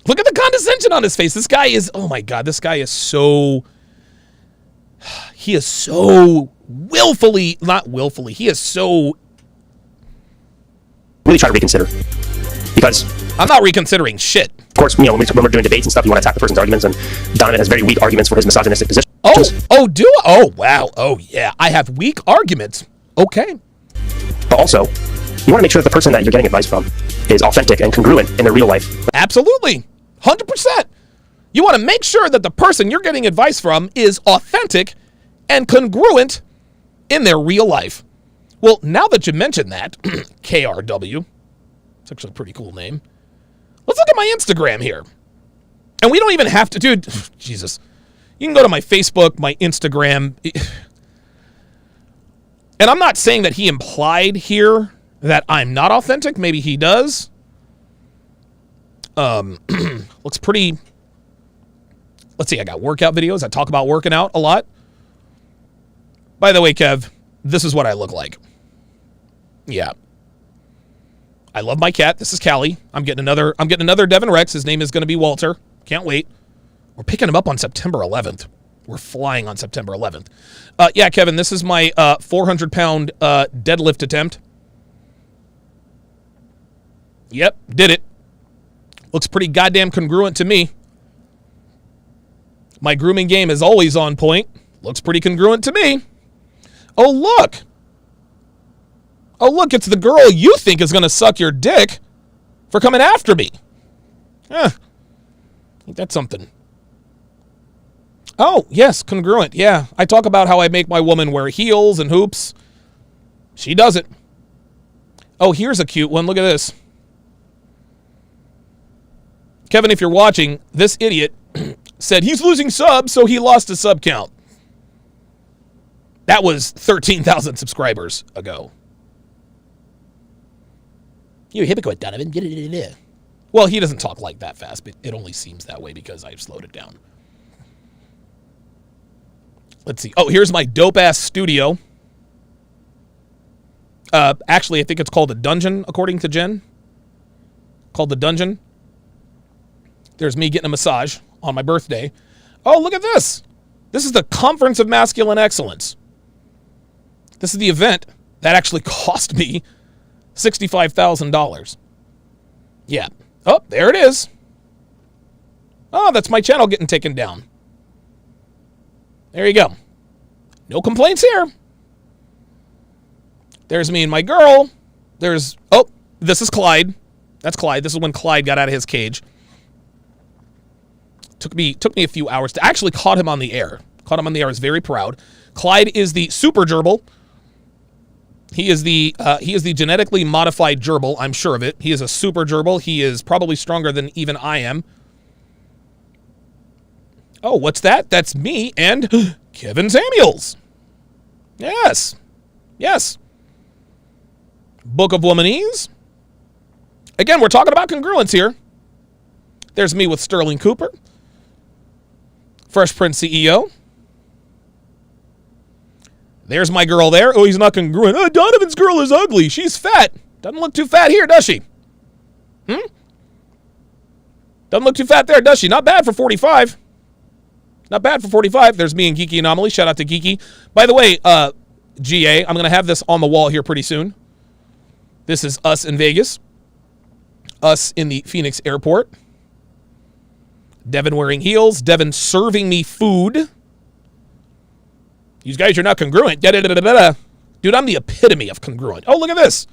Look at the condescension on his face. This guy is, oh my God, he is so willfully, not willfully, he is so... Really try to reconsider. Because I'm not reconsidering shit. Of course, when we're doing debates and stuff, you want to attack the person's arguments, and Donovan has very weak arguments for his misogynistic position. Do I? Oh, wow. Oh, yeah. I have weak arguments. Okay. But also, you want to make sure that the person that you're getting advice from is authentic and congruent in their real life. Absolutely. 100%. You want to make sure that the person you're getting advice from is authentic and congruent in their real life. Well, now that you mentioned that, KRW, it's actually a pretty cool name. Let's look at my Instagram here. And we don't even have to, dude, Jesus. You can go to my Facebook, my Instagram. And I'm not saying that he implied here that I'm not authentic. Maybe he does. Looks pretty. Let's see, I got workout videos. I talk about working out a lot. By the way, Kev, this is what I look like. Yeah. I love my cat. This is Callie. I'm getting another Devin Rex. His name is going to be Walter. Can't wait. We're picking him up on September 11th. We're flying on September 11th. Yeah, Kevin, this is my 400-pound deadlift attempt. Yep, did it. Looks pretty goddamn congruent to me. My grooming game is always on point. Looks pretty congruent to me. Oh, look. Oh, look, it's the girl you think is going to suck your dick for coming after me. Ain't that something? Oh, yes, congruent. Yeah, I talk about how I make my woman wear heels and hoops. She does it. Oh, here's a cute one. Look at this. Kevin, if you're watching, this idiot said he's losing subs, so he lost his sub count. That was 13,000 subscribers ago. You're a hypocrite, Donovan. Well, he doesn't talk like that fast, but it only seems that way because I've slowed it down. Let's see. Oh, here's my dope-ass studio. Actually, I think it's called a dungeon, according to Jen. Called the dungeon. There's me getting a massage on my birthday. Oh, look at this. This is the Conference of Masculine Excellence. This is the event that actually cost me $65,000. Yeah. Oh, there it is. Oh, that's my channel getting taken down. There you go. No complaints here. There's me and my girl. There's, oh, this is Clyde. That's Clyde. This is when Clyde got out of his cage. Took me a few hours to actually caught him on the air. Caught him on the air. I was very proud. Clyde is the super gerbil. He is the genetically modified gerbil. I'm sure of it. He is a super gerbil. He is probably stronger than even I am. Oh, what's that? That's me and Kevin Samuels. Yes. Yes. Book of Womanese. Again, we're talking about congruence here. There's me with Sterling Cooper. Fresh Prince CEO. There's my girl there. Oh, he's not congruent. Oh, Donovan's girl is ugly. She's fat. Doesn't look too fat here, does she? Doesn't look too fat there, does she? Not bad for 45. Not bad for 45. There's me and Geeky Anomaly. Shout out to Geeky. By the way, GA, I'm going to have this on the wall here pretty soon. This is us in Vegas. Us in the Phoenix airport. Devin wearing heels. Devin serving me food. You guys are not congruent. Dude, I'm the epitome of congruent. Oh, look at this.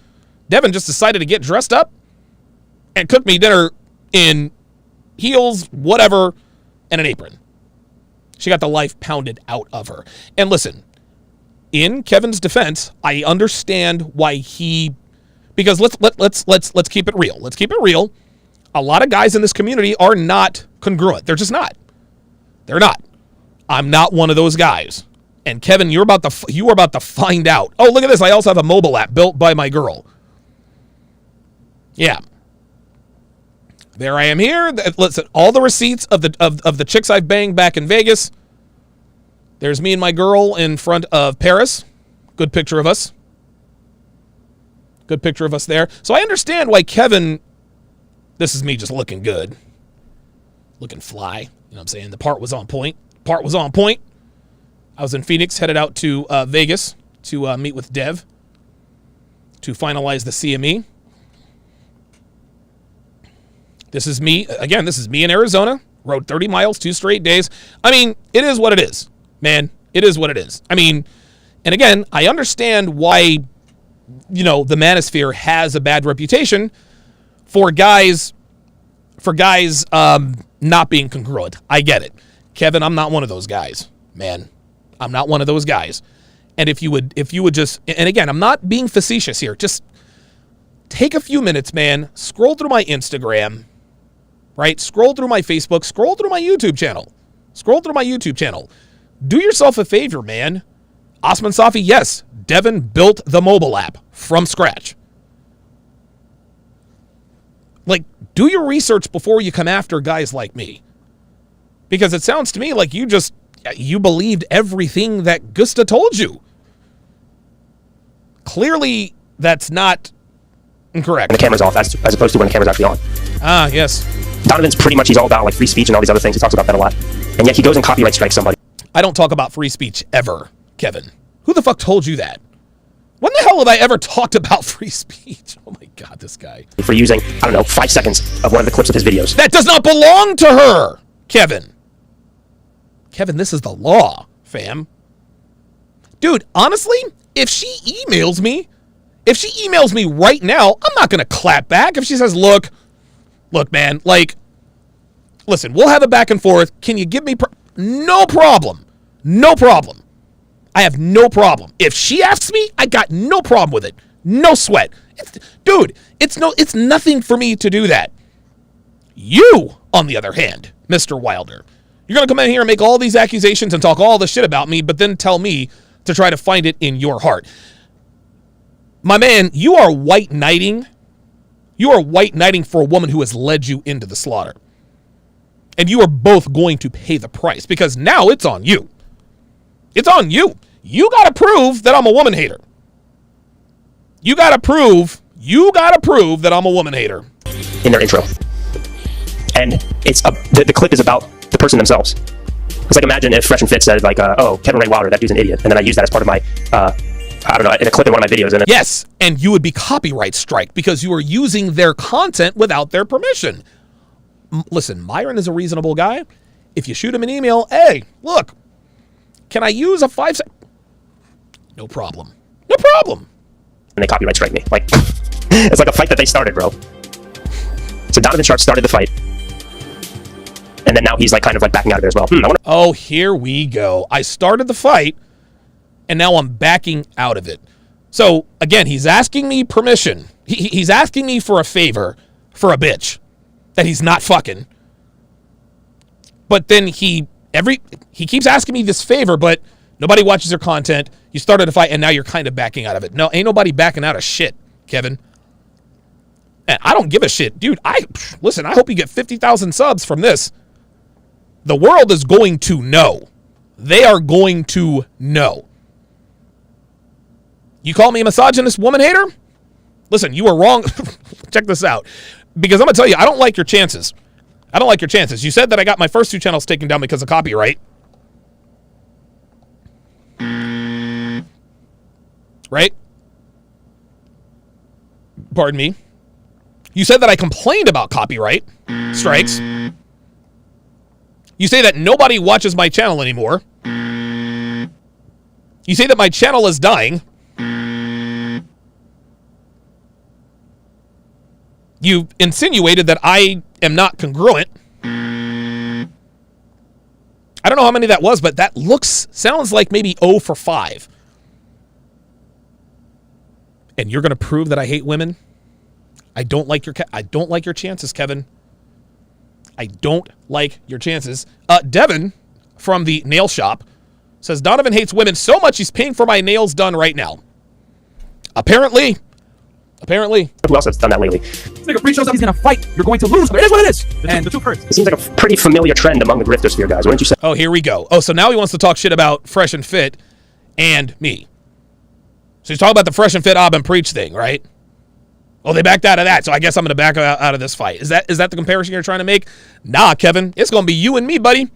Devin just decided to get dressed up and cook me dinner in heels, whatever, and an apron. She got the life pounded out of her. And listen, in Kevin's defense, I understand why he, because let's keep it real. Let's keep it real. A lot of guys in this community are not congruent. They're just not. They're not. I'm not one of those guys. And Kevin, you are about to find out. Oh, look at this. I also have a mobile app built by my girl. Yeah. There I am here. Listen, all the receipts of the chicks I've banged back in Vegas. There's me and my girl in front of Paris. Good picture of us. Good picture of us there. So I understand why Kevin, this is me just looking good. Looking fly. You know what I'm saying? The part was on point. Part was on point. I was in Phoenix, headed out to Vegas to meet with Dev to finalize the CME. This is me. Again, this is me in Arizona. Rode 30 miles, 2 straight days. I mean, it is what it is, man. It is what it is. I mean, and again, I understand why, you know, the manosphere has a bad reputation for guys not being congruent. I get it. Kevin, I'm not one of those guys, man. I'm not one of those guys. And if you would just, and again, I'm not being facetious here, just take a few minutes, man, scroll through my Instagram, right? Scroll through my Facebook, scroll through my YouTube channel. Do yourself a favor, man. Osman Safi, yes, Devin built the mobile app from scratch. Like, do your research before you come after guys like me. Because it sounds to me like you believed everything that Guste told you. Clearly, that's not incorrect. When the camera's off, as opposed to when the camera's actually on. Ah, yes. Donovan's pretty much, he's all about like free speech and all these other things. He talks about that a lot. And yet he goes and copyright strikes somebody. I don't talk about free speech ever, Kevin. Who the fuck told you that? When the hell have I ever talked about free speech? Oh my God, this guy. For using, I don't know, 5 seconds of one of the clips of his videos. That does not belong to her, Kevin. Kevin, this is the law, fam. Dude, honestly, if she emails me right now, I'm not going to clap back. If she says, look, man, like, listen, we'll have a back and forth. Can you give me, no problem. I have no problem. If she asks me, I got no problem with it. No sweat. It's nothing for me to do that. You, on the other hand, Mr. Wilder, you're going to come in here and make all these accusations and talk all this shit about me, but then tell me to try to find it in your heart. My man, you are white knighting. You are white knighting for a woman who has led you into the slaughter. And you are both going to pay the price because now it's on you. It's on you. You got to prove that I'm a woman hater. You got to prove that I'm a woman hater. In their intro. And it's the clip is about the person themselves. It's like, imagine if Fresh and Fit said like, oh, Kevin Ray Wilder, that dude's an idiot. And then I use that as part of my, I don't know, in a clip in one of my videos. And yes, and you would be copyright strike because you are using their content without their permission. Listen, Myron is a reasonable guy. If you shoot him an email, hey, look, can I use a 5-second? No problem. And they copyright strike me. Like, it's like a fight that they started, bro. So Donovan Sharpe started the fight. And then now he's like kind of like backing out of it as well. Oh, here we go. I started the fight, and now I'm backing out of it. So, again, he's asking me permission. He's asking me for a favor for a bitch that he's not fucking. But then he keeps asking me this favor, but nobody watches their content. You started a fight, and now you're kind of backing out of it. No, ain't nobody backing out of shit, Kevin. And I don't give a shit. Dude, listen, I hope you get 50,000 subs from this. The world is going to know. They are going to know. You call me a misogynist woman hater? Listen, you are wrong. Check this out. Because I'm going to tell you, I don't like your chances. You said that I got my first 2 channels taken down because of copyright. Right? Pardon me. You said that I complained about copyright strikes. You say that nobody watches my channel anymore. You say that my channel is dying. You insinuated that I am not congruent. I don't know how many that was, but that sounds like maybe 0 for 5. And you're going to prove that I hate women? I don't like your chances, Kevin. I don't like your chances. Devin from the nail shop says Donovan hates women so much he's paying for my nails done right now. Apparently. Who else has done that lately? This nigga pre shows up, he's gonna fight. You're going to lose, but it is what it is. And the two first. It seems like a pretty familiar trend among the griftosphere guys, wouldn't you say? Oh, here we go. Oh, so now he wants to talk shit about Fresh and Fit and me. So he's talking about the Fresh and Fit Ob and Preach thing, right? Oh, they backed out of that, so I guess I'm going to back out of this fight. Is that the comparison you're trying to make? Nah, Kevin. It's going to be you and me, buddy.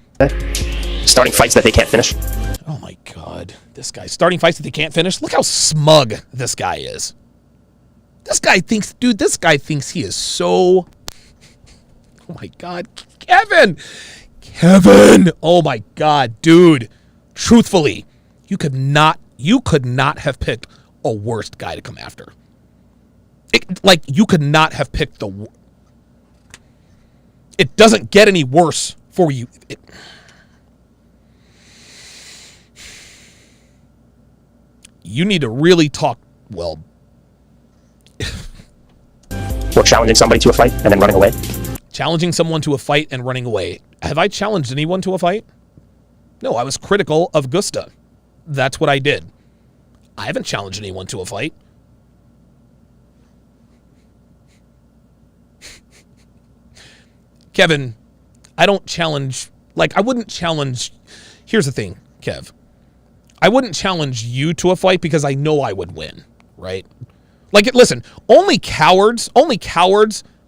Starting fights that they can't finish. Oh, my God. This guy starting fights that they can't finish. Look how smug this guy is. This guy thinks he is so Oh my God, Kevin! Kevin! Oh my God, dude. Truthfully, you could not have picked a worse guy to come after. You could not have picked it doesn't get any worse for you. You need to really talk, well... Or challenging somebody to a fight and then running away. Challenging someone to a fight and running away. Have I challenged anyone to a fight? No, I was critical of Guste. That's what I did. I haven't challenged anyone to a fight. Kevin, I don't challenge... I wouldn't challenge... Here's the thing, Kev. I wouldn't challenge you to a fight because I know I would win, right? Listen, only cowards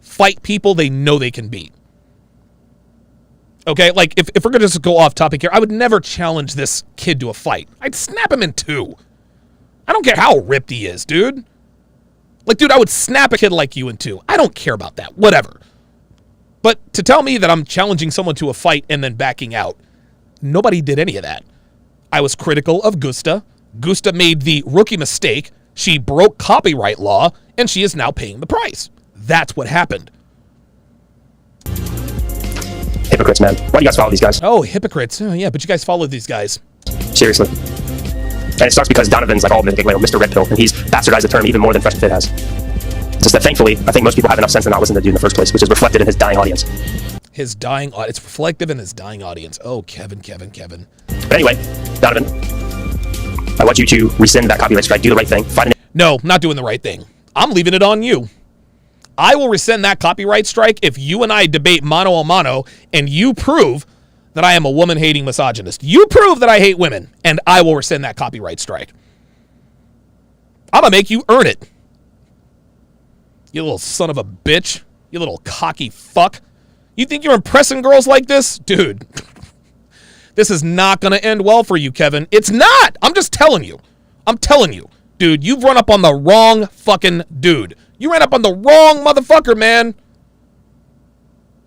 fight people they know they can beat. Okay, if we're going to just go off topic here, I would never challenge this kid to a fight. I'd snap him in two. I don't care how ripped he is, dude. Dude, I would snap a kid like you in two. I don't care about that. Whatever. But to tell me that I'm challenging someone to a fight and then backing out, nobody did any of that. I was critical of Guste. Guste made the rookie mistake. She broke copyright law, and she is now paying the price. That's what happened. Hypocrites, man. Why do you guys follow these guys? Oh, hypocrites. Oh, yeah, but you guys follow these guys. Seriously. And it sucks because Donovan's all Mr. Red Pill, and he's bastardized the term even more than Fresh and Fit has. Just that thankfully, I think most people have enough sense to not listen to the dude in the first place, which is reflected in his dying audience. It's reflective in his dying audience. Oh, Kevin. But anyway, Donovan, I want you to rescind that copyright strike, do the right thing, find an... No, not doing the right thing. I'm leaving it on you. I will rescind that copyright strike if you and I debate mano a mano and you prove that I am a woman-hating misogynist. You prove that I hate women, and I will rescind that copyright strike. I'm going to make you earn it. You little son of a bitch. You little cocky fuck. You think you're impressing girls like this? Dude, this is not going to end well for you, Kevin. It's not. I'm just telling you. I'm telling you. Dude, you've run up on the wrong fucking dude. You ran up on the wrong motherfucker, man.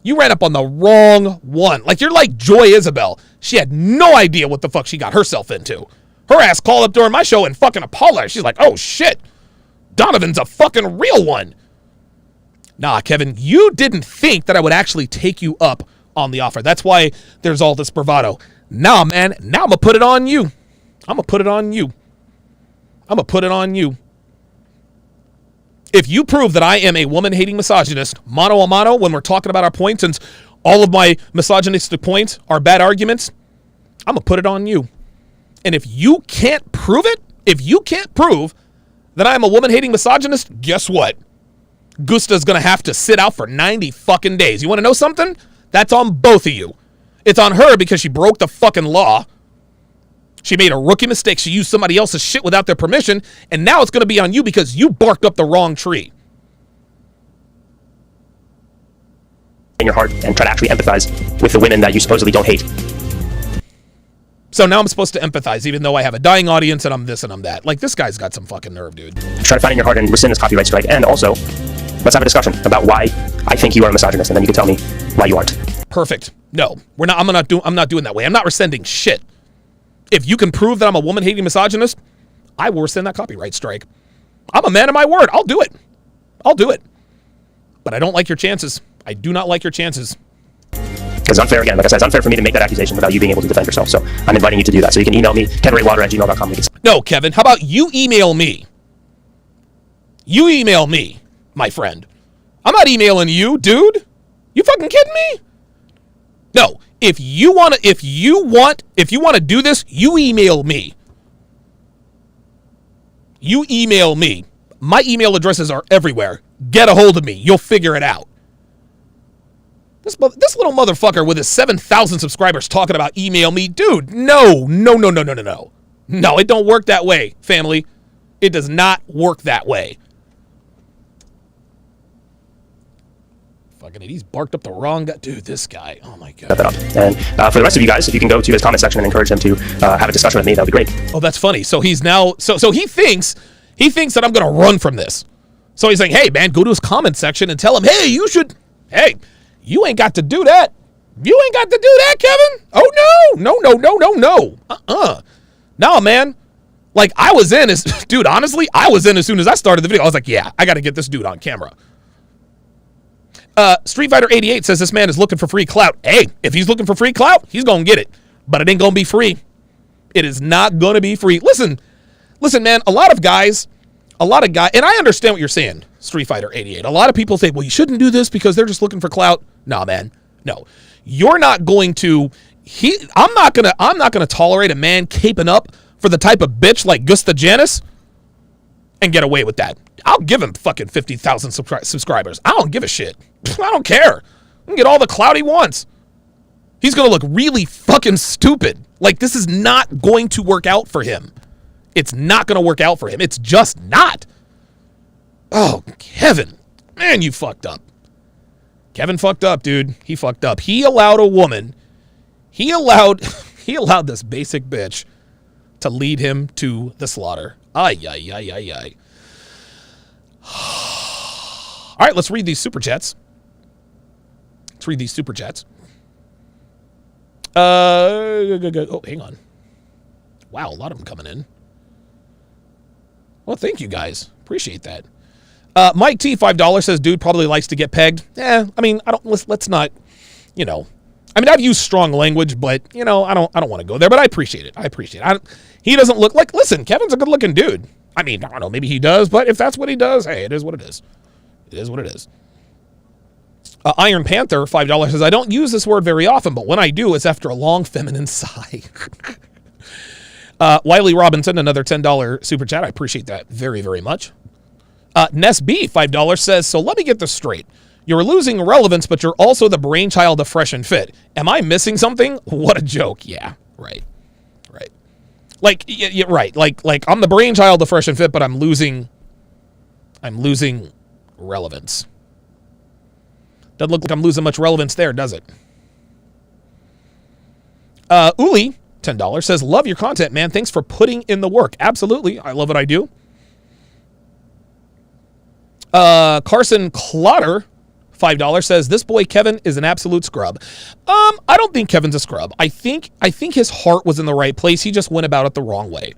You ran up on the wrong one. You're like Joy Isabel. She had no idea what the fuck she got herself into. Her ass called up during my show and fucking apologized. She's like, oh shit, Donovan's a fucking real one. Nah, Kevin, you didn't think that I would actually take you up on the offer. That's why there's all this bravado. Nah, man, now I'm gonna put it on you. I'm gonna put it on you. I'm gonna put it on you. If you prove that I am a woman-hating misogynist, mano a mano, when we're talking about our points, and all of my misogynistic points are bad arguments, I'm going to put it on you. And if you can't prove it, if you can't prove that I am a woman-hating misogynist, guess what? Gusta's going to have to sit out for 90 fucking days. You want to know something? That's on both of you. It's on her because she broke the fucking law. She made a rookie mistake. She used somebody else's shit without their permission. And now it's going to be on you because you barked up the wrong tree. In your heart and try to actually empathize with the women that you supposedly don't hate. So now I'm supposed to empathize even though I have a dying audience and I'm this and I'm that. This guy's got some fucking nerve, dude. Try to find in your heart and rescind this copyright strike. And also, let's have a discussion about why I think you are a misogynist. And then you can tell me why you aren't. Perfect. No, we're not. I'm not doing that way. I'm not rescinding shit. If you can prove that I'm a woman-hating misogynist, I will rescind that copyright strike. I'm a man of my word. I'll do it. I'll do it. But I don't like your chances. I do not like your chances. It's unfair again. Like I said, it's unfair for me to make that accusation without you being able to defend yourself. So I'm inviting you to do that. So you can email me, kenraywater@gmail.com. No, Kevin. How about you email me? You email me, my friend. I'm not emailing you, dude. You fucking kidding me? No. If you want to do this, you email me. You email me. My email addresses are everywhere. Get a hold of me. You'll figure it out. This little motherfucker with his 7,000 subscribers talking about email me. Dude, no. No, it don't work that way, family. It does not work that way. Fucking, he's barked up the wrong guy. Dude, this guy. Oh, my God. And for the rest of you guys, if you can go to his comment section and encourage him to have a discussion with me, that would be great. Oh, that's funny. So he's now... So he thinks that I'm going to run from this. So he's like, hey, man, go to his comment section and tell him, hey, you should... Hey, You ain't got to do that. You ain't got to do that, Kevin. Oh, no. No, man. Like, I was in as, dude, honestly, I was in as soon as I started the video. I was like, yeah, I got to get this dude on camera. Street Fighter 88 says this man is looking for free clout. Hey, if he's looking for free clout, he's going to get it. But it ain't going to be free. It is not going to be free. Listen, man, a lot of guys, and I understand what you're saying, Street Fighter 88. A lot of people say, well, you shouldn't do this because they're just looking for clout. Nah, man, no. You're not going to, I'm not going to tolerate a man caping up for the type of bitch like Guste Janus and get away with that. I'll give him fucking 50,000 subscribers. I don't give a shit. I don't care. He can get all the clout he wants. He's going to look really fucking stupid. Like, this is not going to work out for him. It's not going to work out for him. It's just not. Oh, Kevin. Man, you fucked up. Kevin fucked up, dude. He fucked up. He allowed a woman. He allowed this basic bitch to lead him to the slaughter. Ay. All right, let's read these super chats. Oh, hang on. Wow, a lot of them coming in. Well, thank you guys. Appreciate that. Mike T, $5 says, dude probably likes to get pegged. I mean, let's not, you know. I mean, I've used strong language, but, you know, I don't want to go there, but I appreciate it. He doesn't look like, listen, Kevin's a good looking dude. I mean, I don't know, maybe he does, but if that's what he does, hey, it is what it is. It is what it is. Iron Panther, $5 says, I don't use this word very often, but when I do, it's after a long feminine sigh. Wiley Robinson, another $10 super chat. I appreciate that very, very much. Ness B, $5 says, so let me get this straight. You're losing relevance, but you're also the brainchild of Fresh and Fit. Am I missing something? What a joke. Yeah, right. Like, yeah, right. Like I'm the brainchild of Fresh and Fit, but I'm losing relevance. Doesn't look like I'm losing much relevance there, does it? Uli, $10 says, love your content, man. Thanks for putting in the work. Absolutely. I love what I do. Carson Clotter, $5 says, this boy Kevin is an absolute scrub. I don't think Kevin's a scrub. I think his heart was in the right place. He just went about it the wrong way.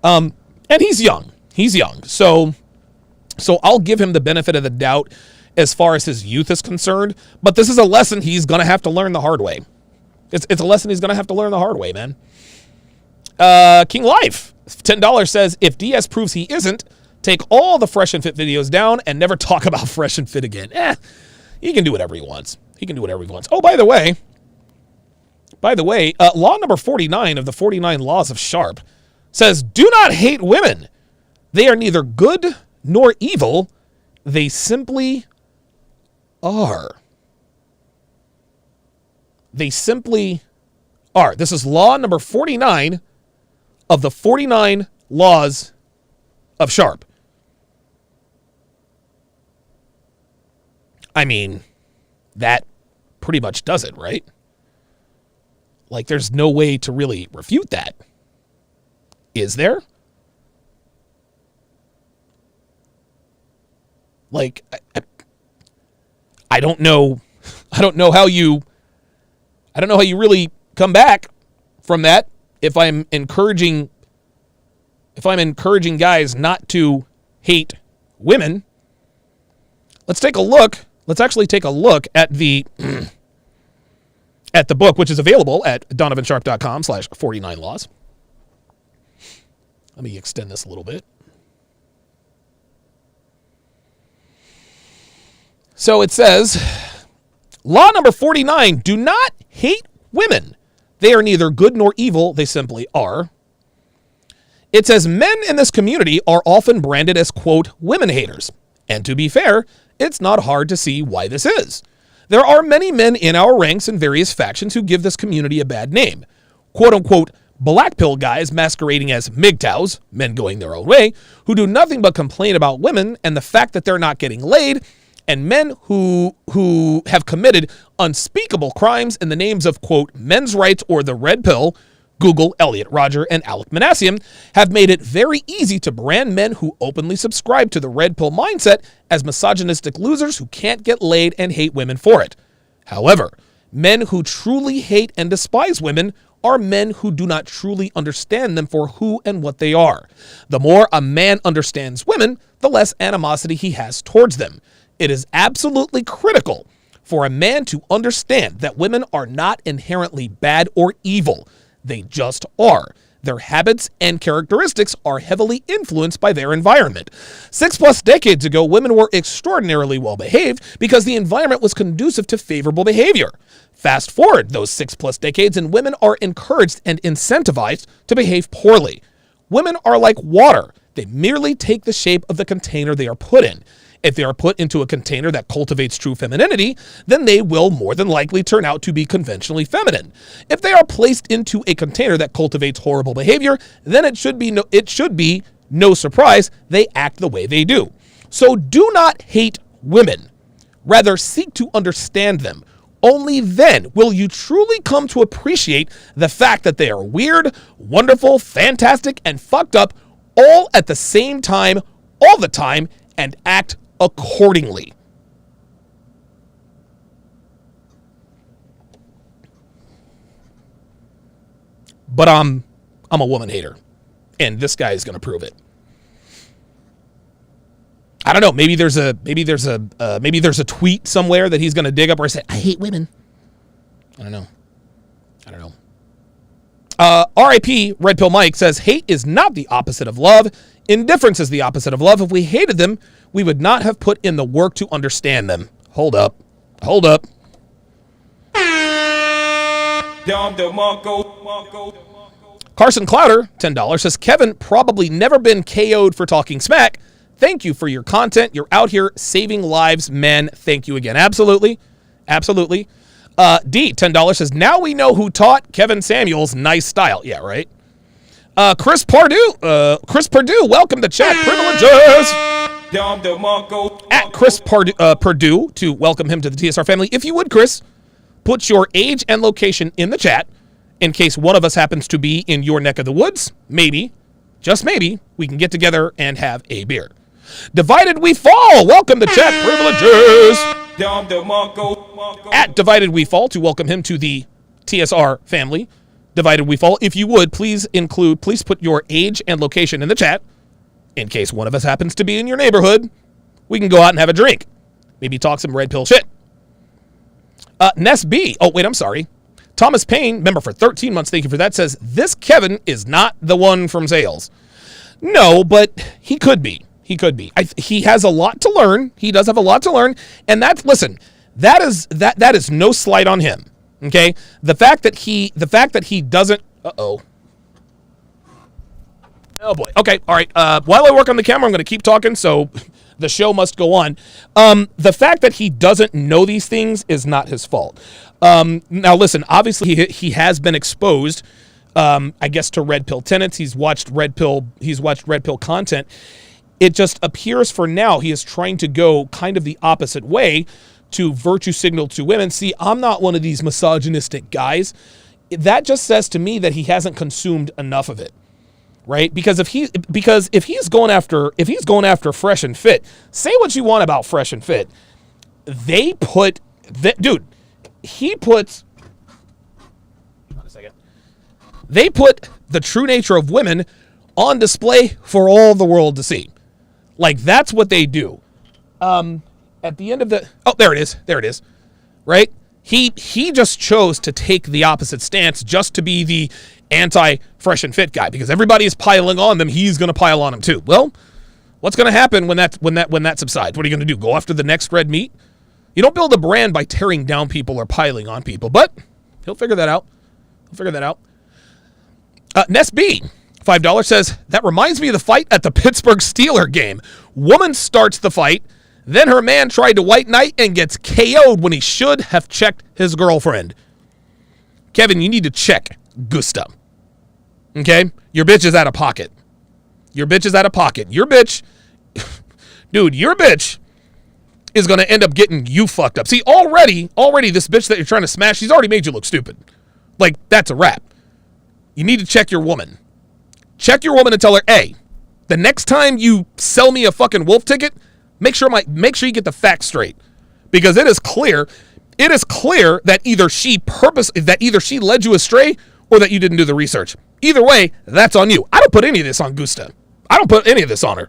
And he's young. So I'll give him the benefit of the doubt as far as his youth is concerned. But this is a lesson he's going to have to learn the hard way. It's a lesson he's going to have to learn the hard way, man. King Life, $10 says, if DS proves he isn't, take all the Fresh and Fit videos down and never talk about Fresh and Fit again. He can do whatever he wants. Oh, by the way, law number 49 of the 49 laws of Sharpe says, do not hate women. They are neither good nor evil. They simply are. This is law number 49 of the 49 laws of Sharpe. I mean, that pretty much does it, right? Like, there's no way to really refute that. Is there? Like, I don't know. I don't know how you really come back from that if I'm encouraging guys not to hate women. Let's take a look. Let's actually take a look at the book, which is available at donovansharpe.com/49laws. Let me extend this a little bit. So it says, law number 49, do not hate women. They are neither good nor evil. They simply are. It says men in this community are often branded as, quote, women haters. And to be fair, it's not hard to see why this is. There are many men in our ranks and various factions who give this community a bad name. Quote unquote, black pill guys masquerading as MGTOWs, men going their own way, who do nothing but complain about women and the fact that they're not getting laid, and men who have committed unspeakable crimes in the names of, quote, men's rights or the red pill. Google, Elliot Rodger, and Alec Manassian have made it very easy to brand men who openly subscribe to the red pill mindset as misogynistic losers who can't get laid and hate women for it. However, men who truly hate and despise women are men who do not truly understand them for who and what they are. The more a man understands women, the less animosity he has towards them. It is absolutely critical for a man to understand that women are not inherently bad or evil. They just are. Their habits and characteristics are heavily influenced by their environment. 6+ decades ago, women were extraordinarily well behaved because the environment was conducive to favorable behavior. Fast forward those 6+ decades and women are encouraged and incentivized to behave poorly. Women are like water. They merely take the shape of the container they are put in. If they are put into a container that cultivates true femininity, then they will more than likely turn out to be conventionally feminine. If they are placed into a container that cultivates horrible behavior, then it should be no surprise they act the way they do. So do not hate women. Rather, seek to understand them. Only then will you truly come to appreciate the fact that they are weird, wonderful, fantastic, and fucked up all at the same time, all the time, and act accordingly. But I'm a woman hater, and this guy is going to prove it. I don't know. Maybe there's a tweet somewhere that he's going to dig up where I say I hate women. I don't know. R.I.P. Red Pill Mike says hate is not the opposite of love. Indifference is the opposite of love. If we hated them, we would not have put in the work to understand them. Hold up. Carson Clowder, $10, says Kevin probably never been KO'd for talking smack. Thank you for your content. You're out here saving lives, men. Thank you again. Absolutely. D, $10, says now we know who taught Kevin Samuels nice style. Yeah, right. Chris Purdue, welcome to chat privileges. At Chris Purdue to welcome him to the TSR family. If you would, Chris, put your age and location in the chat in case one of us happens to be in your neck of the woods. Maybe, just maybe, we can get together and have a beer. Divided We Fall, welcome to chat privileges. At Divided We Fall to welcome him to the TSR family. Divided We Fall. If you would, please put your age and location in the chat. In case one of us happens to be in your neighborhood, we can go out and have a drink. Maybe talk some red pill shit. Ness B. Oh, wait, I'm sorry. Thomas Payne, member for 13 months, thank you for that, says, this Kevin is not the one from sales. No, but he could be. He has a lot to learn. He does have a lot to learn. And that is no slight on him. Okay? The fact that he doesn't, oh boy. Okay. All right. While I work on the camera, I'm going to keep talking. So the show must go on. The fact that he doesn't know these things is not his fault. Now listen, obviously he has been exposed, I guess, to red pill tenets. He's watched red pill content. It just appears for now he is trying to go kind of the opposite way to virtue signal to women. See, I'm not one of these misogynistic guys. That just says to me that he hasn't consumed enough of it. Right? Because if he's going after Fresh and Fit, say what you want about Fresh and Fit. He puts they put the true nature of women on display for all the world to see. Like, that's what they do. At the end of the... Oh, there it is. Right? He just chose to take the opposite stance just to be the anti-Fresh and Fit guy. Because everybody is piling on them, he's going to pile on them too. Well, what's going to happen when that subsides? What are you going to do? Go after the next red meat? You don't build a brand by tearing down people or piling on people. But he'll figure that out. Ness B, $5, says, that reminds me of the fight at the Pittsburgh Steelers game. Woman starts the fight, then her man tried to white knight and gets KO'd when he should have checked his girlfriend. Kevin, you need to check Guste. Okay? Your bitch is out of pocket. Your bitch, dude, your bitch is going to end up getting you fucked up. See, already this bitch that you're trying to smash, she's already made you look stupid. Like, that's a wrap. You need to check your woman. Check your woman and tell her, hey, the next time you sell me a fucking wolf ticket, make sure you get the facts straight. Because it is clear It is clear that either she led you astray or that you didn't do the research. Either way, that's on you. I don't put any of this on Guste. I don't put any of this on her.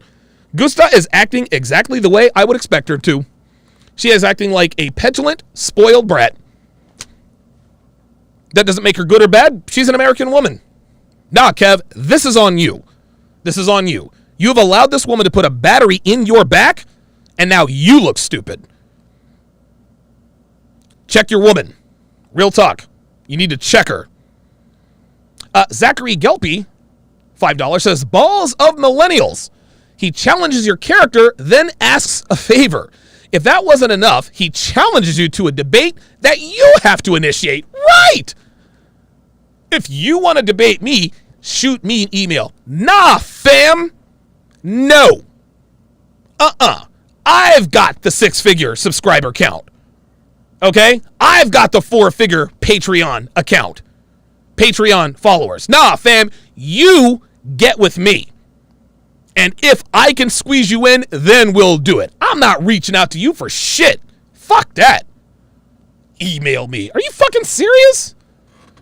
Guste is acting exactly the way I would expect her to. She is acting like a petulant, spoiled brat. That doesn't make her good or bad. She's an American woman. Nah, Kev, this is on you. This is on you. You have allowed this woman to put a battery in your back, and now you look stupid. Check your woman. Real talk. You need to check her. Zachary Gelpy, $5, says, balls of millennials. He challenges your character, then asks a favor. If that wasn't enough, he challenges you to a debate that you have to initiate. Right! If you want to debate me, shoot me an email. Nah, fam. No. I've got the 6-figure subscriber count. Okay? I've got the 4-figure Patreon account. Patreon followers. Nah, fam. You get with me. And if I can squeeze you in, then we'll do it. I'm not reaching out to you for shit. Fuck that. Email me. Are you fucking serious?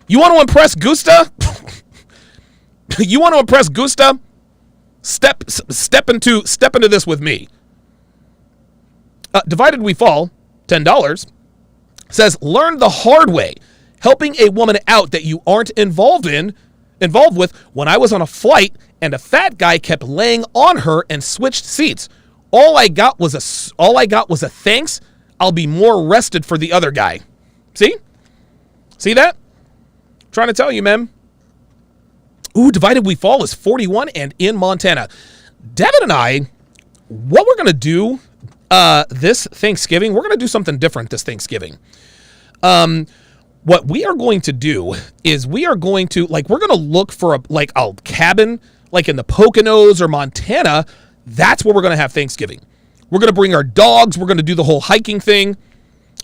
You want to impress Guste? You want to impress Guste? Step into this with me. Divided We Fall, $10, says, learn the hard way. Helping a woman out that you aren't involved with. When I was on a flight and a fat guy kept laying on her and switched seats. All I got was a thanks. I'll be more rested for the other guy. See? See that? Trying to tell you, man. Ooh, Divided We Fall is 41 and in Montana. Devin and I, what we're going to do this Thanksgiving, we're going to do something different this Thanksgiving. What we are going to do is we're going to look for a cabin like in the Poconos or Montana. That's where we're going to have Thanksgiving. We're going to bring our dogs. We're going to do the whole hiking thing.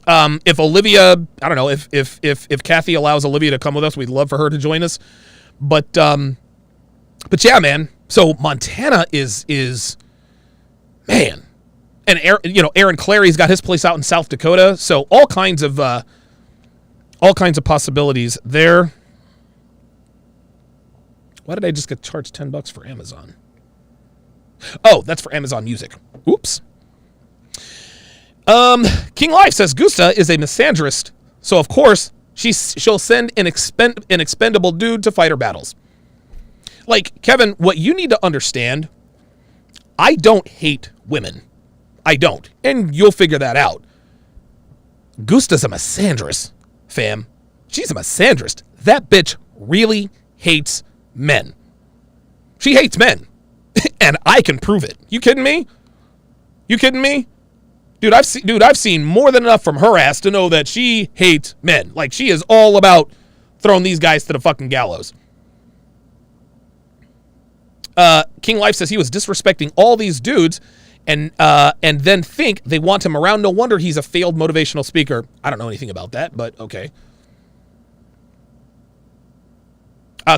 If Olivia, I don't know, if Kathy allows Olivia to come with us, we'd love for her to join us. But yeah, man. So Montana is man, and Aaron Clary's got his place out in South Dakota. So all kinds of possibilities there. Why did I just get charged $10 for Amazon? Oh, that's for Amazon Music. Oops. King Life says Guste is a misandrist, so of course she'll send an expendable dude to fight her battles. Like, Kevin, what you need to understand, I don't hate women. I don't. And you'll figure that out. Guste's a misandrist, fam. She's a misandrist. That bitch really hates men. She hates men. And I can prove it. You kidding me? You kidding me? Dude, I've seen more than enough from her ass to know that she hates men. Like, she is all about throwing these guys to the fucking gallows. King Life says he was disrespecting all these dudes and then think they want him around. No wonder he's a failed motivational speaker. I don't know anything about that, but okay.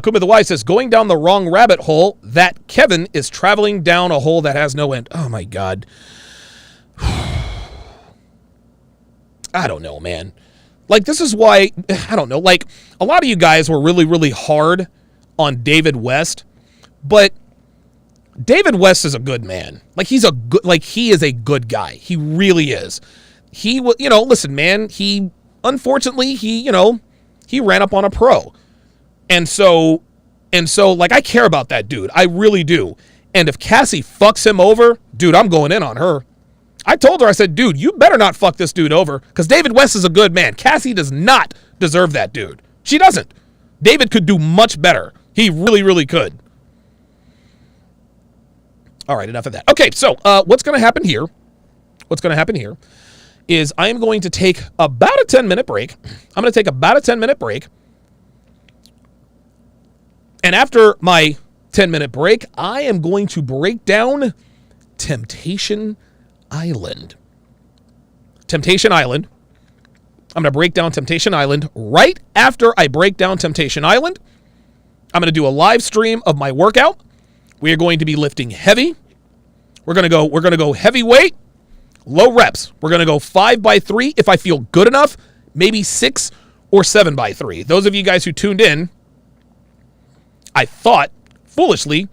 Kuma the Wise says, going down the wrong rabbit hole, that Kevin is traveling down a hole that has no end. Oh, my God. I don't know, man. Like, this is why, I don't know. Like, a lot of you guys were really, really hard on David West, but David West is a good man. Like, he is a good guy. He really is. He, listen, man, unfortunately, he ran up on a pro. And so, like, I care about that dude. I really do. And if Cassie fucks him over, dude, I'm going in on her. I told her, I said, dude, you better not fuck this dude over, because David West is a good man. Cassie does not deserve that dude. She doesn't. David could do much better. He really, really could. All right, enough of that. Okay, so what's going to happen here? What's going to happen here is I am going to take about a 10-minute break. I'm going to take about a 10-minute break. And after my 10-minute break, I am going to break down Temptation Island. Temptation Island. I'm going to break down Temptation Island. Right after I break down Temptation Island, I'm going to do a live stream of my workout. We are going to be lifting heavy. We're going to go heavyweight, low reps. We're going to go 5x3 if I feel good enough. maybe 6 or 7x3. Those of you guys who tuned in, I thought, foolishly,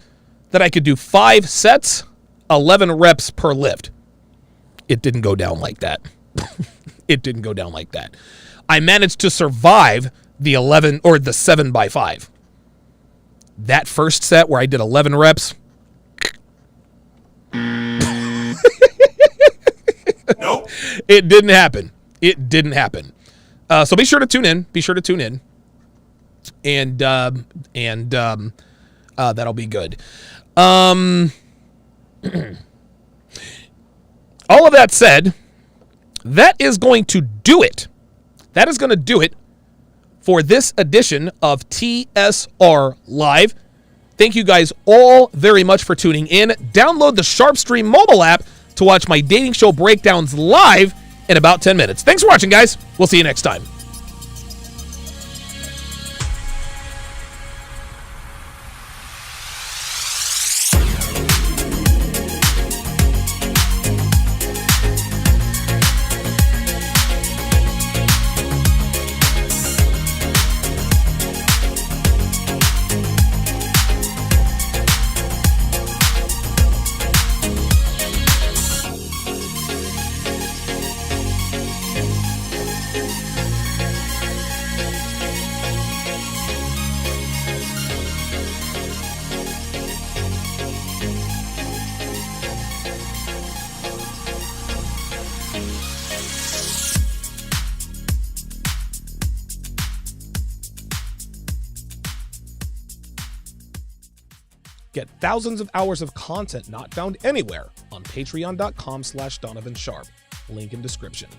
that I could do 5 sets, 11 reps per lift. It didn't go down like that. It didn't go down like that. I managed to survive the 11 or the 7x5. That first set where I did 11 reps. Nope. It didn't happen. It didn't happen. So be sure to tune in. Be sure to tune in. And that'll be good. All of that said, that is going to do it. That is going to do it for this edition of TSR Live. Thank you guys all very much for tuning in. Download the SharpeStream mobile app to watch my dating show breakdowns live in about 10 minutes. Thanks for watching, guys. We'll see you next time. Get thousands of hours of content not found anywhere on patreon.com/Donovan Sharpe. Link in description.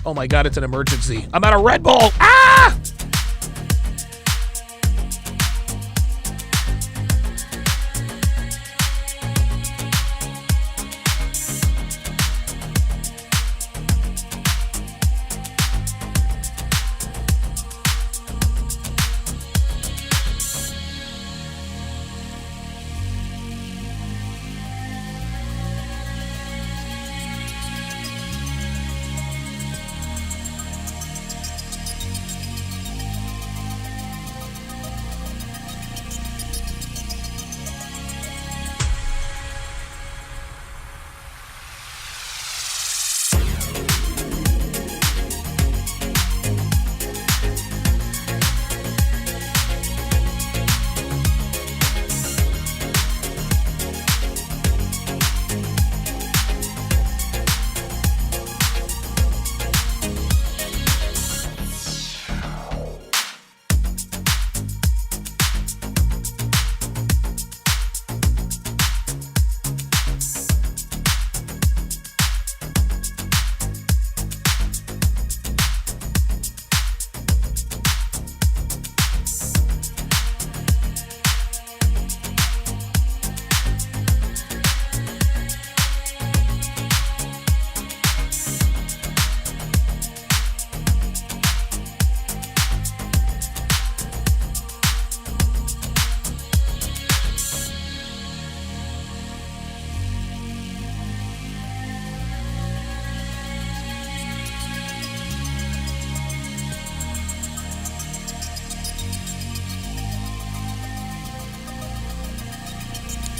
Oh my God, it's an emergency. I'm out of Red Bull. Ah!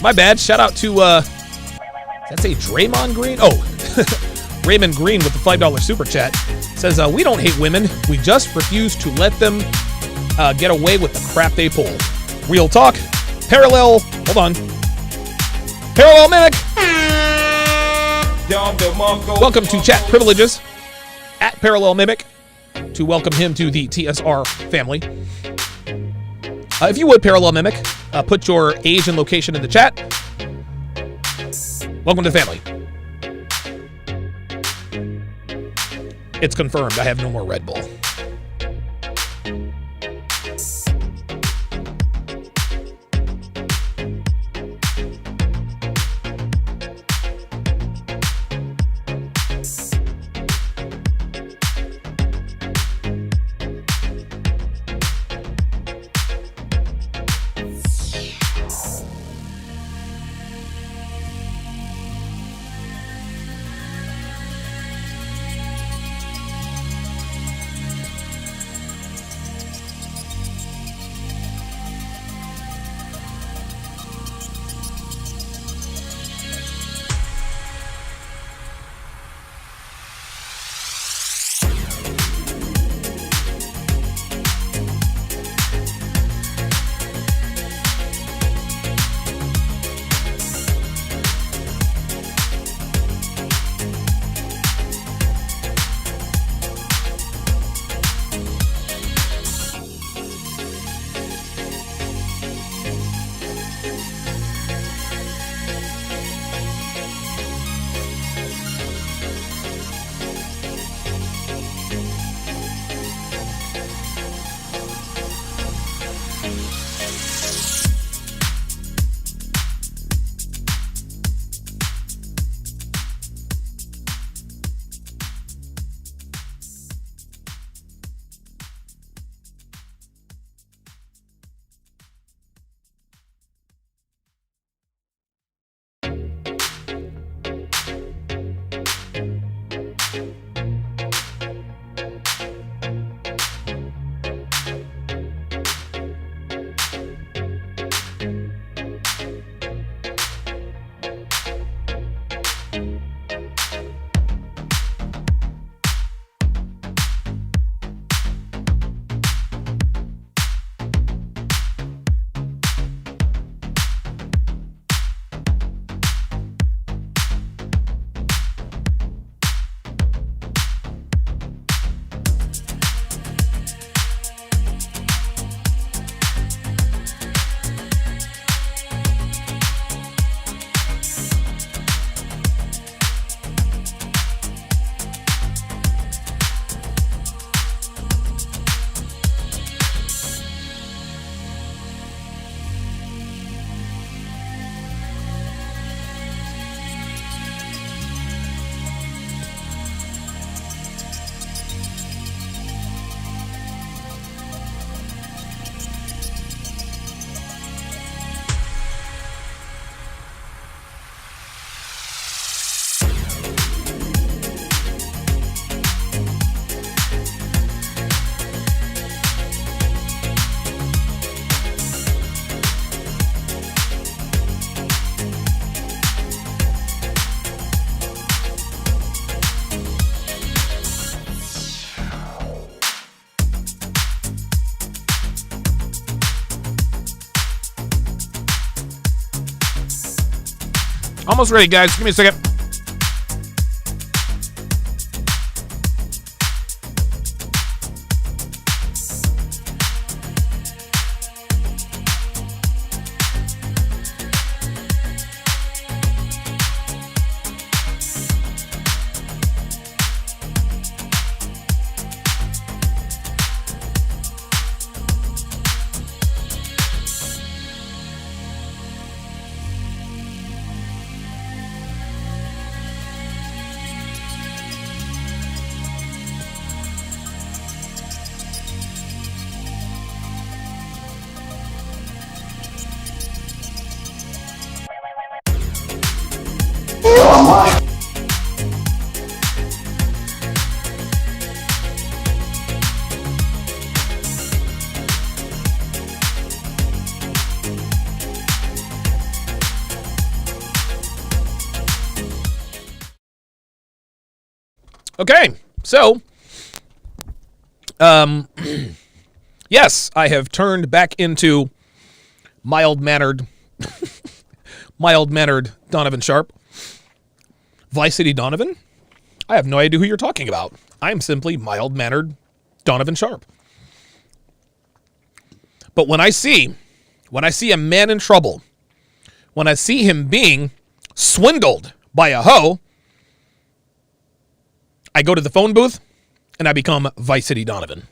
My bad. Shout out to, does that say Draymond Green? Oh, Raymond Green with the $5 super chat. Says, we don't hate women. We just refuse to let them get away with the crap they pull. Real talk. Parallel. Hold on. Parallel Mimic. Welcome to chat privileges at Parallel Mimic to welcome him to the TSR family. If you would, Parallel Mimic, put your age and location in the chat. Welcome to the family. It's confirmed. I have no more Red Bull. almost ready, guys. Give me a second. Okay, so, yes, I have turned back into mild-mannered, mild-mannered Donovan Sharpe. Vice City Donovan? I have no idea who you're talking about. I'm simply mild-mannered Donovan Sharpe. But when I see a man in trouble, when I see him being swindled by a hoe, I go to the phone booth, and I become Vice City Donovan.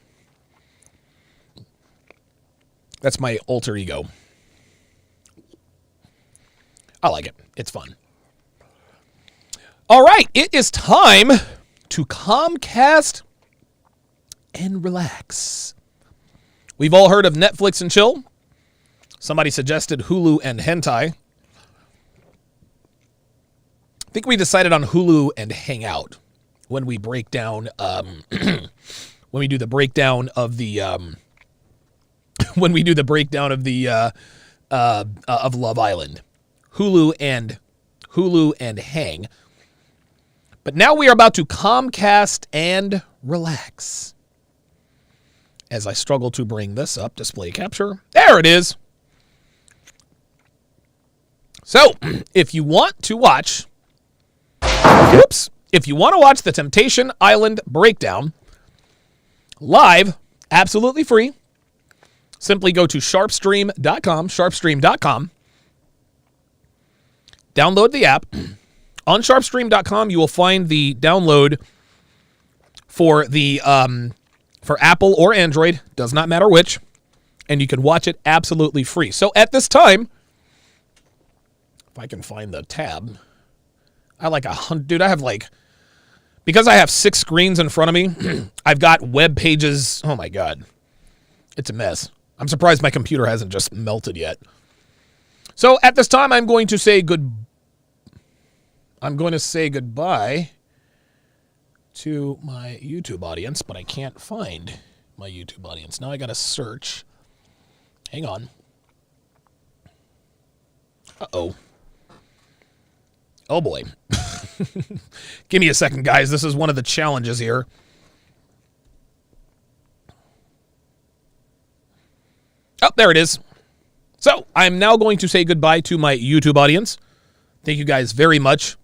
That's my alter ego. I like it. It's fun. All right, it is time to Comcast and relax. We've all heard of Netflix and chill. Somebody suggested Hulu and hentai. I think we decided on Hulu and hang out. When we break down, when we do the breakdown of the, of Love Island, Hulu and hang. But now we are about to Comcast and relax. As I struggle to bring this up, display capture. There it is. So, if you want to watch, if you want to watch the Temptation Island breakdown live, absolutely free, simply go to sharpestream.com, download the app. On sharpestream.com, you will find the download for the for Apple or Android, does not matter which, and you can watch it absolutely free. So at this time, if I can find the tab, dude, I have because I have 6 screens in front of me, I've got web pages. Oh my God. It's a mess. I'm surprised my computer hasn't just melted yet. So at this time, I'm going to say goodbye to my YouTube audience, but I can't find my YouTube audience. Now I got to search. Hang on. Uh-oh. Oh boy. Give me a second, guys. This is one of the challenges here. Oh, there it is. So I'm now going to say goodbye to my YouTube audience. Thank you guys very much